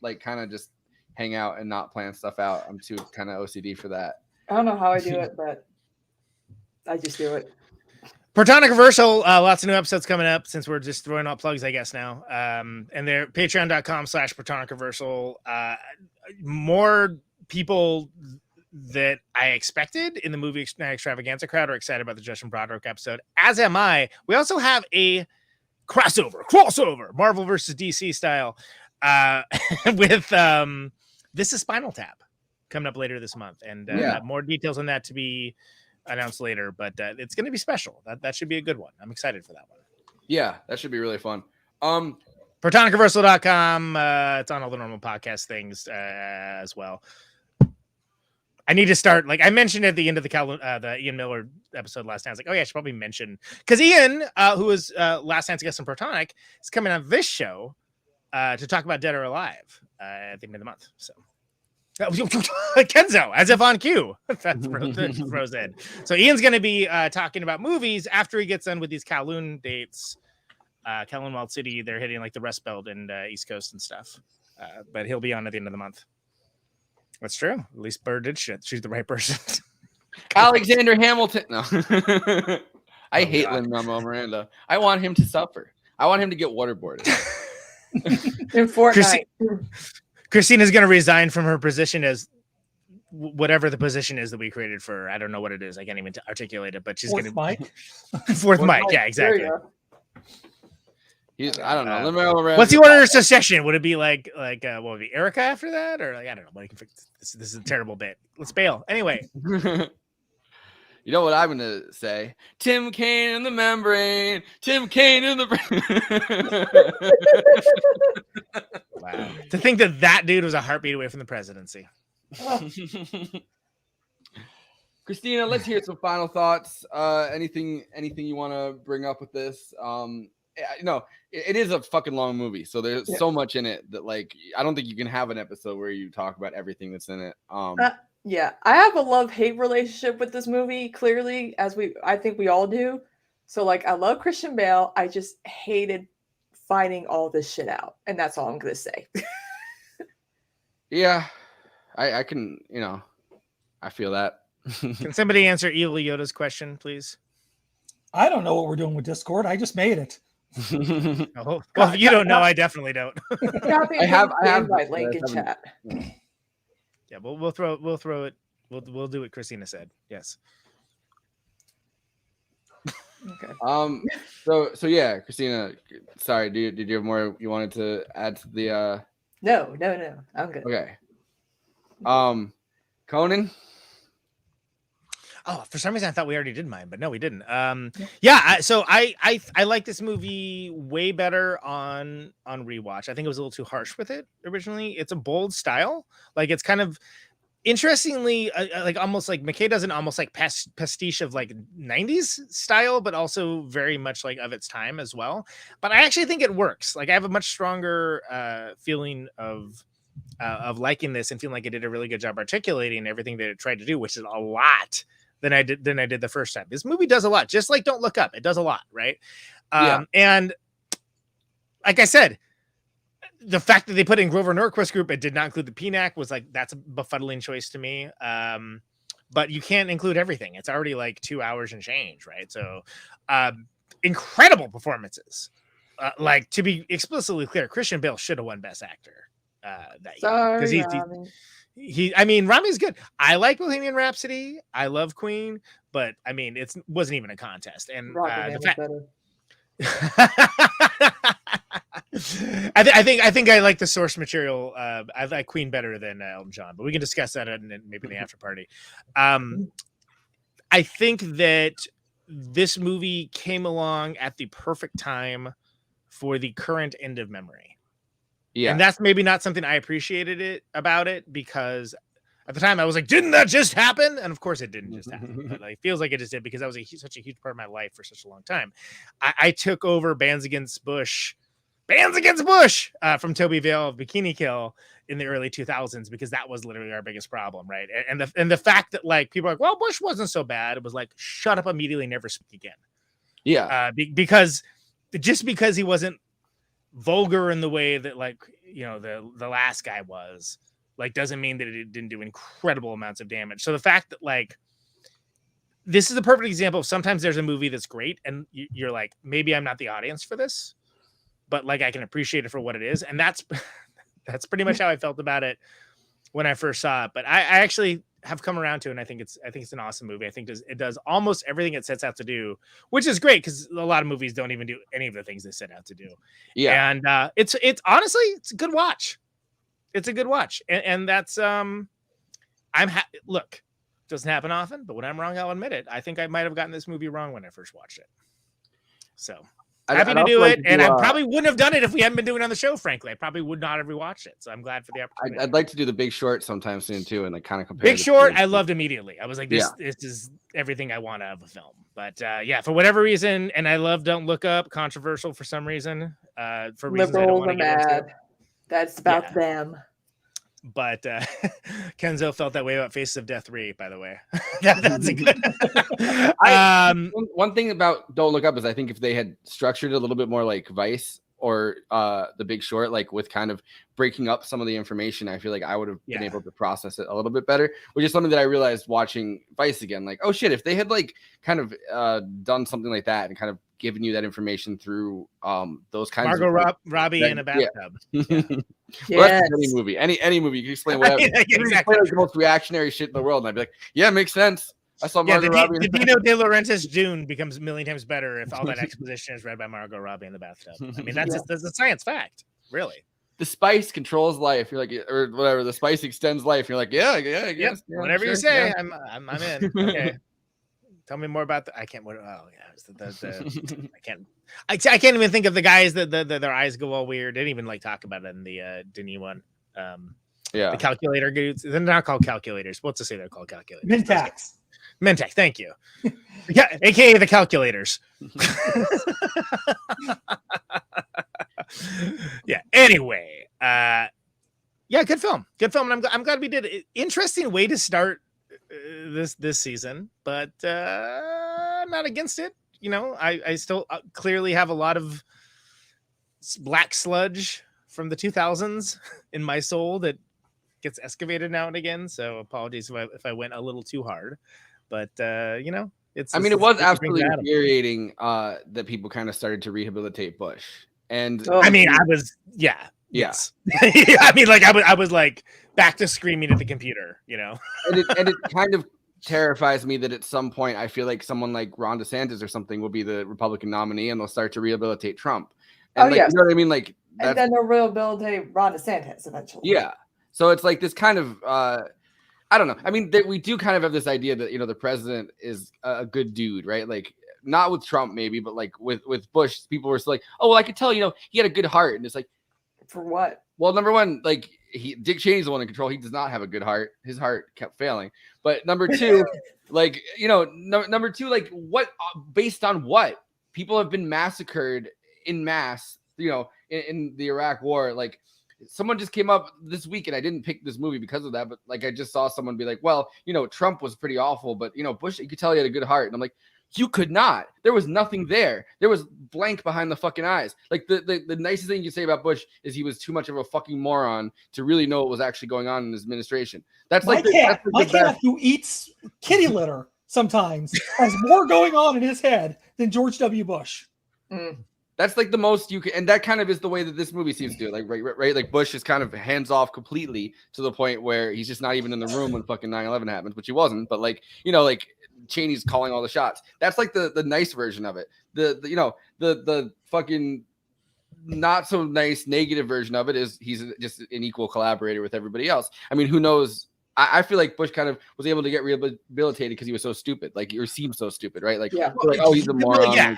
like kind of just hang out and not plan stuff out. I'm too kind of OCD for that. I don't know how I do it, but I just do it. Protonic Reversal, lots of new episodes coming up since we're just throwing out plugs, I guess, now. And they're patreon.com/Protonic Reversal. More people that I expected in the movie extravaganza crowd are excited about the Justin Broderick episode, as am I. We also have a crossover, Marvel versus DC style, with This is Spinal Tap coming up later this month, and more details on that to be announced later. But it's going to be special. That should be a good one. I'm excited for that one. Yeah, that should be really fun. ProtonicUniversal.com. It's on all the normal podcast things as well. I need to start, like I mentioned at the end of the Ian Miller episode last night. I was like, oh yeah, I should probably mention, because Ian, who was last night's guest on Protonic, is coming on this show to talk about Dead or Alive at the end of the month. So Kenzo, as if on cue. That's Roseanne. So Ian's going to be talking about movies after he gets done with these Kowloon dates. Kowloon Wild City, they're hitting like the Rust Belt and East Coast and stuff. But he'll be on at the end of the month. That's true. At least Burr did shit. She's the right person. Alexander Hamilton. No. I hate Lin-Manuel Miranda. I want him to suffer. I want him to get waterboarded. In Fortnite. Christina's going to resign from her position as whatever the position is that we created for her. I don't know what it is. I can't even articulate it, but she's going to... Fourth mic. Yeah, exactly. I don't know. Miranda. What's the order of succession? Would it be like what would it be Erica after that, or like I don't know? But this is a terrible bit. Let's bail anyway. You know what I'm gonna say? Tim Kaine in the membrane. Tim Kaine in the. Wow. To think that dude was a heartbeat away from the presidency. Kristina, let's hear some final thoughts. Anything you want to bring up with this? It is a fucking long movie, so there's so much in it that like I don't think you can have an episode where you talk about everything that's in it. Yeah, I have a love-hate relationship with this movie, clearly, I think we all do. So like I love Christian Bale. I just hated finding all this shit out. And that's all I'm gonna say. Yeah. I can, I feel that. Can somebody answer Evil Yoda's question, please? I don't know what we're doing with Discord. I just made it. Oh, well, if you don't know, I definitely don't. I have invite link in chat. Yeah, we'll throw it. We'll do what Christina said. Yes. Okay. So yeah, Kristina, sorry, did you have more you wanted to add to the No, I'm good. Okay. Conan. Oh, for some reason I thought we already did mine, but no, we didn't. So I like this movie way better on rewatch. I think it was a little too harsh with it originally. It's a bold style, like it's kind of interestingly like almost like McKay does an almost like pastiche of like 90s style, but also very much like of its time as well. But I actually think it works. Like I have a much stronger feeling of liking this and feeling like it did a really good job articulating everything that it tried to do, which is a lot than I did the first time. This movie does a lot, just like Don't Look Up. It does a lot, right? And like I said, the fact that they put in Grover Norquist group, it did not include the PNAC, was like, that's a befuddling choice to me. But you can't include everything. It's already like 2 hours and change, right? So incredible performances. Like, to be explicitly clear, Christian Bale should have won Best Actor that year. Because I mean, Rami's good. I like Bohemian Rhapsody. I love Queen, but I mean, it wasn't even a contest. And the fact, I think I like the source material. I like Queen better than Elton John, but we can discuss that maybe in the after party. I think that this movie came along at the perfect time for the current end of memory. Yeah. And that's maybe not something I appreciated about it, because at the time I was like, didn't that just happen? And of course it didn't just happen, but it feels like it just did, because that was such a huge part of my life for such a long time. I took over Bands Against Bush from Toby Vale of Bikini Kill in the early 2000s, because that was literally our biggest problem, right? And the fact that like people are like, well, Bush wasn't so bad. It was like, shut up immediately, never speak again. Yeah. Because he wasn't vulgar in the way that like the last guy was, like, doesn't mean that it didn't do incredible amounts of damage. So the fact that like this is a perfect example of sometimes there's a movie that's great and you're like, maybe I'm not the audience for this, but like I can appreciate it for what it is. And that's pretty much how I felt about it when I first saw it. But I actually have come around to, and I think it's an awesome movie. I think it does almost everything it sets out to do, which is great because a lot of movies don't even do any of the things they set out to do. Yeah. And it's honestly, it's a good watch. It's a good watch, and that's look, doesn't happen often, but when I'm wrong, I'll admit it. I think I might have gotten this movie wrong when I first watched it. So happy to do it, and I probably wouldn't have done it if we hadn't been doing it on the show. Frankly, I probably would not have rewatched it. So I'm glad for the opportunity. I'd like to do The Big Short sometime soon too, and like kind of compare. Big Short, I loved immediately. I was like, this is everything I want out of a film. But yeah, for whatever reason, and I love Don't Look Up, controversial for some reason. For reasons I don't want to get into. That's about them. But Kenzo felt that way about Faces of Death 3, by the way. That's a good. One thing about Don't Look Up is I think if they had structured it a little bit more like Vice or The Big Short, like with kind of breaking up some of the information, I feel like I would have been able to process it a little bit better, which is something that I realized watching Vice again. Like, oh shit, if they had like kind of done something like that and kind of given you that information through those kinds Margot of Robbie in a bathtub. Well, that's any movie. Any movie. You can explain whatever. Exactly. Like the most reactionary shit in the world. And I'd be like, yeah, makes sense. I saw Margot Robbie. The Dino De Laurentiis Dune becomes a million times better if all that exposition is read by Margot Robbie in the bathtub. I mean, that's a science fact, really. The spice controls life. You're like, or whatever. The spice extends life. You're like, yeah, I guess. Yeah, whatever sure, you say, yeah. I'm in. Okay. Tell me more about I can't. Oh yeah, I can't even think of the guys that their eyes go all weird. Didn't even like talk about it in the Denis one. The calculator dudes. They're not called calculators. What's to say they're called calculators? Mentak. Thank you. Yeah, aka the calculators. Yeah. Anyway, good film. And I'm glad we did it. Interesting way to start this season, but I'm not against it. You know, I still clearly have a lot of black sludge from the 2000s in my soul that gets excavated now and again. So apologies if I went a little too hard, but you know, it was absolutely infuriating that people kind of started to rehabilitate Bush. And I mean, I was, yes. I mean, like I was like back to screaming at the computer, you know. and it kind of terrifies me that at some point I feel like someone like Ron DeSantis or something will be the Republican nominee and they'll start to rehabilitate Trump. And you know what I mean? Like, and then they'll rehabilitate Ron DeSantis eventually. Yeah. So it's like this kind of I don't know. I mean, we do kind of have this idea that, you know, the president is a good dude, right? Like, not with Trump maybe, but like with Bush, people were still like, oh, well, I could tell, you know, he had a good heart. And it's like, for what? Well, number one, like Dick Cheney's the one in control. He does not have a good heart. His heart kept failing. But number two, like, you know, number two, like what, based on what? People have been massacred in mass, you know, in the Iraq war. Like, someone just came up this week, and I didn't pick this movie because of that, but like I just saw someone be like, well, you know, Trump was pretty awful, but you know, Bush, you could tell he had a good heart. And I'm like, you could not. There was nothing there. There was blank behind the fucking eyes. Like the nicest thing you say about Bush is he was too much of a fucking moron to really know what was actually going on in his administration. That's my cat who eats kitty litter sometimes has more going on in his head than George W. Bush. That's like the most you can, and that kind of is the way that this movie seems to do. Like, right. Like Bush is kind of hands off completely to the point where he's just not even in the room when fucking 9/11 happens, which he wasn't. But like, you know, like Cheney's calling all the shots. That's like the nice version of it. The you know, the fucking not so nice negative version of it is he's just an equal collaborator with everybody else. I mean, who knows? I feel like Bush kind of was able to get rehabilitated because he was so stupid, like, or seemed so stupid, right? Like, like, oh, he's a moron. Yeah.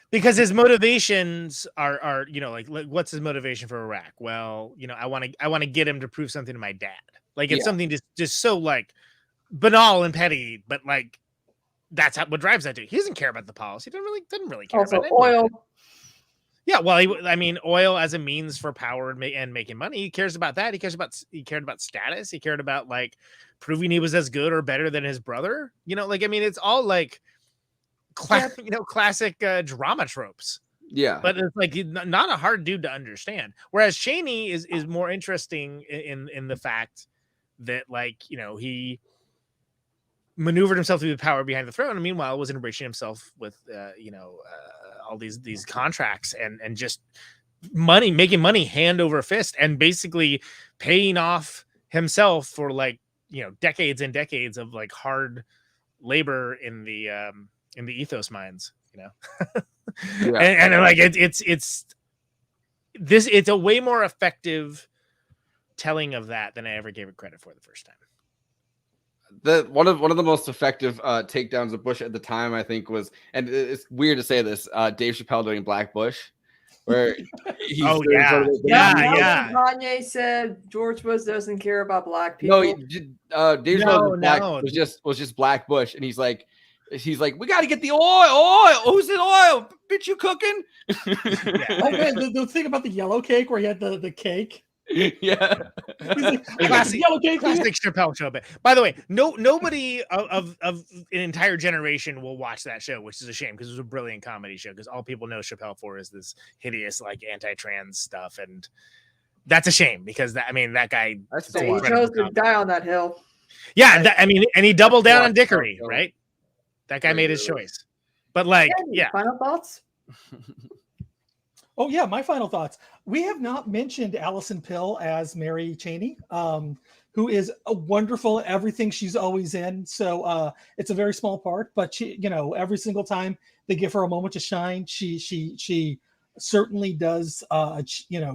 Because his motivations are you know, like what's his motivation for Iraq? Well, you know, I want to get him to prove something to my dad. Like it's something just so like banal and petty, but like that's what drives that dude. He doesn't care about the policy. He doesn't really care about it. Oil. Yeah, well, I mean, oil as a means for power and making money. He cares about that. He cared about status. He cared about like proving he was as good or better than his brother. You know, like I mean, it's all like classic drama tropes. Yeah, but it's like not a hard dude to understand. Whereas Cheney is more interesting in the fact that, like, you know, he maneuvered himself through the power behind the throne, and meanwhile was enriching himself with all these contracts and just making money hand over fist, and basically paying off himself for like decades and decades of like hard labor in the ethos mines, and like it's a way more effective telling of that than I ever gave it credit for the first time. One of the most effective takedowns of Bush at the time, I think, was, and it's weird to say this, Dave Chappelle doing Black Bush, where he's Kanye said George Bush doesn't care about black people. No, Dave Chappelle was just Black Bush, and he's like, we got to get the oil. Who's in oil? Bitch, you cooking? Oh man, the thing about the yellow cake where he had the cake. Yeah, he's like, classic yellow cake. Classic Chappelle show. But by the way, nobody of an entire generation will watch that show, which is a shame because it was a brilliant comedy show. Because all people know Chappelle for is this hideous like anti-trans stuff, and that's a shame because that guy. He chose to die on that hill. Yeah, and he doubled down on dickery, right? That guy made his choice. But like, yeah. Final thoughts? Oh yeah, my final thoughts. We have not mentioned Allison Pill as Mary Cheney, who is a wonderful everything she's always in. So it's a very small part, but she, every single time they give her a moment to shine, she certainly does,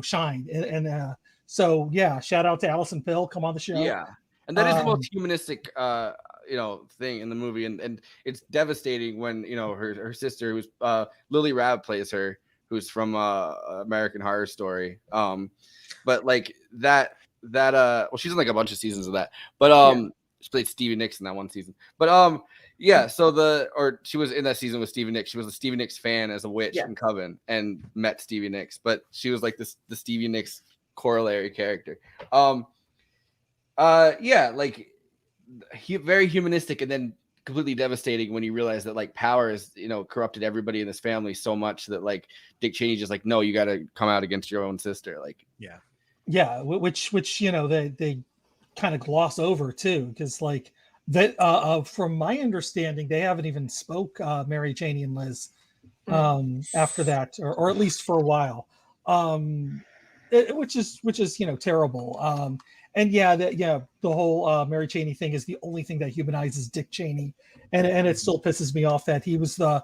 shine. And so yeah, shout out to Allison Pill. Come on the show. Yeah, and that is the most humanistic thing in the movie, and it's devastating when her sister, who's Lily Rabb plays her, who's from American Horror Story, but like that well, she's in like a bunch of seasons of that, but she played Stevie Nicks in that one season, but so she was in that season with Stevie Nicks. She was a Stevie Nicks fan as a witch in Coven and met Stevie Nicks, but she was like the Stevie Nicks corollary character. Very humanistic, and then completely devastating when you realize that like power is corrupted everybody in this family so much that like Dick Cheney's just like, no, you got to come out against your own sister. Like which they kind of gloss over too, because like that from my understanding they haven't even spoke Mary Cheney and Liz after that, or at least for a while, which is terrible. And the whole Mary Cheney thing is the only thing that humanizes Dick Cheney, and it still pisses me off that he was the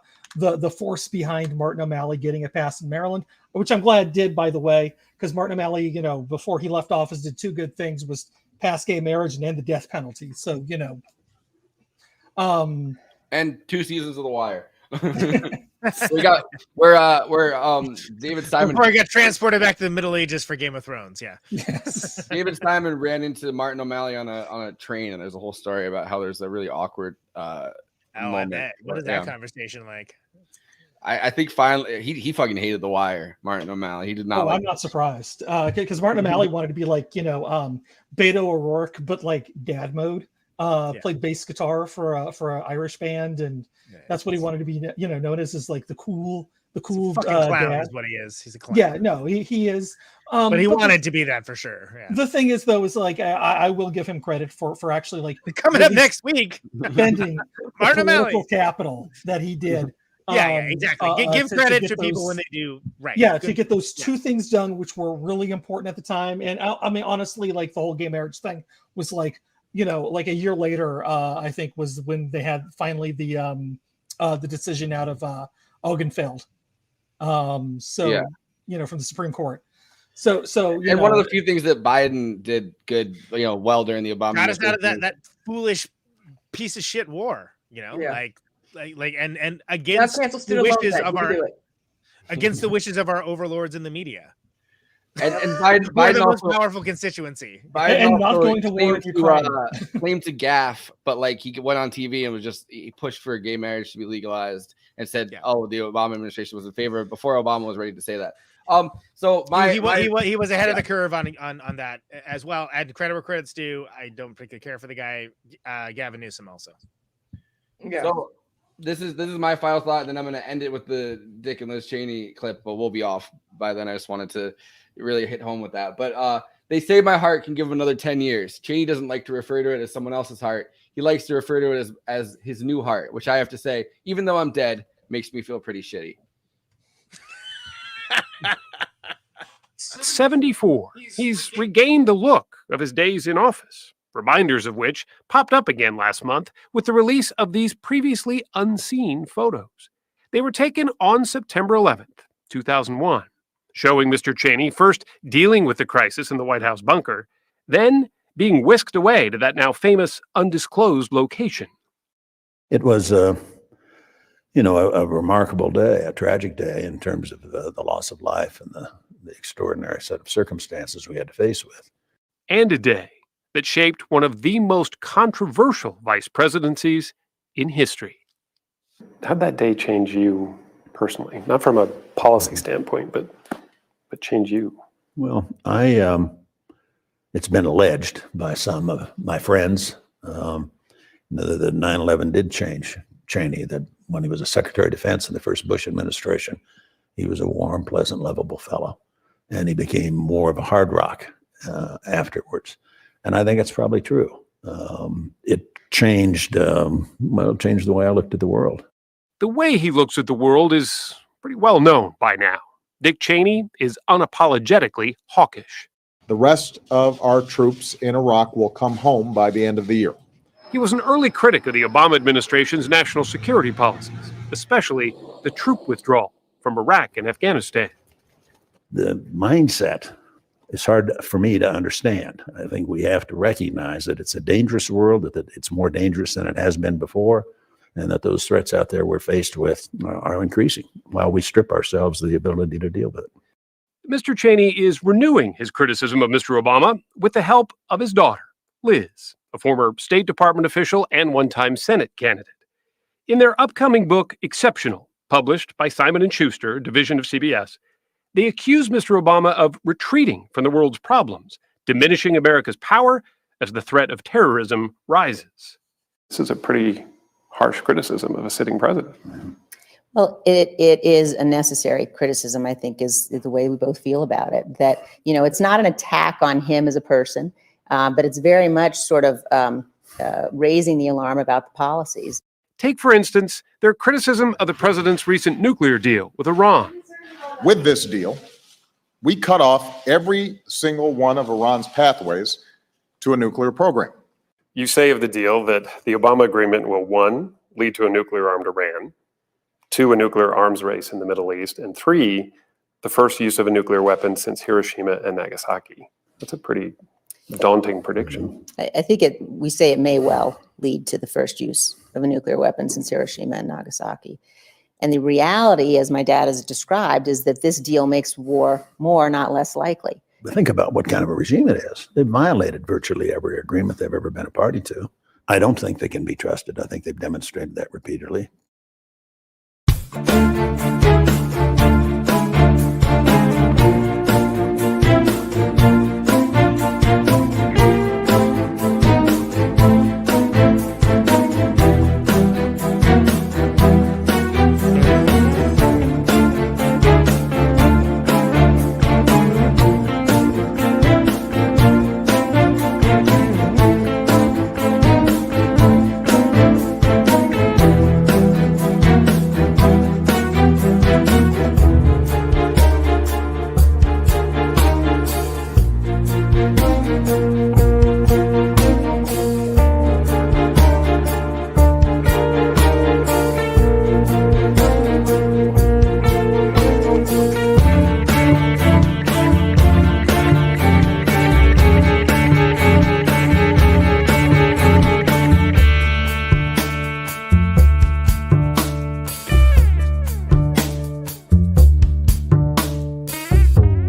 force behind Martin O'Malley getting a pass in Maryland, which I'm glad did, by the way, because Martin O'Malley, before he left office, did two good things: was pass gay marriage and end the death penalty. So and 2 seasons of The Wire. we're David Simon. Before I got transported back to the Middle Ages for Game of Thrones. Yeah. Yes. David Simon ran into Martin O'Malley on a train, and there's a whole story about how there's a really awkward I bet. What is that conversation like? I think finally he fucking hated The Wire, Martin O'Malley. He did not. I'm not surprised because Martin O'Malley wanted to be like Beto O'Rourke, but like dad mode. Played bass guitar for an Irish band, and that's what he wanted to be, known as like the cool clown dad. Is what he is. He's a clown. Yeah, no, he is. But he wanted to be that for sure. Yeah. The thing is, though, is like I will give him credit for actually like coming up next week, bending Martin political capital that he did. Exactly. Give credit to people when they do right. Yeah, to get those two things done, which were really important at the time. And I mean, honestly, like the whole gay marriage thing was like, like a year later, I think was when they had finally the decision out of Ogenfeld. From the Supreme Court. So and one of the few things that Biden did good, well during the Obama got us out of that foolish piece of shit war, and against the wishes of our overlords in the media. And Biden the most also, powerful constituency. Biden not going to war claimed to gaffe, but like he went on TV and he pushed for gay marriage to be legalized and said, the Obama administration was in favor before Obama was ready to say that. So he was ahead of the curve on that as well. Add credit where credit's due. I don't particularly care for the guy, Gavin Newsom also. Yeah. So this is my final thought, and then I'm going to end it with the Dick and Liz Cheney clip, but we'll be off by then. I just wanted to really hit home with that. But they say my heart can give him another 10 years. Cheney doesn't like to refer to it as someone else's heart. He likes to refer to it as his new heart, which I have to say, even though I'm dead, makes me feel pretty shitty. 74. He's regained the look of his days in office. reminders of which popped up again last month with the release of these previously unseen photos. They were taken on September 11th, 2001, showing Mr. Cheney first dealing with the crisis in the White House bunker, then being whisked away to that now famous undisclosed location. It was, a remarkable day, a tragic day in terms of the loss of life and the extraordinary set of circumstances we had to face with. And a day that shaped one of the most controversial vice presidencies in history. How'd that day change you personally? Not from a policy standpoint, but change you? Well, it's been alleged by some of my friends that 9/11 did change Cheney, that when he was a Secretary of Defense in the first Bush administration, he was a warm, pleasant, lovable fellow. And he became more of a hard rock afterwards. And I think it's probably true. It changed the way I looked at the world. The way he looks at the world is pretty well known by now. Dick Cheney is unapologetically hawkish. The rest of our troops in Iraq will come home by the end of the year. He was an early critic of the Obama administration's national security policies, especially the troop withdrawal from Iraq and Afghanistan. The mindset is hard for me to understand. I think we have to recognize that it's a dangerous world, that it's more dangerous than it has been before, and that those threats out there we're faced with are increasing while we strip ourselves of the ability to deal with it. Mr. Cheney is renewing his criticism of Mr. Obama with the help of his daughter, Liz, a former State Department official and one-time Senate candidate. In their upcoming book, Exceptional, published by Simon & Schuster, division of CBS, they accuse Mr. Obama of retreating from the world's problems, diminishing America's power as the threat of terrorism rises. This is a pretty harsh criticism of a sitting president. Well, it is a necessary criticism, I think, is the way we both feel about it. That, it's not an attack on him as a person, but it's very much sort of raising the alarm about the policies. Take, for instance, their criticism of the president's recent nuclear deal with Iran. With this deal, we cut off every single one of Iran's pathways to a nuclear program. You say of the deal that the Obama agreement will, 1, lead to a nuclear-armed Iran, 2, a nuclear arms race in the Middle East, and 3, the first use of a nuclear weapon since Hiroshima and Nagasaki. That's a pretty daunting prediction. I think we say it may well lead to the first use of a nuclear weapon since Hiroshima and Nagasaki. And the reality, as my dad has described, is that this deal makes war more, not less likely. But think about what kind of a regime it is. They've violated virtually every agreement they've ever been a party to. I don't think they can be trusted. I think they've demonstrated that repeatedly.